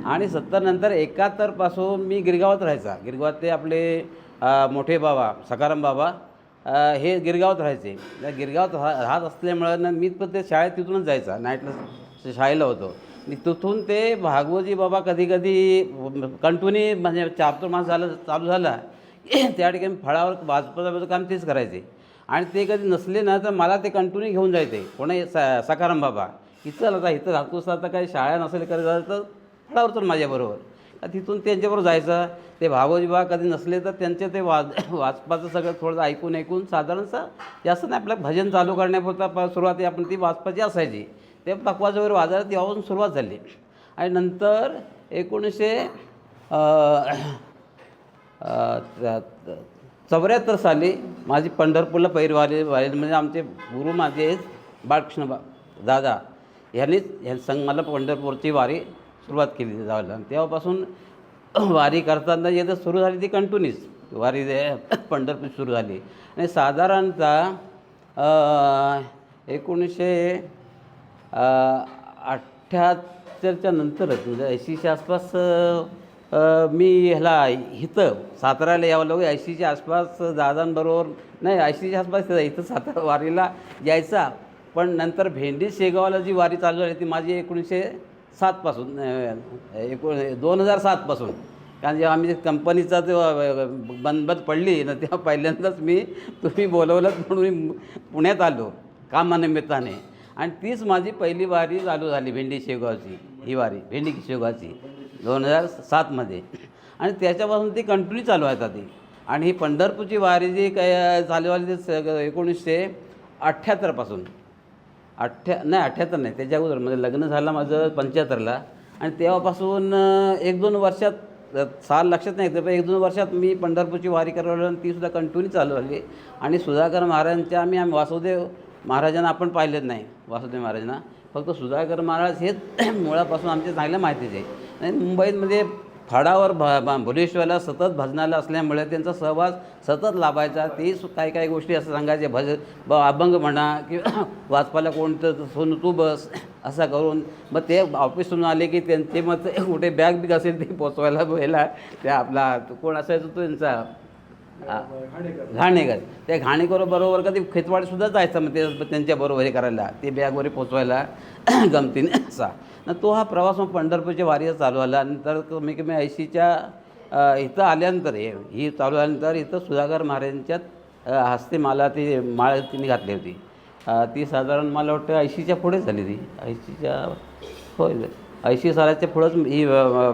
S7: आणि 70 नंतर 71 पासून मी गिरगावात राहायचा. गिरगावात ते आपले मोठे बाबा सखाराम बाबा हे गिरगावात राहायचे. त्या गिरगावात राहत असल्यामुळं ना मी पण ते शाळेत तिथूनच जायचा, नाईटला शाळेला होतो. आणि तिथून ते भागवजी बाबा कधी कधी कंटिन्यू म्हणजे चाप्टर मास चालू झाला त्या ठिकाणी फळावर वाजपाचं काम तेच करायचे. आणि ते कधी नसले ना तर मला ते कंटिन्यू घेऊन जायचे. कोणी सखाराम बाबा की चल आता इथं राहतोस, आता काही शाळा नसेल करायचं तर फळावर चल माझ्याबरोबर. तिथून त्यांच्याबरोबर जायचं. ते भागवजी बाबा कधी नसले तर त्यांचे ते वाचपाचं सगळं थोडं ऐकून साधारणतः जास्त नाही आपलं भजन चालू करण्यापुरता सुरुवाती आपण ती वाचपाची असायची. ते पकवाज वगैरे वाजायला तेव्हापासून सुरुवात झाली. आणि नंतर 1974 साली माझी पंढरपूरला पैरवारी म्हणजे आमचे गुरु माझे बाळकृष्ण दादा ह्यांनी मला पंढरपूरची वारी सुरुवात केली जायला. तेव्हापासून वारी करताना येतं सुरू झाली ती कंटिन्यूस वारी पंढरपूर सुरू झाली. आणि साधारणतः 1978च्या नंतरच म्हणजे 80च्या आसपास मी ह्याला इथं साताऱ्याला यावं लागलं. 80च्या आसपास दादांबरोबर नाही 80च्या आसपास इथं सातारा वारीला यायचा. पण नंतर भेंडी शेगावला जी वारी चालू झाली ती माझी 1907 पासून 2007 पासून. कारण जेव्हा आम्ही कंपनीचा तेव्हा बंद पडली ना तेव्हा पहिल्यांदाच तुम्ही बोलवलं म्हणून मी पुण्यात आलो कामानिमित्ताने. आणि तीच माझी पहिली वारी चालू झाली भेंडी शेगावची. ही वारी भेंडी शेगावची 2007मध्ये. आणि त्याच्यापासून ती कंटिन्यू चालू आहे ती. आणि ही पंढरपूरची वारी जी काय चालू झाली ती 1978 पासून 78 नाही त्याच्या अगोदर म्हणजे लग्न झालं माझं 75ला. आणि तेव्हापासून 1-2 वर्षात साल लक्षात नाही पण 1-2 वर्षात मी पंढरपूरची वारी करायला आणि तीसुद्धा कंटिन्यू चालू झाली. आणि सुधाकर महाराजांच्या आम्ही वासुदेव महाराजांना आपण पाहिलेच नाही. वासुदेव महाराजांना फक्त सुधाकर महाराज हेच मुळापासून आमच्या चांगल्या माहितीचे आहे. आणि मुंबईमध्ये फडावर भुलेश्वरला सतत भजनाला असल्यामुळे त्यांचा सहवास सतत लाभायचा. ते काही गोष्टी असं सांगायचे अभंग म्हणा किंवा वाचपाला कोणतं सोनू तू बस असा करून मग ते ऑफिसहून आले की त्यांचे मग कुठे बॅग असेल ते पोचवायला व्हायला त्या आपला कोण असायचं तो त्यांचा घाणेकर. त्या घाणेकरबरोबर कधी खेतवाडीसुद्धा जायचा मग ते त्यांच्याबरोबर हे करायला ते बॅग वगैरे पोचवायला गमतीने असा ना तो हा प्रवास मग पंढरपूरच्या वारीचा चालू आला. नंतर कमी 80च्या इथं आल्यानंतर ही चालू आल्यानंतर इथं सुधाकर महाराजांच्यात हस्ते मला ती माळ तिने घातली होती. ती साधारण मला वाटतं 80च्या पुढे झाली ती 80च्या होय 80 सालाच्या पुढंच ही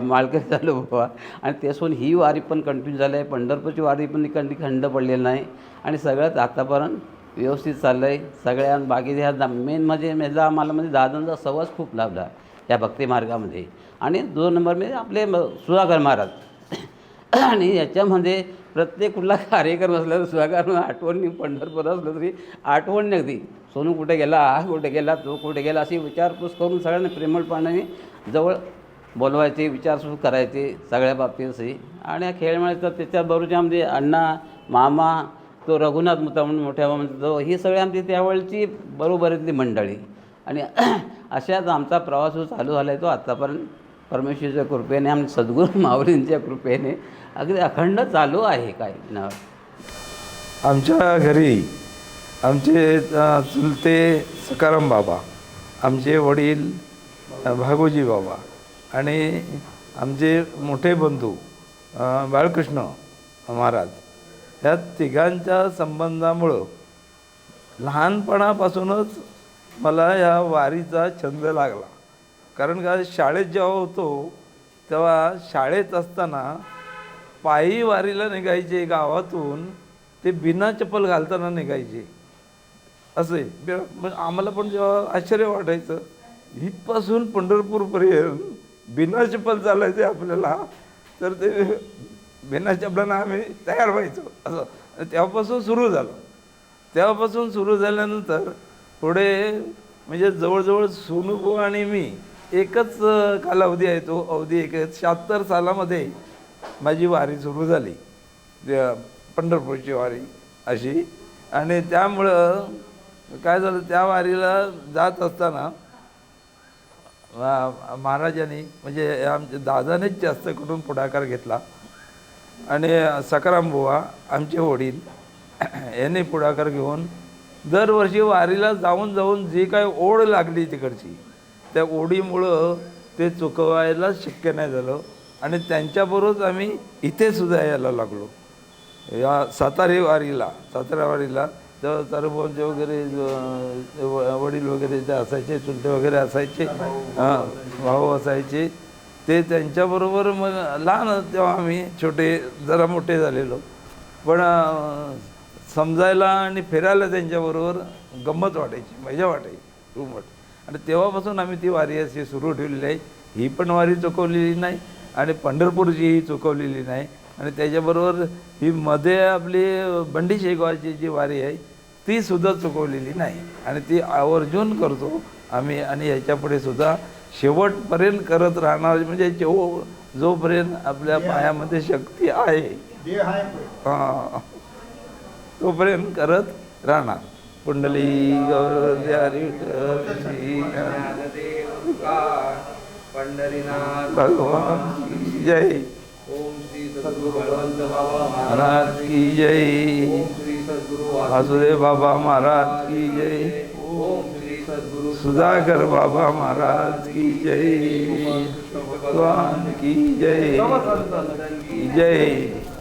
S7: माळकरी झालो बाबा. आणि त्यासून ही वारी पण कंटिन्यू झाली आहे. पंढरपूरची वारी पण खंड पडलेली नाही. आणि सगळ्यात आतापर्यंत व्यवस्थित चाललं आहे. सगळ्या बाकी ह्या मेन म्हणजे आम्हाला म्हणजे दादांचा सहवास खूप लाभला या भक्ती मार्गामध्ये. आणि 2 नंबर आपले सुधाकर महाराज. आणि याच्यामध्ये प्रत्येक कुठला कार्यक्रम असला तर सुधाकर आठवणी पंढरपूर असलं तरी आठवण अगदी सोनू कुठे गेला कुठे गेला तो कुठे गेला अशी विचारपूस करून सगळ्यांना प्रेमळपणाने जवळ बोलवायचे विचारपूस करायचे सगळ्या बाबतीत असे. आणि या खेळमेळ्याचं त्याच्याबरोबरचे आमचे अण्णा मामा तो रघुनाथ मुता म्हणून मोठ्या तो ही सगळी आमची त्यावेळची बरोबरीतली मंडळी. आणि अशाच आमचा प्रवास जो चालू झाला आहे तो आत्तापर्यंत परमेश्वराच्या कृपेने आमच्या सद्गुरू माऊलींच्या कृपेने अगदी अखंड चालू आहे. काय ना
S8: आमच्या घरी आमचे चुलते सखाराम बाबा, आमचे वडील भागोजी बाबा आणि आमचे मोठे बंधू बाळकृष्ण महाराज ह्या तिघांच्या संबंधामुळं लहानपणापासूनच मला या वारीचा छंद लागला. कारण का शाळेत जेव्हा होतो तेव्हा शाळेत असताना पायी वारीला निघायचे गावातून ते बिना चप्पल घालताना निघायचे असे. आम्हाला पण जेव्हा आश्चर्य वाटायचं इथपासून पंढरपूरपर्यंत बिना चप्पल चालायचे आपल्याला तर ते बिना चप्पलांना आम्ही तयार व्हायचो असं. तेव्हापासून सुरू झालं. तेव्हापासून सुरू झाल्यानंतर पुढे म्हणजे जवळजवळ सोनूभाऊ आणि मी एकच कालावधी आहे तो अवधी एकच. 76 सालामध्ये माझी वारी सुरू झाली पंढरपूरची वारी अशी. आणि त्यामुळं काय झालं त्या वारीला जात असताना महाराजांनी म्हणजे आमच्या दादानेच जास्त करून पुढाकार घेतला. आणि सकाराम बुवा आमचे वडील यांनी पुढाकार घेऊन दरवर्षी वारीला जाऊन जाऊन जी काय ओढ लागली तिकडची, त्या ओढीमुळं ते चुकवायला शक्य नाही झालं आणि त्यांच्याबरोबरच आम्ही इथे सुद्धा यायला लागलो. या सातारा वारीला तेव्हा चारुभाऊंचे वगैरे वडील वगैरे ते असायचे, चुलते वगैरे असायचे, भाऊ असायचे, ते त्यांच्याबरोबर मग लहान तेव्हा आम्ही छोटे जरा मोठे झालेलो, पण समजायला आणि फिरायला त्यांच्याबरोबर गंमत वाटायची, मजा वाटायची खूप वाटायची. आणि तेव्हापासून आम्ही ती वारी अशी सुरू ठेवलेली आहे. ही पण वारी चुकवलेली नाही आणि पंढरपूरची ही चुकवलेली नाही. आणि त्याच्याबरोबर ही मध्ये आपली बंडी शेगावची जी वारी आहे ती सुद्धा चुकवलेली नाही आणि ती आवर्जून करतो आम्ही. आणि ह्याच्यापुढे सुद्धा शेवटपर्यंत करत राहणार, म्हणजे जोपर्यंत आपल्या पायामध्ये शक्ती आहे तोपर्यंत करत राहणार. कुंडली
S5: पंढरीनाथ
S8: भगवान की जय.
S5: ओम श्री सद्गुरु बळवंत बाबा
S8: महाराज की जय.
S5: श्री सद्गुरु
S8: वासुदेव बाबा महाराज की जय.
S5: ओम श्री सद्गुरु
S8: सुधाकर बाबा महाराज की जय. भगवान की जय. जय.